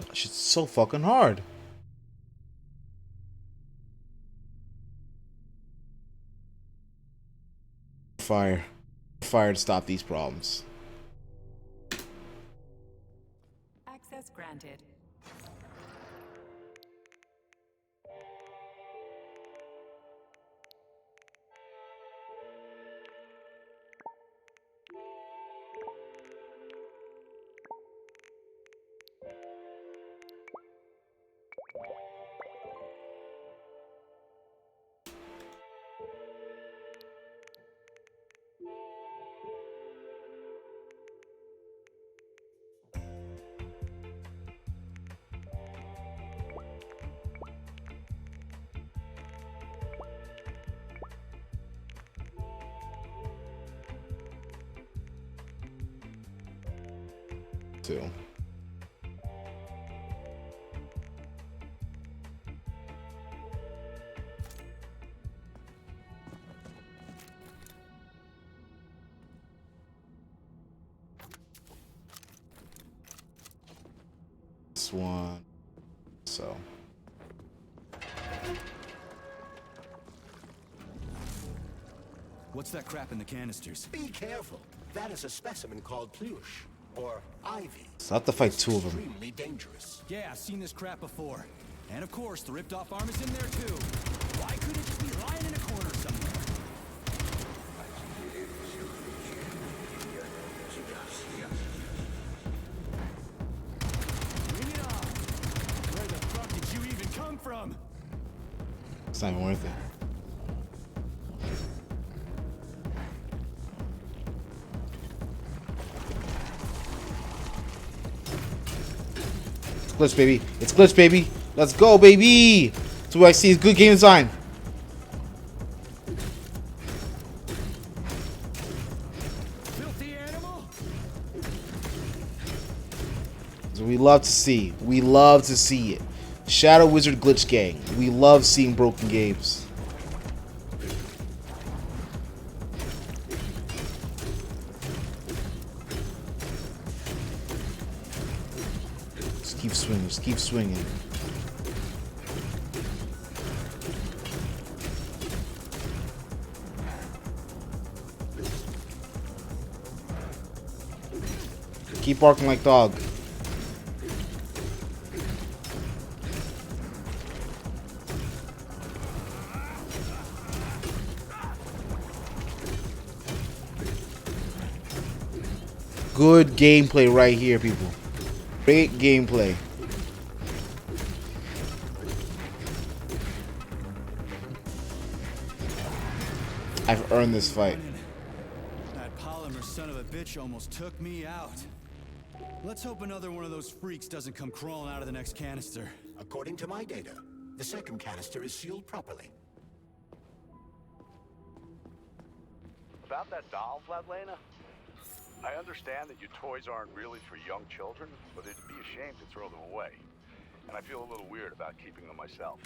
This shit's so fucking hard. Fire to stop these problems. Access granted. Too. This one. So. What's that crap in the canisters? Be careful. That is a specimen called Plush, or Ivy. So I have to fight two of them. Extremely dangerous. Yeah, I've seen this crap before. And of course, the ripped-off arm is in there too. Why couldn't it just be lying in a corner somewhere? Bring it on! Where the fuck did you even come from? It's not even worth it. It's glitch, baby. It's glitch, baby. Let's go, baby. That's what I see is good game design. Filthy animal! So we love to see. We love to see it. Shadow Wizard Glitch Gang. We love seeing broken games. Just keep swinging. Just keep swinging. Keep barking like dog. Good gameplay right here, people. Great gameplay. I've earned this fight. That polymer son of a bitch almost took me out. Let's hope another one of those freaks doesn't come crawling out of the next canister. According to my data, the second canister is sealed properly. About that doll, Vladlena? I understand that your toys aren't really for young children, but it'd be a shame to throw them away. And I feel a little weird about keeping them myself.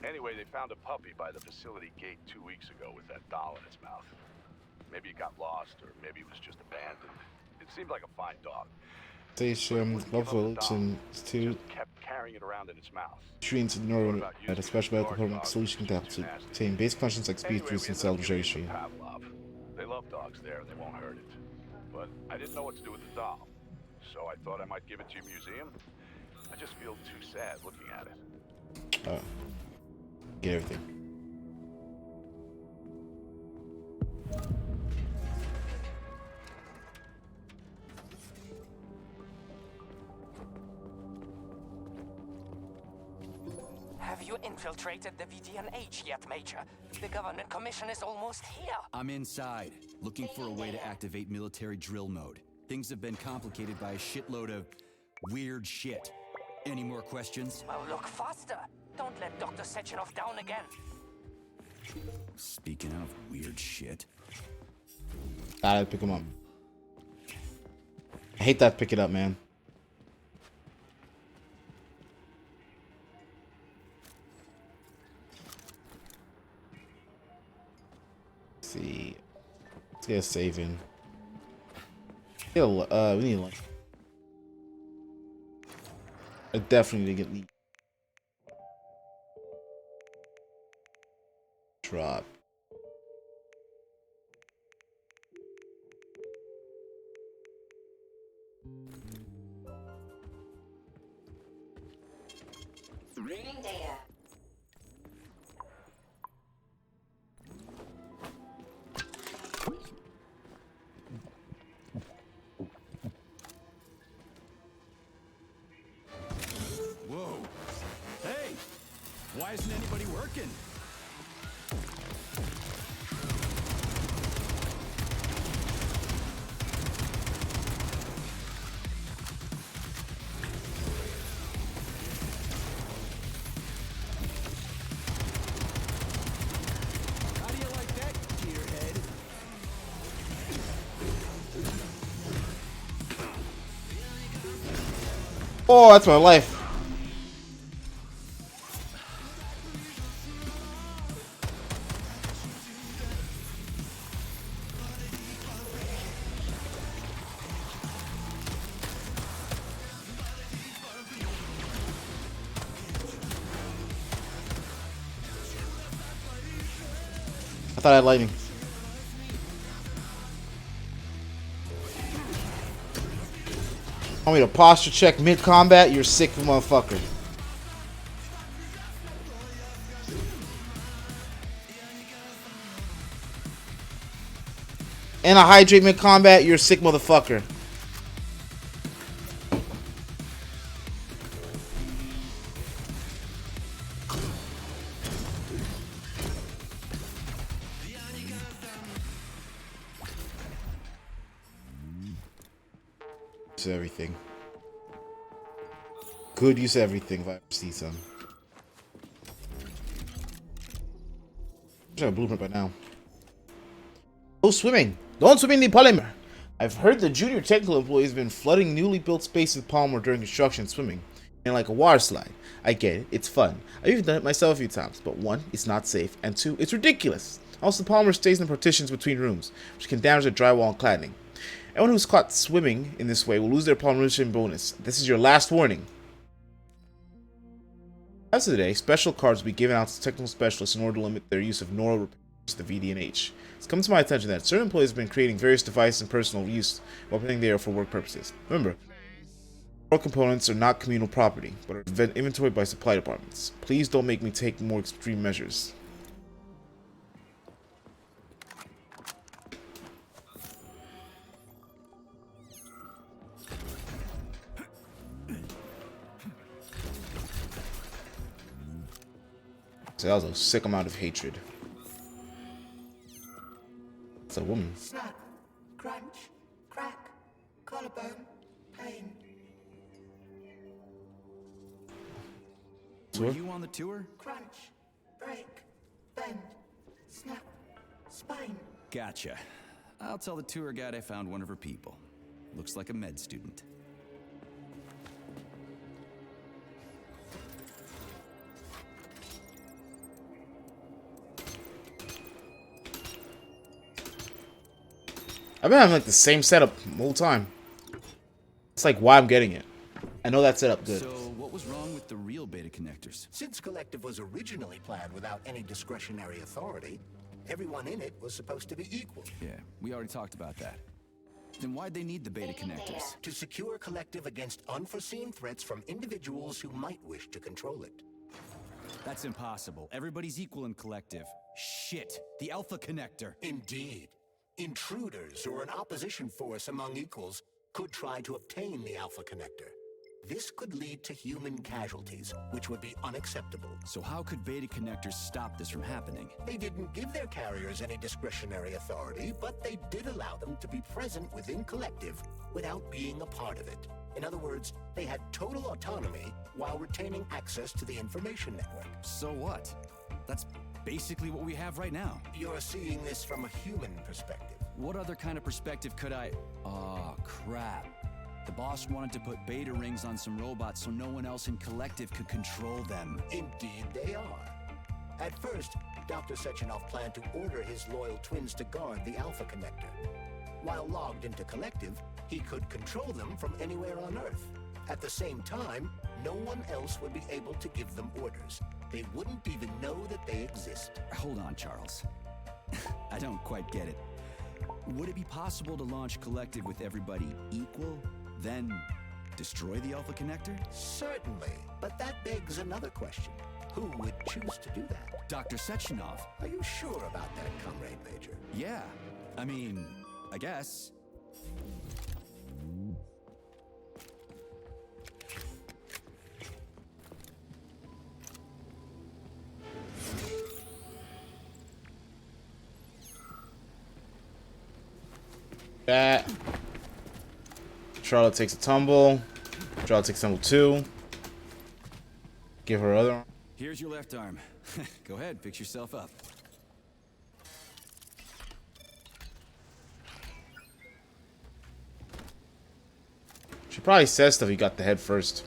Anyway, they found a puppy by the facility gate 2 weeks ago with that doll in its mouth. Maybe it got lost, or maybe it was just abandoned. It seemed like a fine dog. Station Buffaloton to Kept carrying it around in its mouth. treating to neuro at a special medical program solution that to obtain basic functions like speed, boost, and celebration. They love dogs there and they won't hurt it. But I didn't know what to do with the doll, so I thought I might give it to your museum. I just feel too sad looking at it. Get everything. Have you infiltrated the VDNH yet, Major? The Government Commission is almost here. I'm inside, looking for a way to activate military drill mode. Things have been complicated by a shitload of weird shit. Any more questions? Well, look faster. Don't let Dr. Sechenov down again. Speaking of weird shit. Gotta pick him up. I hate that pick it up, man. Let's see. Let's get a save in. We need lunch. I definitely need to get lead. Drop. Reading data. Whoa. Hey! Why isn't anybody working? How do you like that, gearhead? Oh, that's my life. I thought I had lightning. Want me to posture check mid-combat? You're sick motherfucker. And a hydrate mid-combat? You're a sick motherfucker. Everything. Good use of everything if I ever see some. I have a blueprint by now. No swimming. Don't swim in the polymer. I've heard the junior technical employees have been flooding newly built space with polymer during construction and swimming. And like a water slide. I get it. It's fun. I've even done it myself a few times. But one, it's not safe. And two, it's ridiculous. Also, the polymer stays in the partitions between rooms, which can damage the drywall and cladding. Anyone who's caught swimming in this way will lose their polymerization bonus. This is your last warning. As of today, special cards will be given out to technical specialists in order to limit their use of neural repairs to the VDNH. It's come to my attention that certain employees have been creating various devices and personal use while pretending they are for work purposes. Remember, neural components are not communal property, but are inventoried by supply departments. Please don't make me take more extreme measures. So that was a sick amount of hatred. It's a woman. Snap, crunch, crack, collarbone, pain. Were you on the tour? Crunch, break, bend, snap, spine. Gotcha. I'll tell the tour guide I found one of her people. Looks like a med student. I've been having like the same setup the whole time. It's like why I'm getting it. I know that setup good. So what was wrong with the real beta connectors? Since Collective was originally planned without any discretionary authority, everyone in it was supposed to be equal. Yeah, we already talked about that. Then why'd they need the beta connectors? To secure Collective against unforeseen threats from individuals who might wish to control it. That's impossible. Everybody's equal in Collective. Shit, the Alpha Connector. Indeed. Intruders or an opposition force among equals could try to obtain the Alpha Connector. This could lead to human casualties, which would be unacceptable. So how could beta connectors stop this from happening? They didn't give their carriers any discretionary authority, but they did allow them to be present within Collective without being a part of it. In other words, they had total autonomy while retaining access to the information network. So what? That's basically what we have right now. You're seeing this from a human perspective. What other kind of perspective could I... Oh, crap. The boss wanted to put beta rings on some robots so no one else in Collective could control them. Indeed they are. At first, Dr. Sechenov planned to order his loyal twins to guard the Alpha Connector. While logged into Collective, he could control them from anywhere on Earth. At the same time, no one else would be able to give them orders. They wouldn't even know that they exist. Hold on, Charles. I don't quite get it. Would it be possible to launch Collective with everybody equal, then destroy the Alpha Connector? Certainly, but that begs another question. Who would choose to do that? Dr. Sechenov. Are you sure about that, Comrade Major? Yeah. I mean, I guess. That. Charlotte takes a tumble. Charlotte takes a tumble too. Give her other arm. Here's your left arm. Go ahead, fix yourself up. She probably says stuff. You got the head first.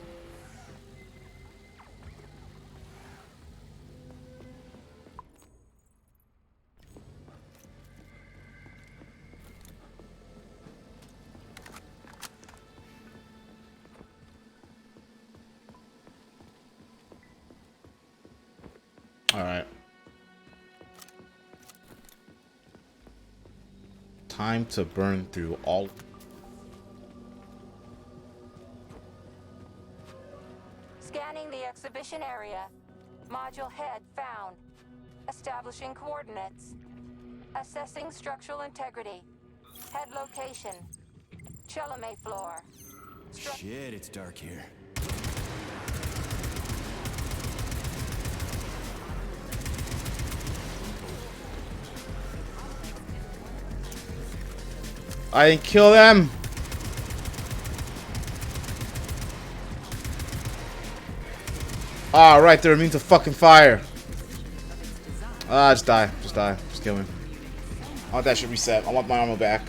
All right. Time to burn through all. Scanning the exhibition area. Module head found. Establishing coordinates. Assessing structural integrity. Head location. Chelome floor. Shit, it's dark here. I didn't kill them. Ah, right, they're immune to fucking fire. Ah, just die. Just die. Just kill me. I want that shit reset. I want my armor back.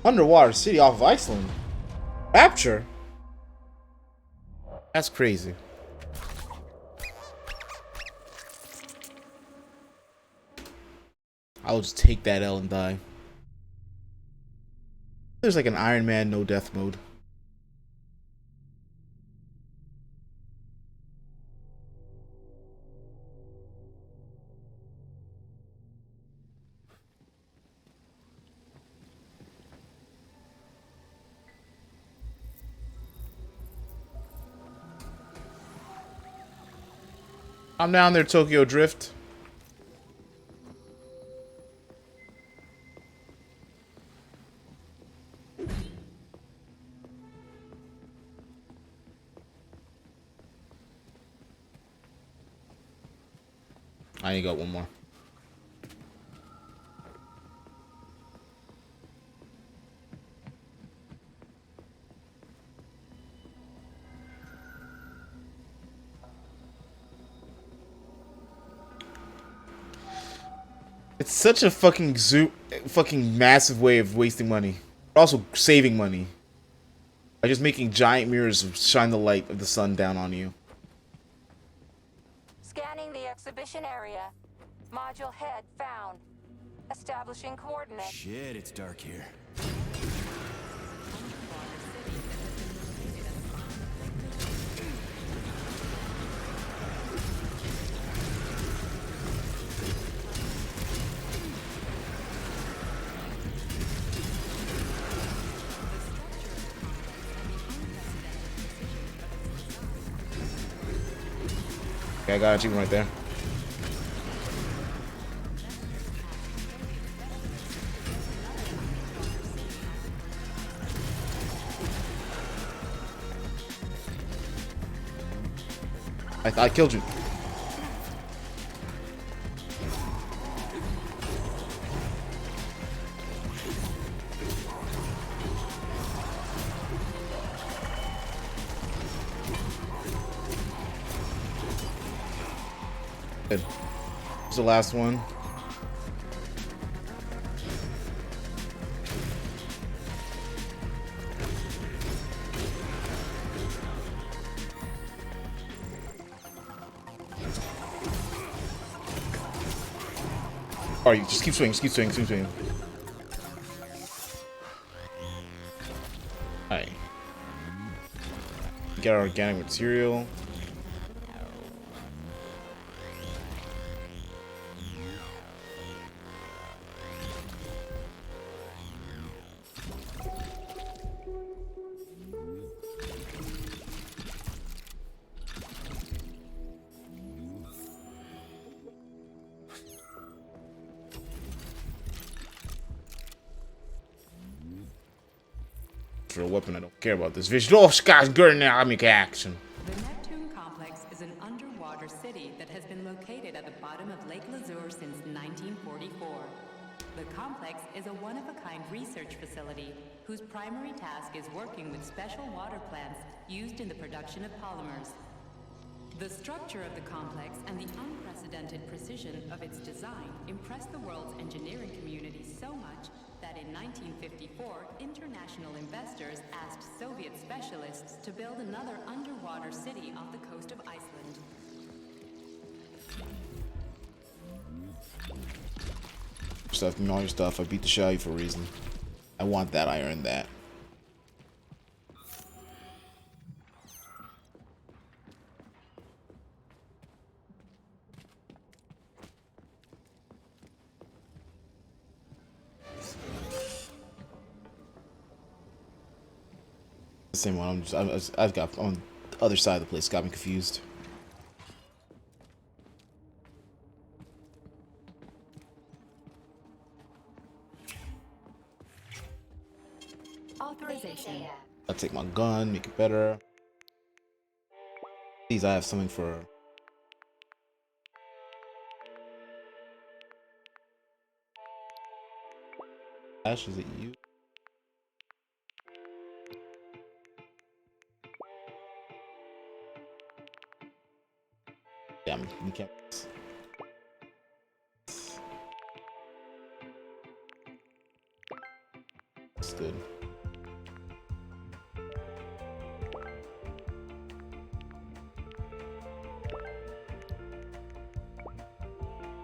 Underwater city off of Iceland. Rapture? That's crazy. I'll just take that L and die. There's like an Iron Man no death mode. I'm down there, Tokyo Drift. I need to go one more. It's such a fucking fucking massive way of wasting money. Also saving money. By just making giant mirrors shine the light of the sun down on you. Scanning the exhibition area. Module head found. Establishing coordinates. Shit, it's dark here. Okay, I got an achievement right there. I killed you. Good. This is the last one. Alright, just keep swinging, keep swinging, keep swinging. Alright. Get our organic material. For a weapon, I don't care about this vision. Oh, Scott's good now. I make action. The Neptune Complex is an underwater city that has been located at the bottom of Lake Lazur since 1944. The complex is a one-of-a-kind research facility whose primary task is working with special water plants used in the production of polymers. The structure of the complex and the unprecedented precision of its design impressed the world's engineering community so much that in 1954, international investors asked Soviet specialists to build another underwater city off the coast of Iceland. Stuff, all your stuff. I beat the shit out of you for a reason. I want that. I earned that. Same one. I've got on the other side of the place. Got me confused. Authorization. I'll take my gun, make it better. These I have something for. Ash, is it you? Damn, we can't. That's good.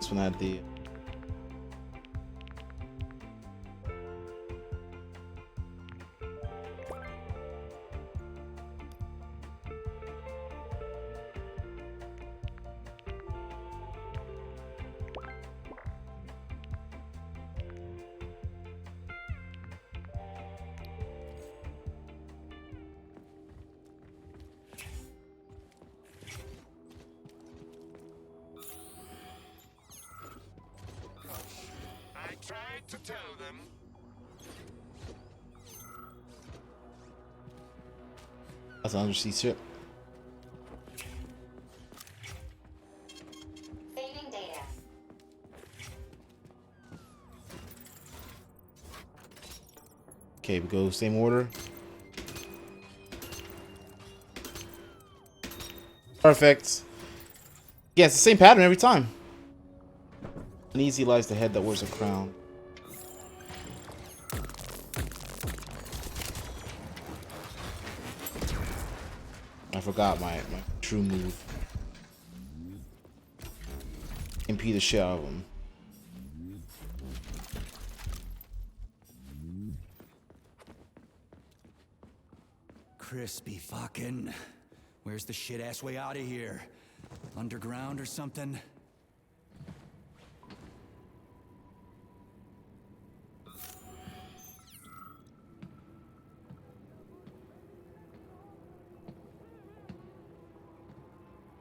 This one had the. To tell them. That's an undersea ship. Saving data. Okay, we go same order. Perfect. Yeah, it's the same pattern every time. Uneasy lies the head that wears a crown. I forgot my true move. MP the shit out of him. Crispy fucking. Where's the shit ass way out of here? Underground or something?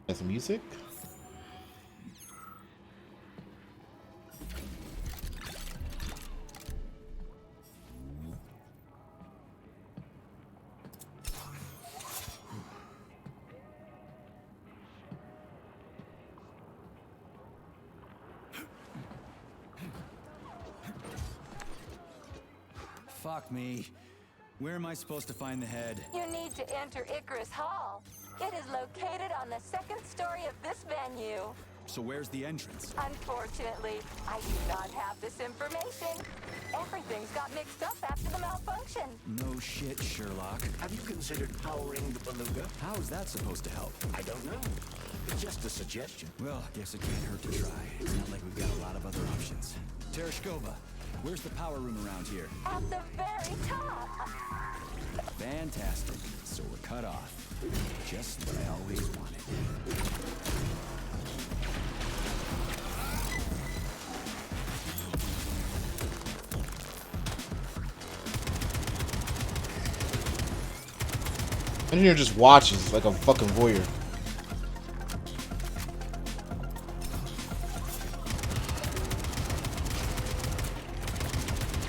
That's music. Fuck me. Where am I supposed to find the head? You need to enter Icarus Hall. It is located on the second story of this venue. So where's the entrance? Unfortunately, I do not have this information. Everything's got mixed up after the malfunction. No shit, Sherlock. Have you considered powering the beluga? How is that supposed to help? I don't know. It's just a suggestion. Well, guess it can't hurt to try. It's not like we've got a lot of other options. Tereshkova, where's the power room around here? At the very top. Fantastic. So we're cut off. Just what I always wanted. Engineer just watches like a fucking voyeur.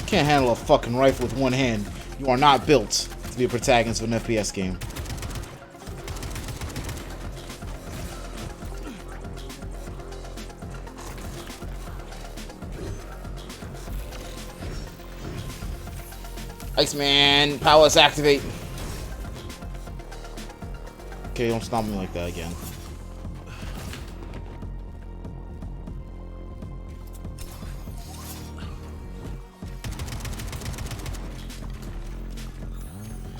Can't handle a fucking rifle with one hand. You are not built to be a protagonist of an FPS game. Iceman, powers activate. Okay, don't stop me like that again.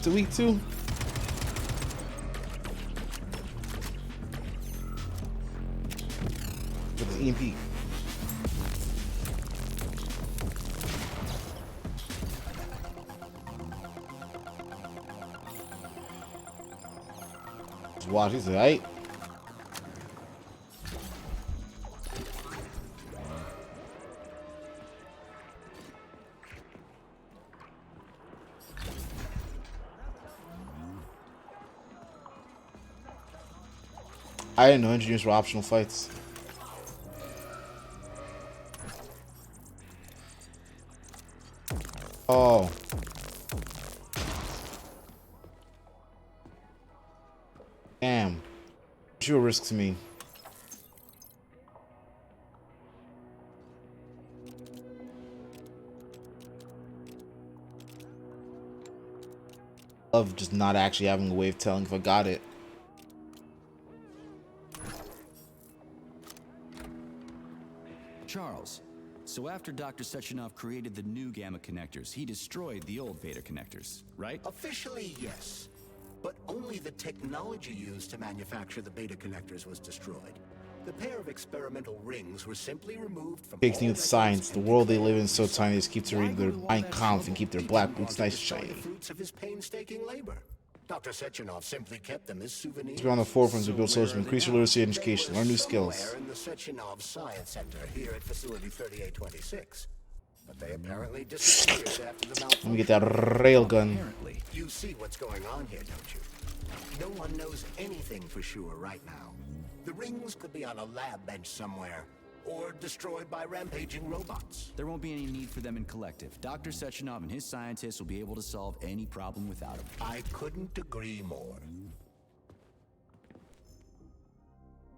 To week 2. With the EMP. Just watch, he's alright. I didn't know engineers were optional fights. Oh. Damn. You're a risk to me. Love just not actually having a way of telling if I got it. Charles, so after Dr. Sechenov created the new gamma connectors, he destroyed the old beta connectors, right? Officially, yes. But only the technology used to manufacture the beta connectors was destroyed. The pair of experimental rings were simply removed from Big thing with science. The world they live in is so tiny they just keep to read their Mein Kampf and keep their black boots nice and shiny. Fruits of his painstaking labor. Dr. Sechenov simply kept them as souvenirs. We're on the forefront to build souls to increase your literacy and education, learn new skills. Somewhere in the Sechenov Science Center here at Facility 3826. But they apparently disappeared after the malfunction. Let me get that railgun. You see what's going on here, don't you? No one knows anything for sure right now. The rings could be on a lab bench somewhere, or destroyed by rampaging robots. There won't be any need for them in collective. Dr. Sechenov and his scientists will be able to solve any problem without them. I couldn't agree more.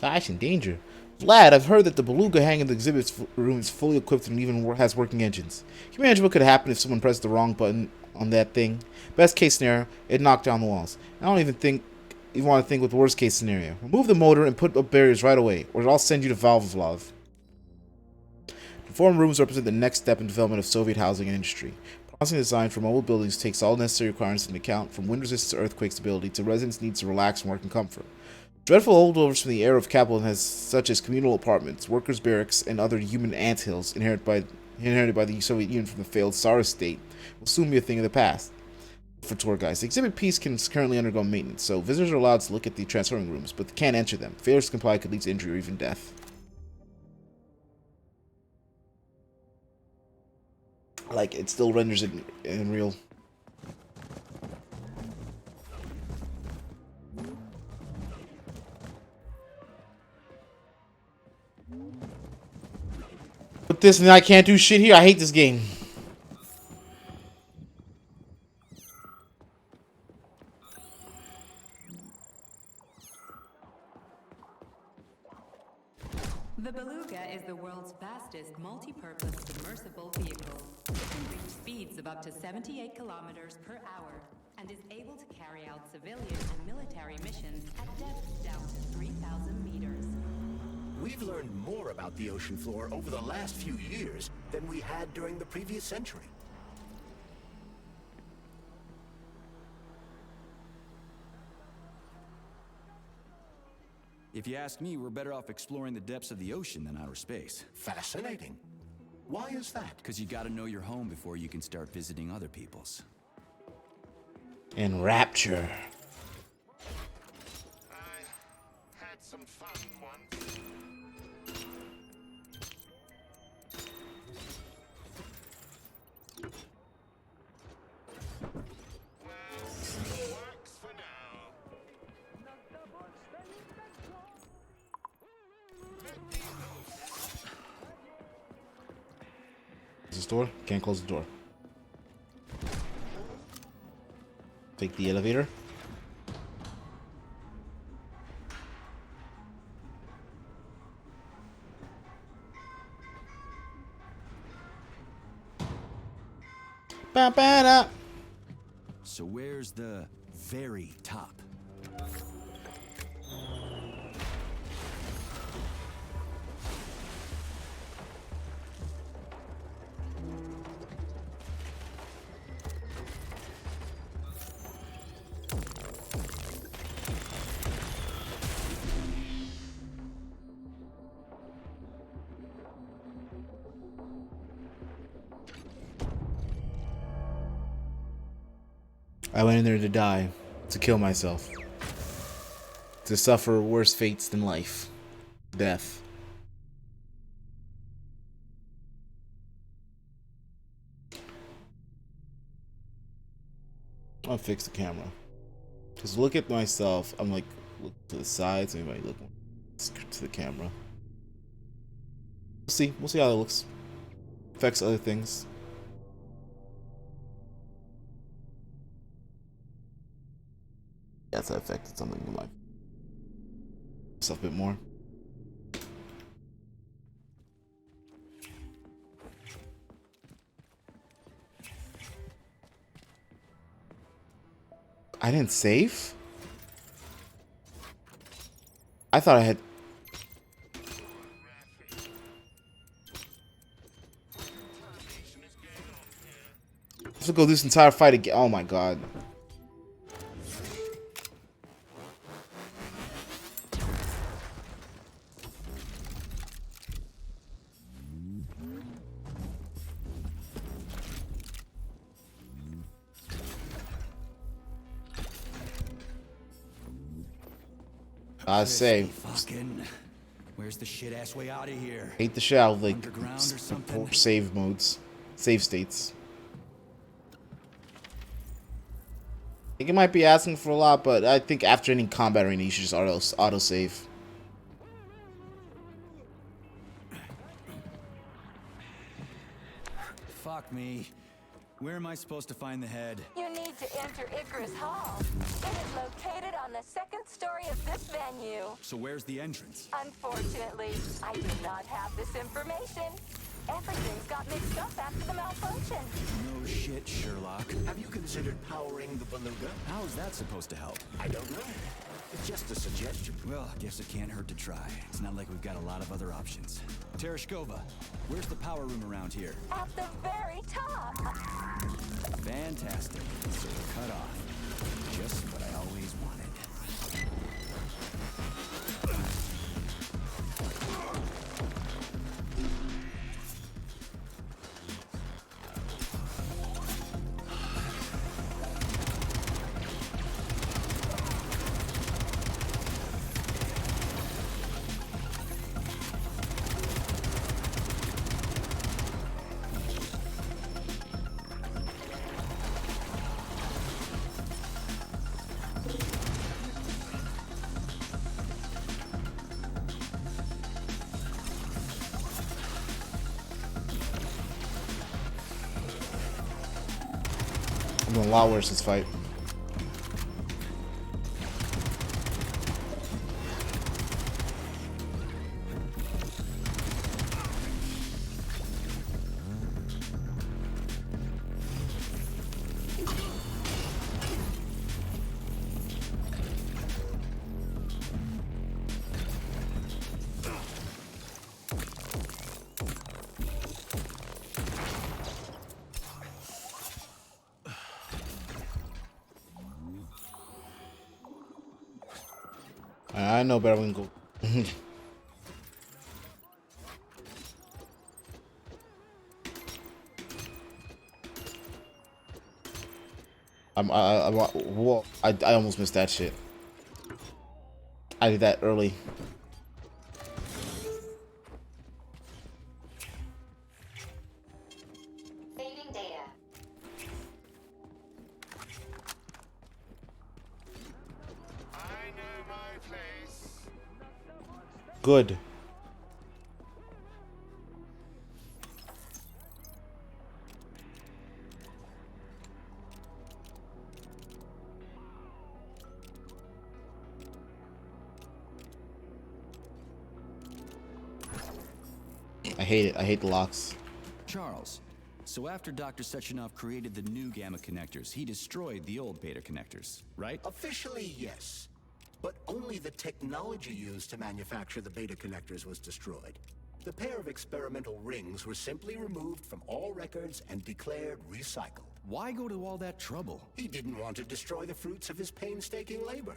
Gosh, in danger. Vlad, I've heard that the beluga hanging in the exhibit room is fully equipped and even has working engines. Can you imagine what could happen if someone pressed the wrong button on that thing. Best case scenario, it knocked down the walls. I don't even want to think with the worst case scenario. Remove the motor and put up barriers right away, or I'll send you to Valvevlov. The forum rooms represent the next step in development of Soviet housing and industry. Promising design for mobile buildings takes all necessary requirements into account, from wind resistance to earthquake stability to residents' needs to relax and work in comfort. Dreadful holdovers from the era of capitalism, such as communal apartments, workers' barracks, and other human anthills inherited by the Soviet Union from the failed Tsarist state, will soon be a thing of the past. For tour guides, the exhibit piece can currently undergo maintenance, so visitors are allowed to look at the transforming rooms, but they can't enter them. Failure to comply could lead to injury or even death. Like, it still renders it in real. But this and I can't do shit here. I hate this game. The Beluga is the world's fastest multi-purpose submersible vehicle. It can reach speeds of up to 78 kilometers per hour and is able to carry out civilian and military missions at depths down to 3,000 meters. We've learned more about the ocean floor over the last few years than we had during the previous century. If you ask me, we're better off exploring the depths of the ocean than outer space. Fascinating. Why is that? Because you gotta know your home before you can start visiting other people's. In Rapture. I had some fun once. Well, works for now. Close this door? Can't close the door. Take the elevator. Ba-ba-da. So where's the very top? I went in there to die, to kill myself, to suffer worse fates than life, death. I'll fix the camera. Just look at myself. I'm like, look to the sides. Anybody look to the camera? We'll see. We'll see how it looks. Affects other things. That's affected something in my stuff a bit more. I didn't save? I thought I had. Let's go this entire fight again. Oh my god. I say, fucking. Where's the shit ass way out of here? hate the shit out of like Underground or something? save modes, save states. I think it might be asking for a lot, but I think after any combat arena, you should just auto save. Fuck me. Where am I supposed to find the head? You need to enter Icarus Hall. It is located on the second story of this venue. So where's the entrance? Unfortunately, I do not have this information. Everything's got mixed up after the malfunction. No shit, Sherlock. Have you considered powering the beluga? How is that supposed to help? I don't know. It's just a suggestion. Well, I guess it can't hurt to try. It's not like we've got a lot of other options. Tereshkova, where's the power room around here? At the very top. Fantastic. So we're cut off. Just what I always wanted. I'm doing a lot worse this fight. I know better when go. Whoa, I almost missed that shit. I did that early. Saving data. Good. I hate it. I hate the locks. Charles, so after Dr. Sechenov created the new gamma connectors, he destroyed the old beta connectors, right? Officially, yes. But only the technology used to manufacture the beta connectors was destroyed. The pair of experimental rings were simply removed from all records and declared recycled. Why go to all that trouble? He didn't want to destroy the fruits of his painstaking labor.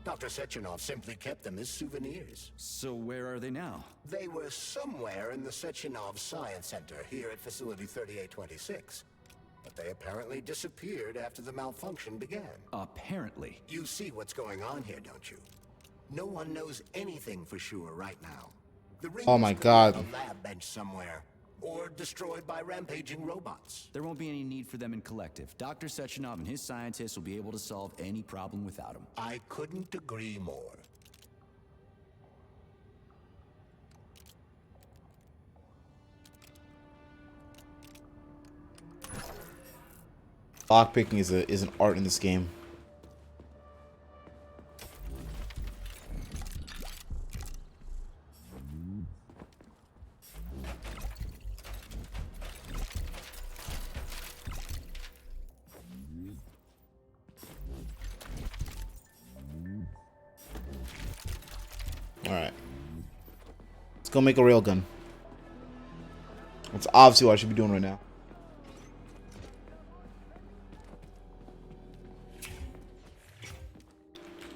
Dr. Sechenov simply kept them as souvenirs. So where are they now? They were somewhere in the Sechenov Science Center here at Facility 3826. But they apparently disappeared after the malfunction began. Apparently. You see what's going on here, don't you? No one knows anything for sure right now. The rings Oh my could be God. on a lab bench somewhere, or destroyed by rampaging robots. There won't be any need for them in collective. Dr. Sechenov and his scientists will be able to solve any problem without them. I couldn't agree more. Lockpicking is an art in this game. All right, let's go make a railgun. That's obviously what I should be doing right now.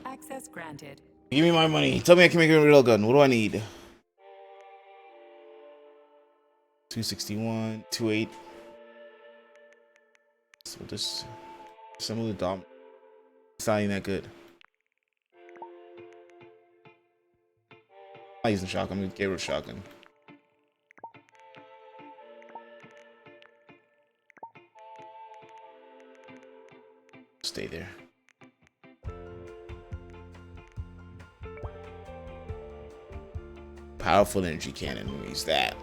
Access granted. Give me my money. Tell me I can make a railgun. What do I need? 261, 28. So this some of the dom. It's not even that good. I'm not using shotgun. I'm gonna get rid of shotgun. Stay there. Powerful energy cannon. We'll use that.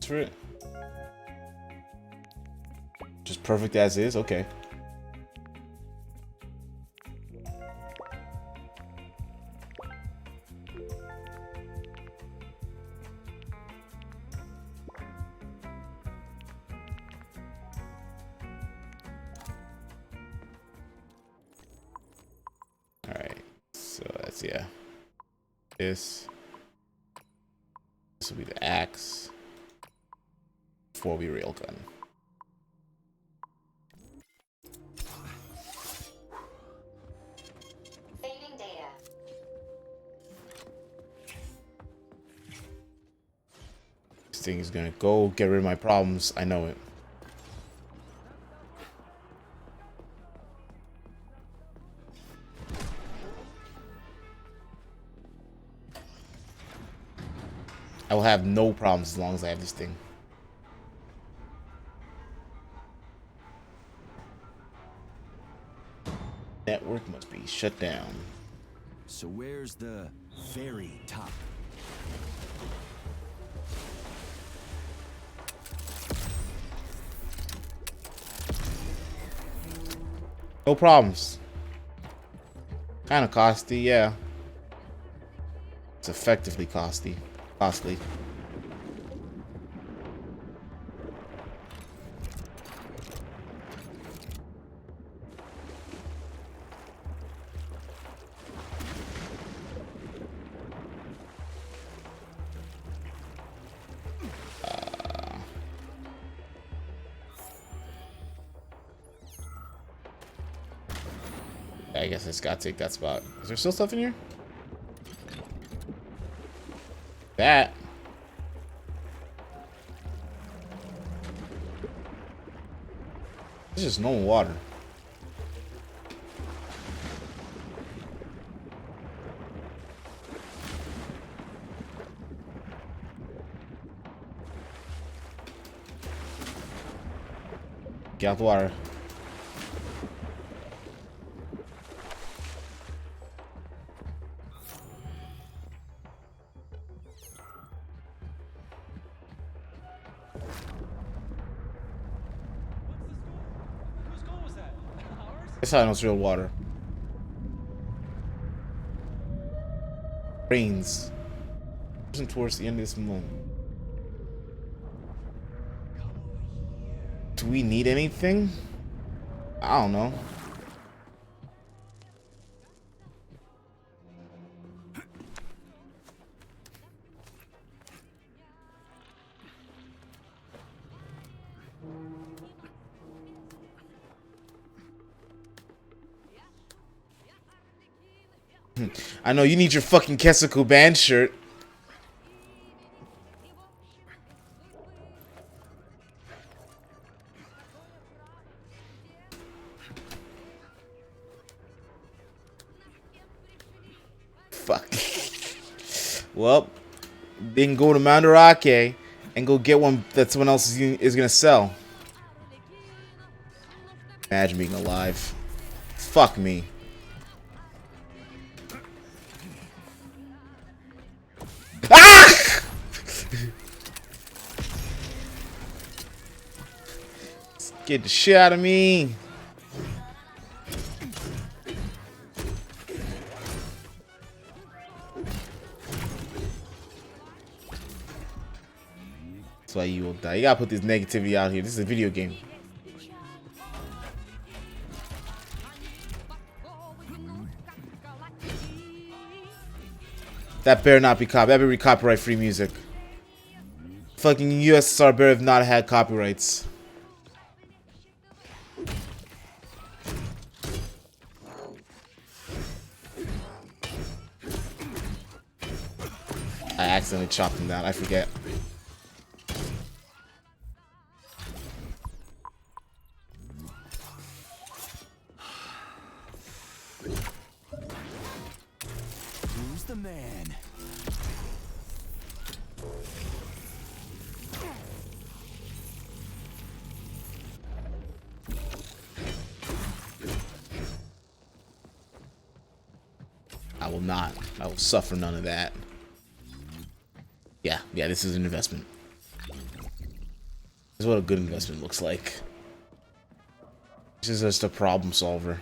for it. Just perfect as is? Okay. Alright. So that's, yeah. This will be the axe. 4B railgun. Saving data. This thing is gonna go get rid of my problems. I know it. I will have no problems as long as I have this thing. Network must be shut down. So where's the very top? No problems. Kind of costly, yeah. It's effectively costly. I guess I just gotta take that spot. Is there still stuff in here? That. This is just normal water. Get out the water. That's how I know it's real water. Rains. Towards the end of this month. Do we need anything? I don't know. I know you need your fucking Kesuku band shirt. Fuck. Well, then go to Mandarake and go get one that someone else is gonna sell. Imagine being alive. Fuck me. Ah! Get the shit out of me. That's why you will die. You gotta put this negativity out here. This is a video game. That better not be copyright. That better be copyright free music. Fucking USSR better have not had copyrights. I accidentally chopped him down. I forget. Who's the man? I will not. I will suffer none of that. Yeah, this is an investment. This is what a good investment looks like. This is just a problem solver.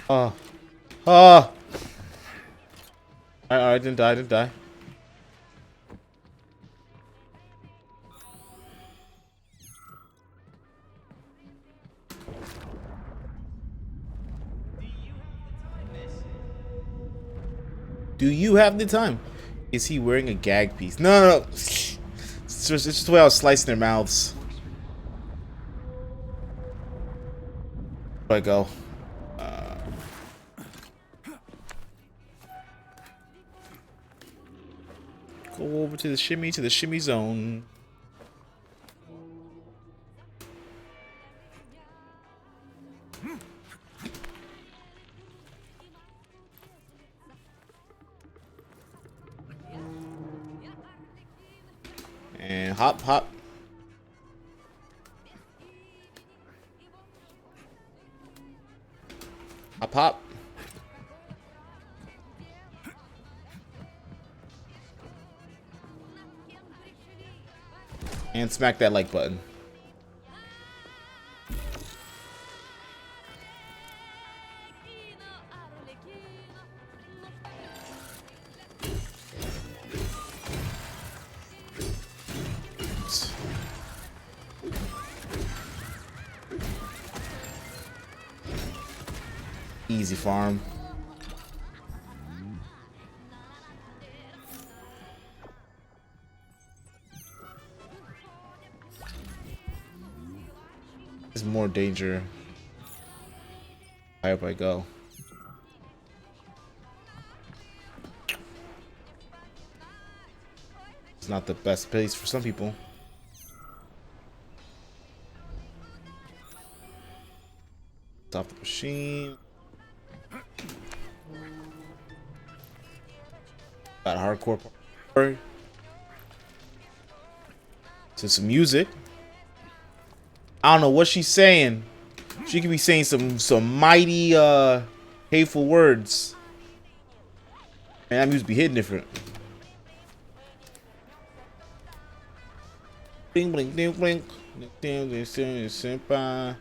Oh. Oh. I didn't die, I didn't die. Do you have the time? Is he wearing a gag piece? No, no, no. It's just the way I was slicing their mouths. Where do I go? Go over to the shimmy zone. And hop, hop. Hop, hop. And smack that like button. Easy farm. There's more danger. Higher up I go. It's not the best place for some people. Stop the machine. Got a hardcore part. To some music. I don't know what she's saying. She could be saying some mighty hateful words. Man, that music be hitting different. Bling bling ding blink. Senpai.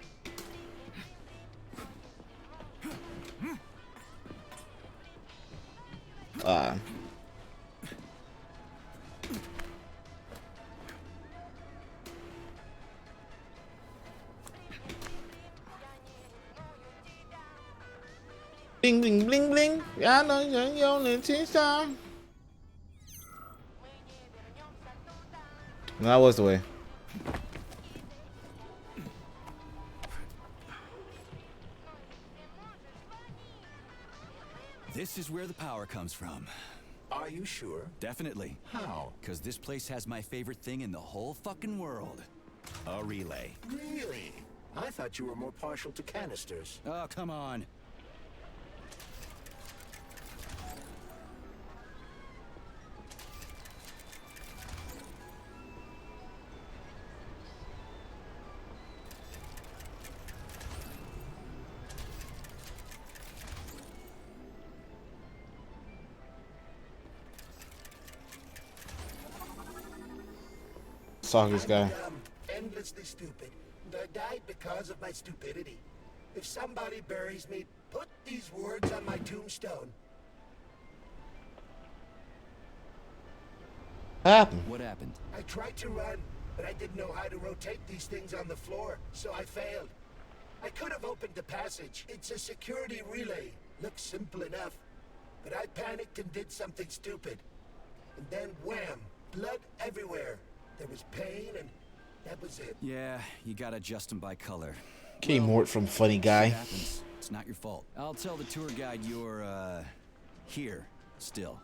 Bling bling bling bling. Yeah, I know you're only time. That was the way. This is where the power comes from. Are you sure? Definitely. How? Because this place has my favorite thing in the whole fucking world. A relay. Really? I thought you were more partial to canisters. Oh, come on. Talk this guy. Endlessly stupid. I died because of my stupidity. If somebody buries me, put these words on my tombstone. What happened? What happened? I tried to run, but I didn't know how to rotate these things on the floor, so I failed. I could have opened the passage. It's a security relay. Looks simple enough. But I panicked and did something stupid. And then wham! Blood everywhere. There was pain, and that was it. Yeah, you gotta adjust them by color. K. Mort from Funny Guy. It happens. It's not your fault. I'll tell the tour guide you're, here, still.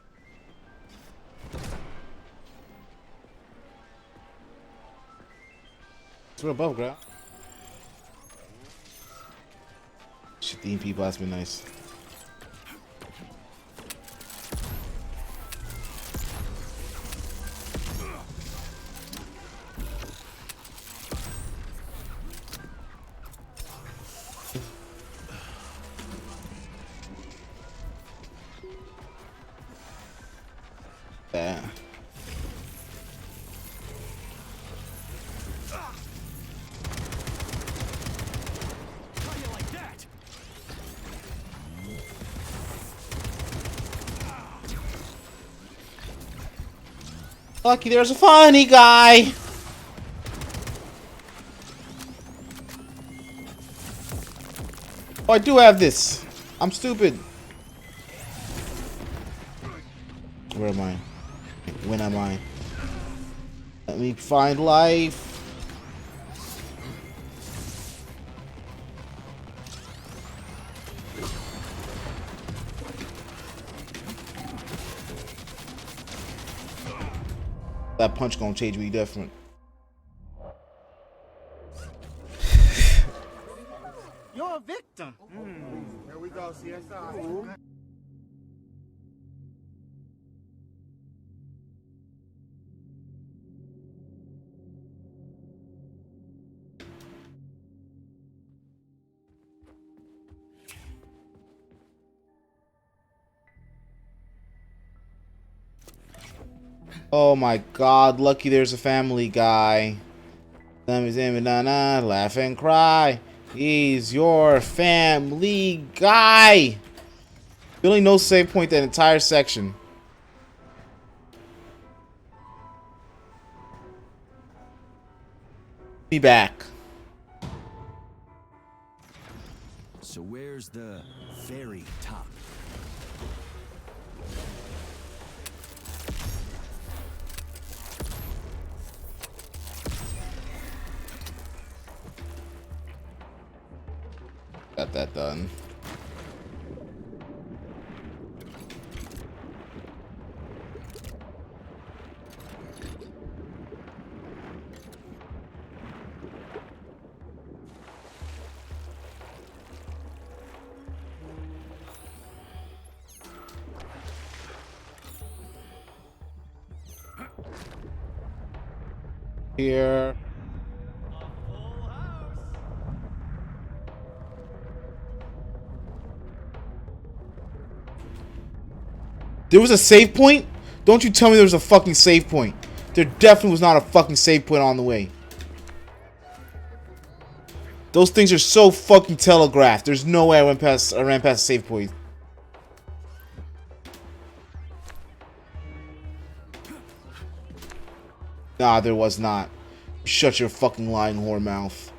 It's real above ground. Shit, the EMP blast been nice. Yeah. How you like that? Lucky there's a funny guy. Oh, I do have this. I'm stupid. Where am I? When am I? Let me find life. That punch gonna change me different. You're a victim. Here we go, CSI. Oh my god, lucky there's a family guy. Let me say, laugh and cry. He's your family guy. Really no save point that entire section. Be back. So where's the very top? Got that done. Here. There was a save point? Don't you tell me there was a fucking save point. There definitely was not a fucking save point on the way. Those things are so fucking telegraphed. There's no way I ran past a save point. Nah, there was not. Shut your fucking lying whore mouth.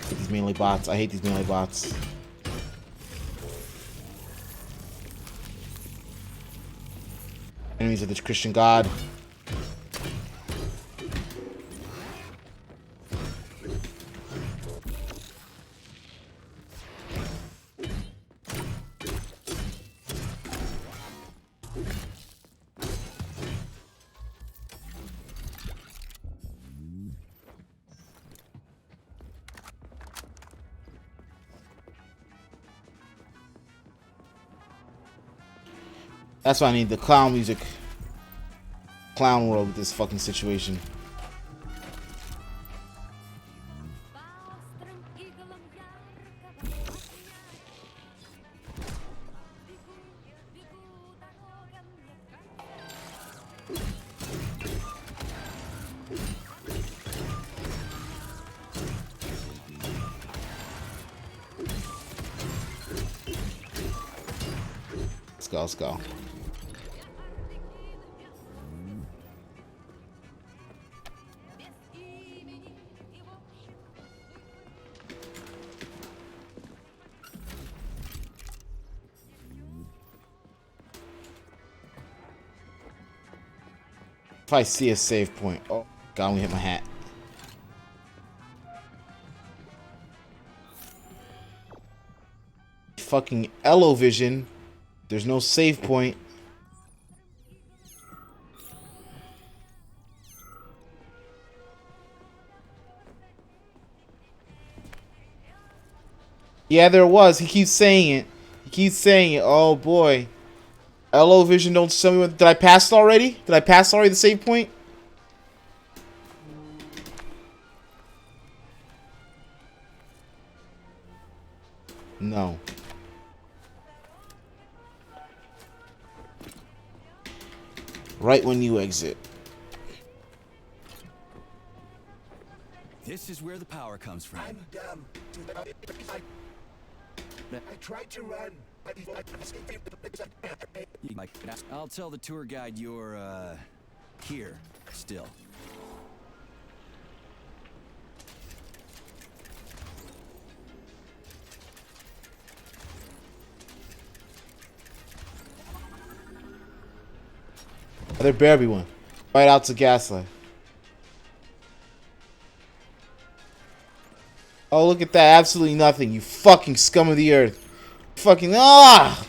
These melee bots. I hate these melee bots. Enemies of the Christian God. That's why I need the clown music. Clown world with this fucking situation. Let's go, let's go. If I see a save point. Oh, God, I'm gonna hit my hat. Fucking Elovision. There's no save point. Yeah, there was. He keeps saying it. He keeps saying it. Oh boy. Elovision, don't tell me what. Did I pass it already? Did I pass already the save point? No. Right when you exit. This is where the power comes from. I'm dumb. I tried to run, but I'll tell the tour guide you're, here, still. There better be one. Right out to Gaslight. Oh, look at that. Absolutely nothing. You fucking scum of the earth. Fucking... Ah!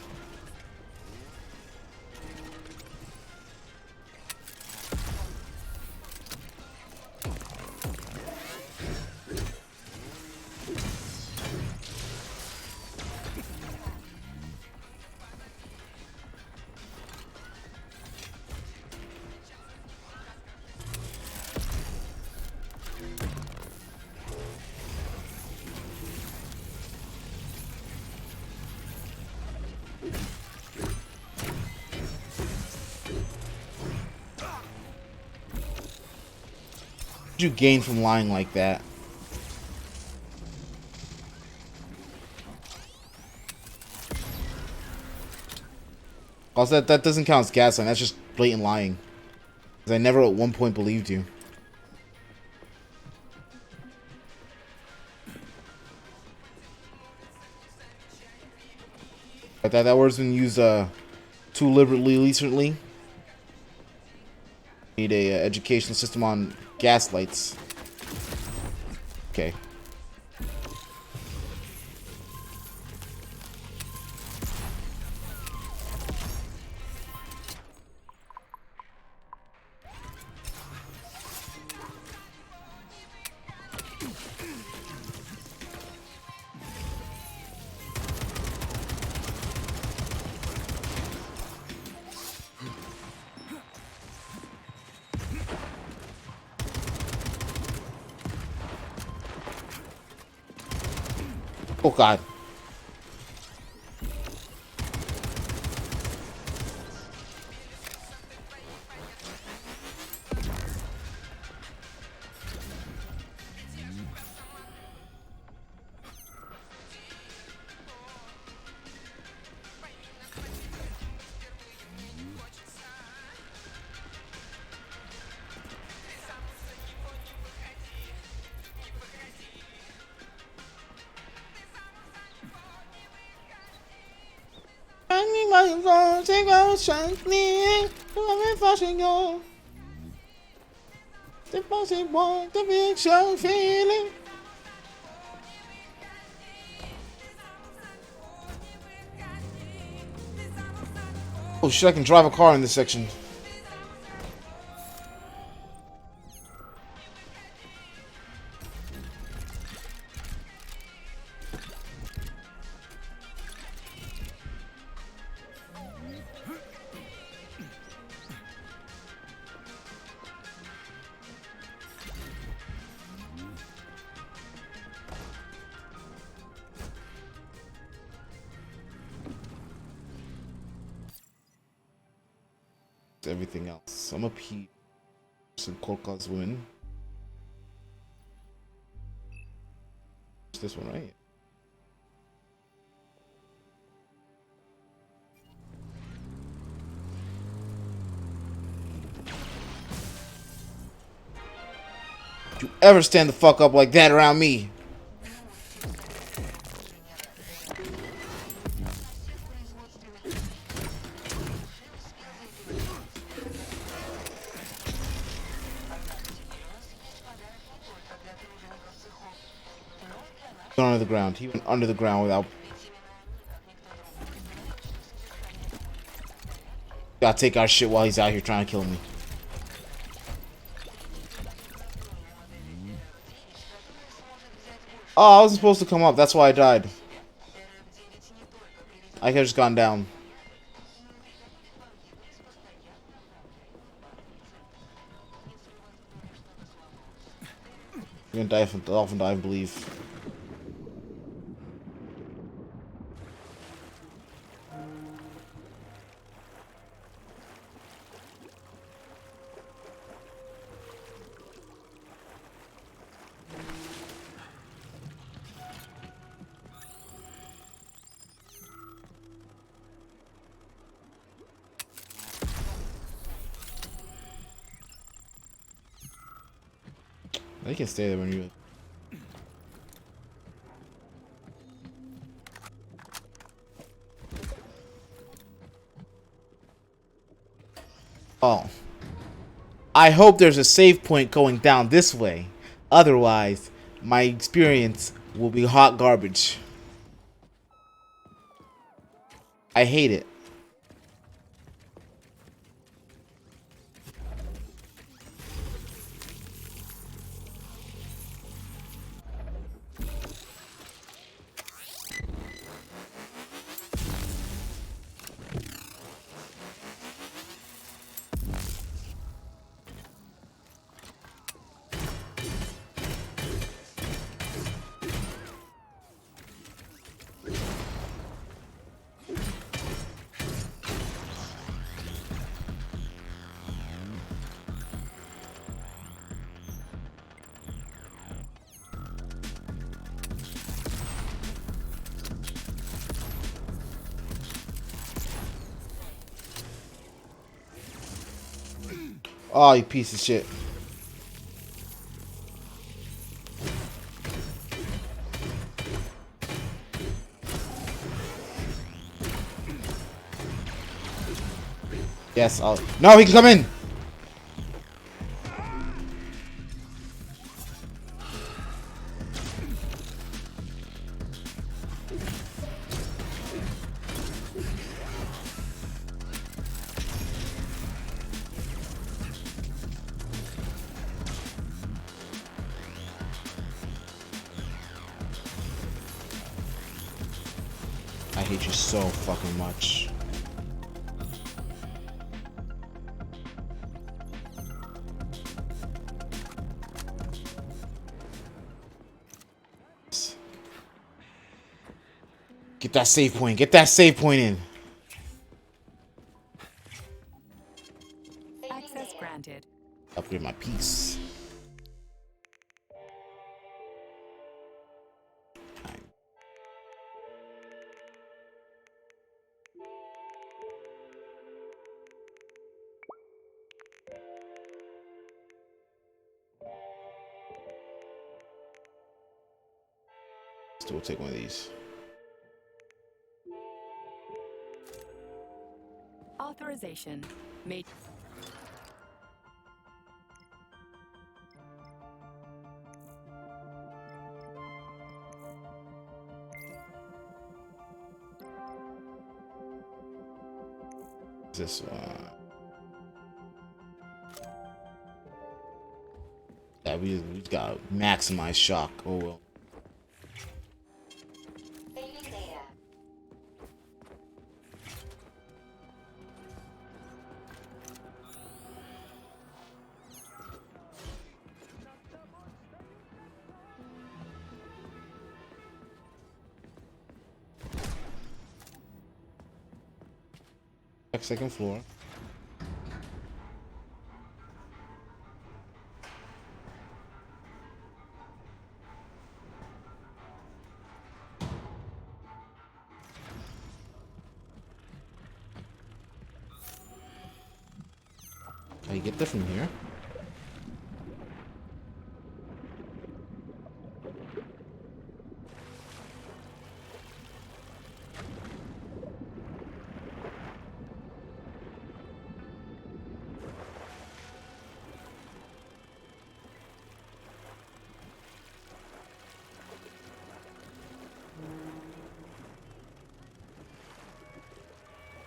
You gain from lying like that? Also, that doesn't count as gaslighting. That's just blatant lying. Because I never at one point believed you. But that word's been used too liberally recently. Need a educational system on gaslights. Okay. Oh God. Oh shit, I can drive a car in this section. Everything else. I'm a P. Some Kolka's win. It's this one, right? Don't you ever stand the fuck up like that around me? Under the ground. He went under the ground without. Gotta take our shit while he's out here trying to kill me. Oh, I wasn't supposed to come up. That's why I died. I could have just gone down. You're gonna die from dolphin dive, I believe. They can stay there when you. Oh. I hope there's a save point going down this way. Otherwise, my experience will be hot garbage. I hate it. Oh, you piece of shit. Yes, I'll. No, he can come in! I hate you so fucking much. Get that save point. Get that save point in. Access granted. Upgrade my piece. Still take one of these. Authorization. Made. This one. Yeah, we gotta maximize shock. Oh well. Second floor. Can you get that from here?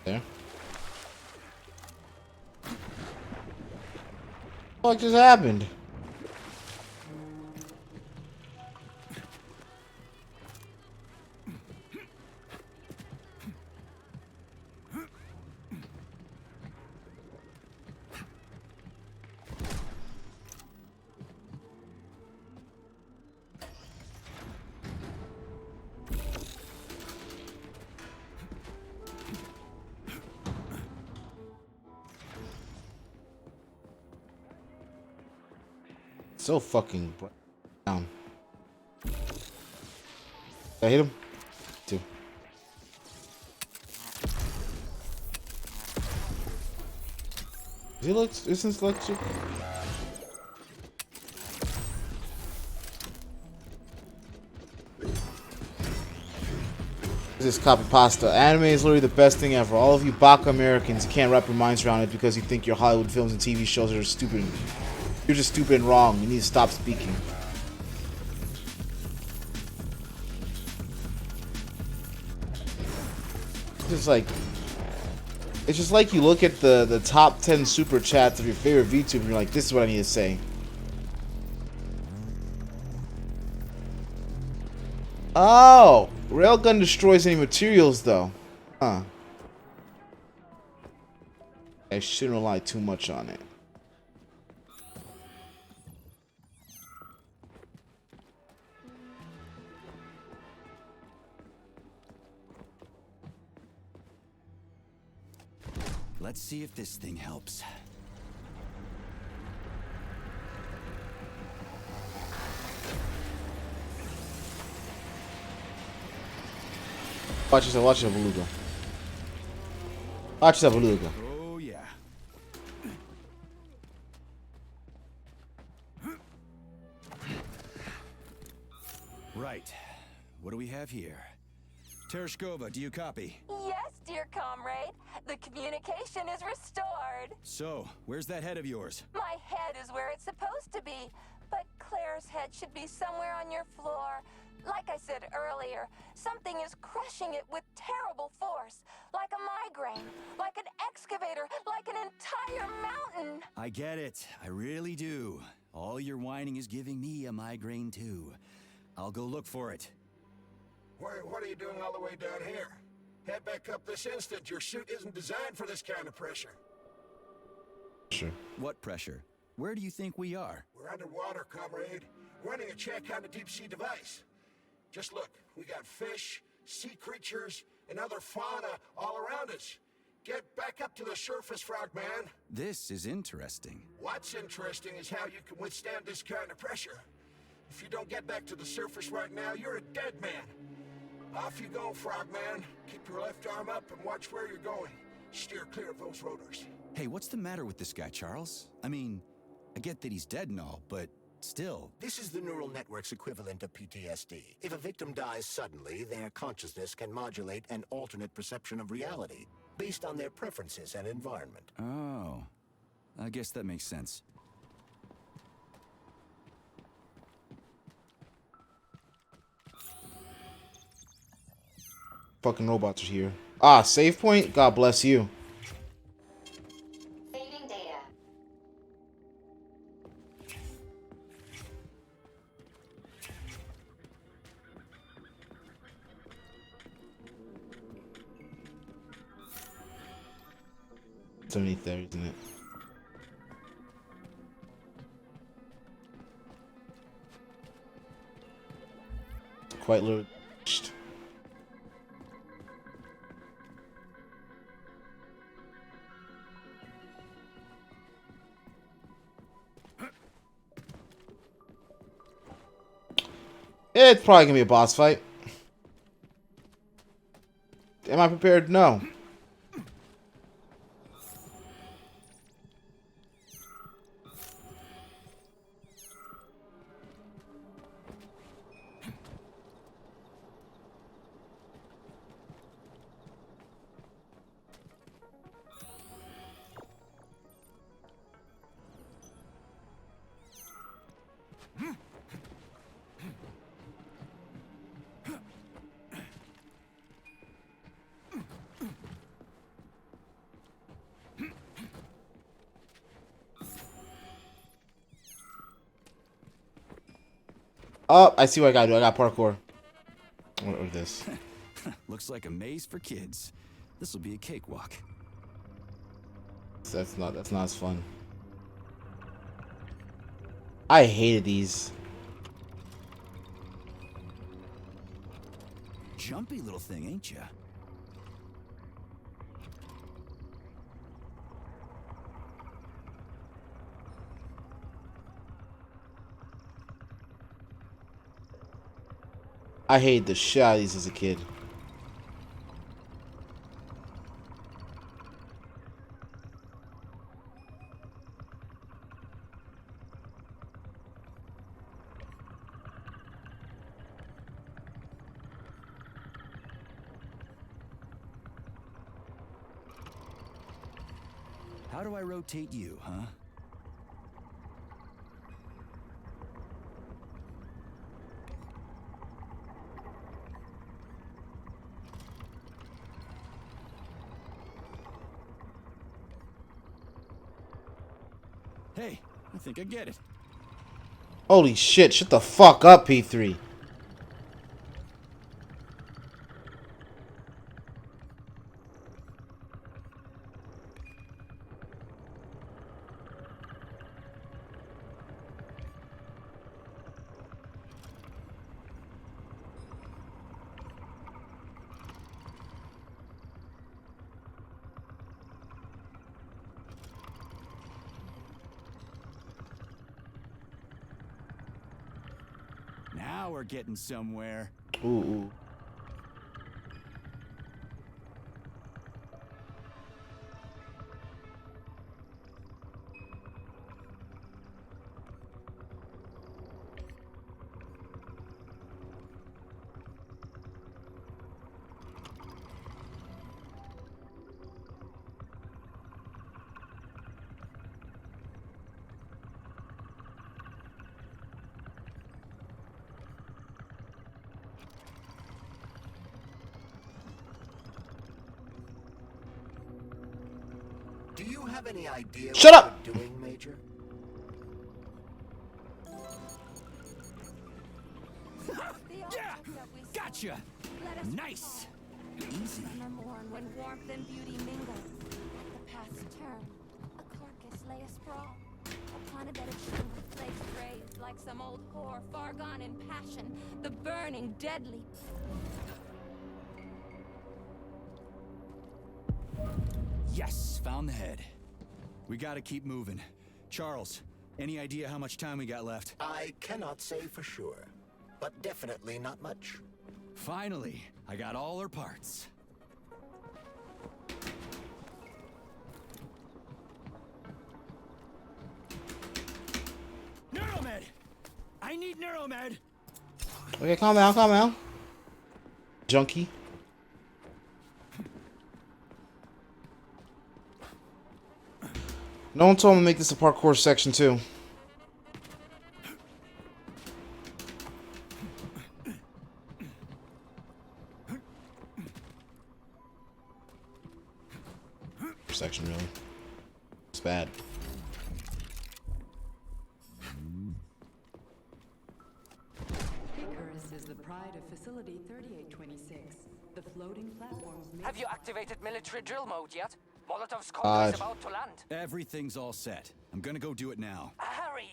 There. What just happened? So fucking down. Did I hit him? Two. Is he isn't electric? This is copy pasta. Anime is literally the best thing ever. All of you Baka Americans, you can't wrap your minds around it because you think your Hollywood films and TV shows are stupid. You're just stupid and wrong. You need to stop speaking. It's just like you look at the top 10 super chats of your favorite VTuber and you're like, this is what I need to say. Oh, railgun destroys any materials though. Huh. I shouldn't rely too much on it. Let's see if this thing helps. Watch yourself, Beluga. Watch yourself, Beluga. Oh, yeah. Right. What do we have here? Tereshkova, do you copy? Yes, dear comrade. The communication is restored. So, where's that head of yours? My head is where it's supposed to be, but Claire's head should be somewhere on your floor. Like I said earlier, something is crushing it with terrible force. Like a migraine, like an excavator, like an entire mountain. I get it. I really do. All your whining is giving me a migraine too. I'll go look for it. What are you doing all the way down here? Head back up this instant. Your suit isn't designed for this kind of pressure. Sure. What pressure? Where do you think we are? We're underwater, comrade. Running a check on the deep-sea device. Just look, we got fish, sea creatures, and other fauna all around us. Get back up to the surface, Frogman. This is interesting. What's interesting is how you can withstand this kind of pressure. If you don't get back to the surface right now, you're a dead man. Off you go, Frogman. Keep your left arm up and watch where you're going. Steer clear of those rotors. Hey, what's the matter with this guy, Charles? I mean, I get that he's dead and all, but still. This is the neural network's equivalent of PTSD. If a victim dies suddenly, their consciousness can modulate an alternate perception of reality based on their preferences and environment. Oh, I guess that makes sense. Fucking robots are here. Ah, save point? God bless you. Saving data. It's underneath there, isn't it? Quite literally. It's probably gonna be a boss fight. Am I prepared? No. Oh, I see what I gotta do. I got parkour. What is this? Looks like a maze for kids. This will be a cakewalk. That's not as fun. I hated these. Jumpy little thing, ain't ya? I hated the shit out of these as a kid. How do I rotate you, huh? Hey, I think I get it. Holy shit, shut the fuck up, P3. Now we're getting somewhere. Ooh. Do you have any idea Shut what up! you're doing, Major? Yeah! Gotcha! Nice! Easy. Summer morn when warmth and beauty mingle. At the path's turn, a carcass lay asprawl. Upon a bed of shingle flakes raised like some old whore far gone in passion, the burning deadly. Yes, found the head. We gotta keep moving. Charles, any idea how much time we got left? I cannot say for sure, but definitely not much. Finally, I got all her parts. Neuromed! I need Neuromed! Okay, calm down. Junkie. No one told me to make this a parkour section too. Section really. It's bad. Icarus is the pride of Facility 3826. The floating platforms made... Have you activated military drill mode yet? Molotov's convoy is about to land. Everything's all set. I'm gonna go do it now. Hurry!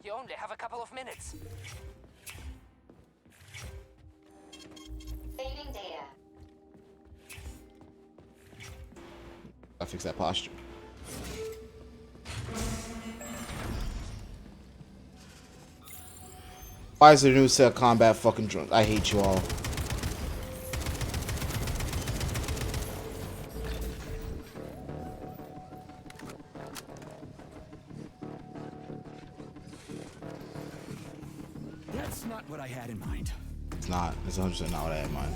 You only have a couple of minutes. Saving data. I fix that posture. Why is there a new set of combat fucking drones? I hate you all. That's not what I had in mind. It's not. It's 100% not what I had in mind.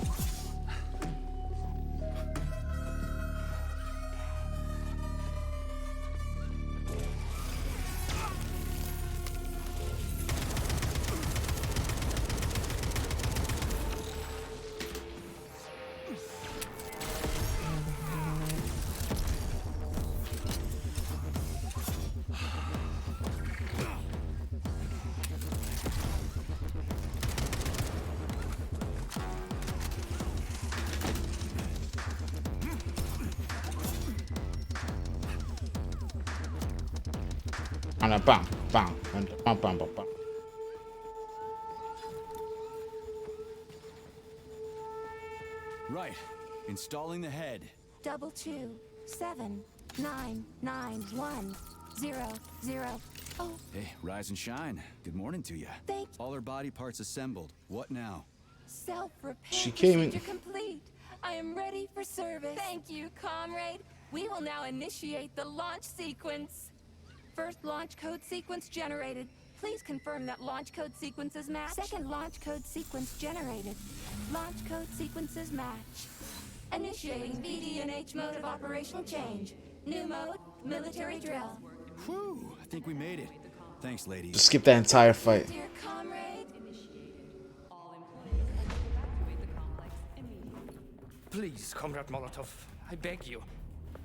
Bam, bam, bam, bam, bam, bam. Right. Installing the head. 227991000. Oh, Hey, rise and shine. Good morning to you. thank All her body parts assembled. What now? Self-repair She came in- procedure complete. I am ready for service. Thank you, comrade. We will now initiate the launch sequence. First launch code sequence generated. Please confirm that launch code sequences match. Second launch code sequence generated. Launch code sequences match. Initiating BD&H mode of operation change. New mode, military drill. Whew, I think we made it. Thanks, ladies. Just skip that entire fight. Dear comrade. All employees evacuate the complex immediately. Please, Comrade Molotov, I beg you.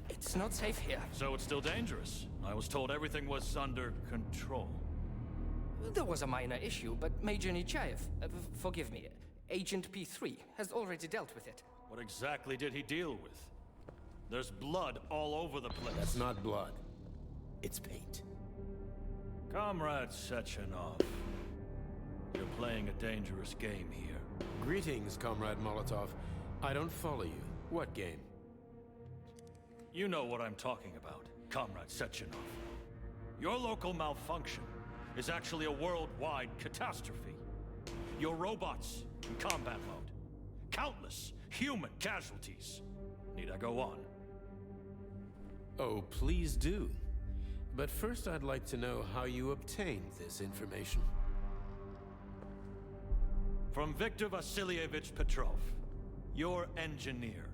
It's not safe here. So it's still dangerous. I was told everything was under control. There was a minor issue, but Major Nechayev, forgive me, Agent P3 has already dealt with it. What exactly did he deal with? There's blood all over the place. That's not blood. It's paint. Comrade Sechenov, you're playing a dangerous game here. Greetings, Comrade Molotov. I don't follow you. What game? You know what I'm talking about, Comrade Sechenov. Your local malfunction is actually a worldwide catastrophe. Your robots in combat mode. Countless human casualties. Need I go on? Oh, please do. But first I'd like to know how you obtained this information. From Viktor Vasilyevich Petrov, your engineer.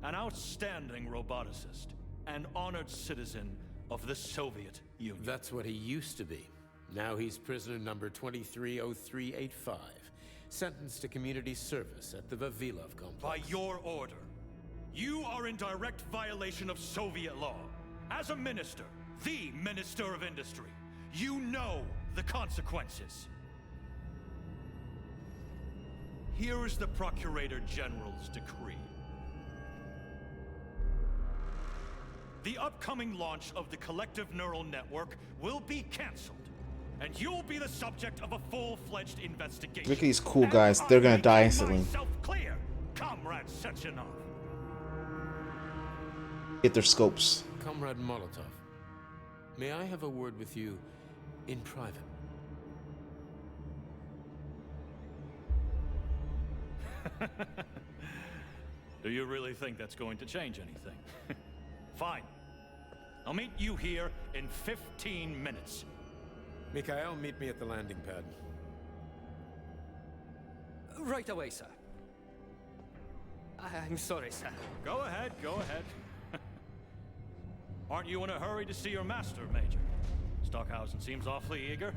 An outstanding roboticist, an honored citizen of the Soviet Union. That's what he used to be. Now he's prisoner number 230385, sentenced to community service at the Vavilov complex. By your order, you are in direct violation of Soviet law. As a minister, the Minister of Industry, you know the consequences. Here is the Procurator General's decree. The upcoming launch of the collective neural network will be cancelled, and you'll be the subject of a full-fledged investigation. Look at these cool guys. They're gonna die instantly. Clear, Comrade Sechenov. Get their scopes. Comrade Molotov, may I have a word with you in private? Do you really think that's going to change anything? Fine. I'll meet you here in 15 minutes. Mikhail, meet me at the landing pad. Right away, sir. I'm sorry, sir. Go ahead, go ahead. Aren't you in a hurry to see your master, Major? Stockhausen seems awfully eager.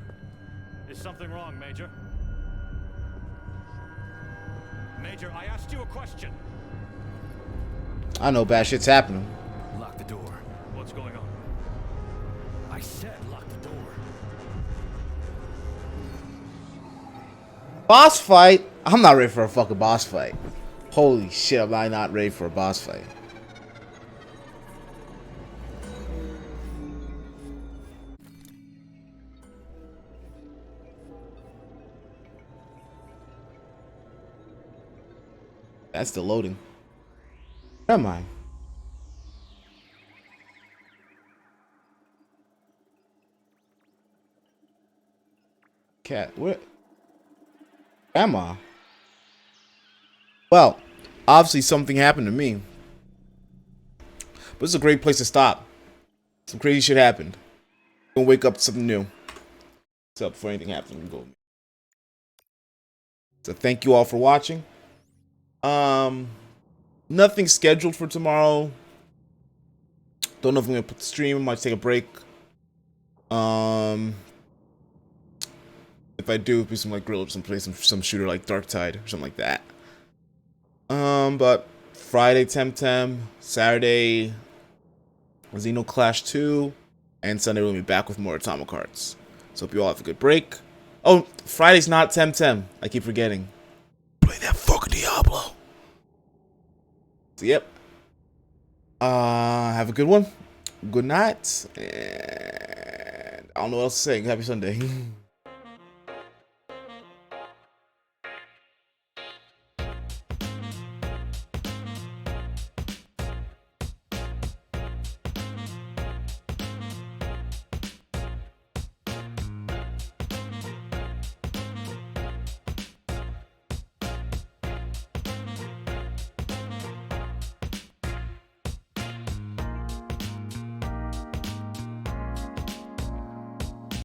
Is something wrong, Major? Major, I asked you a question. I know bad shit's happening. Lock the door. What's going on? I said lock the door. Boss fight? I'm not ready for a fucking boss fight. Holy shit, am I not ready for a boss fight. That's the loading. Where am I? Cat, where am I? Well, obviously something happened to me. But it's a great place to stop. Some crazy shit happened. Gonna wake up to something new. What's up before anything happens? Go. So thank you all for watching. Nothing scheduled for tomorrow. Don't know if I'm gonna put the stream. I might take a break. If I do, be some like grill or play some shooter like Dark Tide or something like that. But Friday Temtem, Saturday Xeno Clash 2, and Sunday we'll be back with more Atomic Hearts. So hope you all have a good break. Oh, Friday's not Temtem. I keep forgetting. Play that fucking Diablo. So, yep. Have a good one. Good night. And don't know what else to say. Happy Sunday.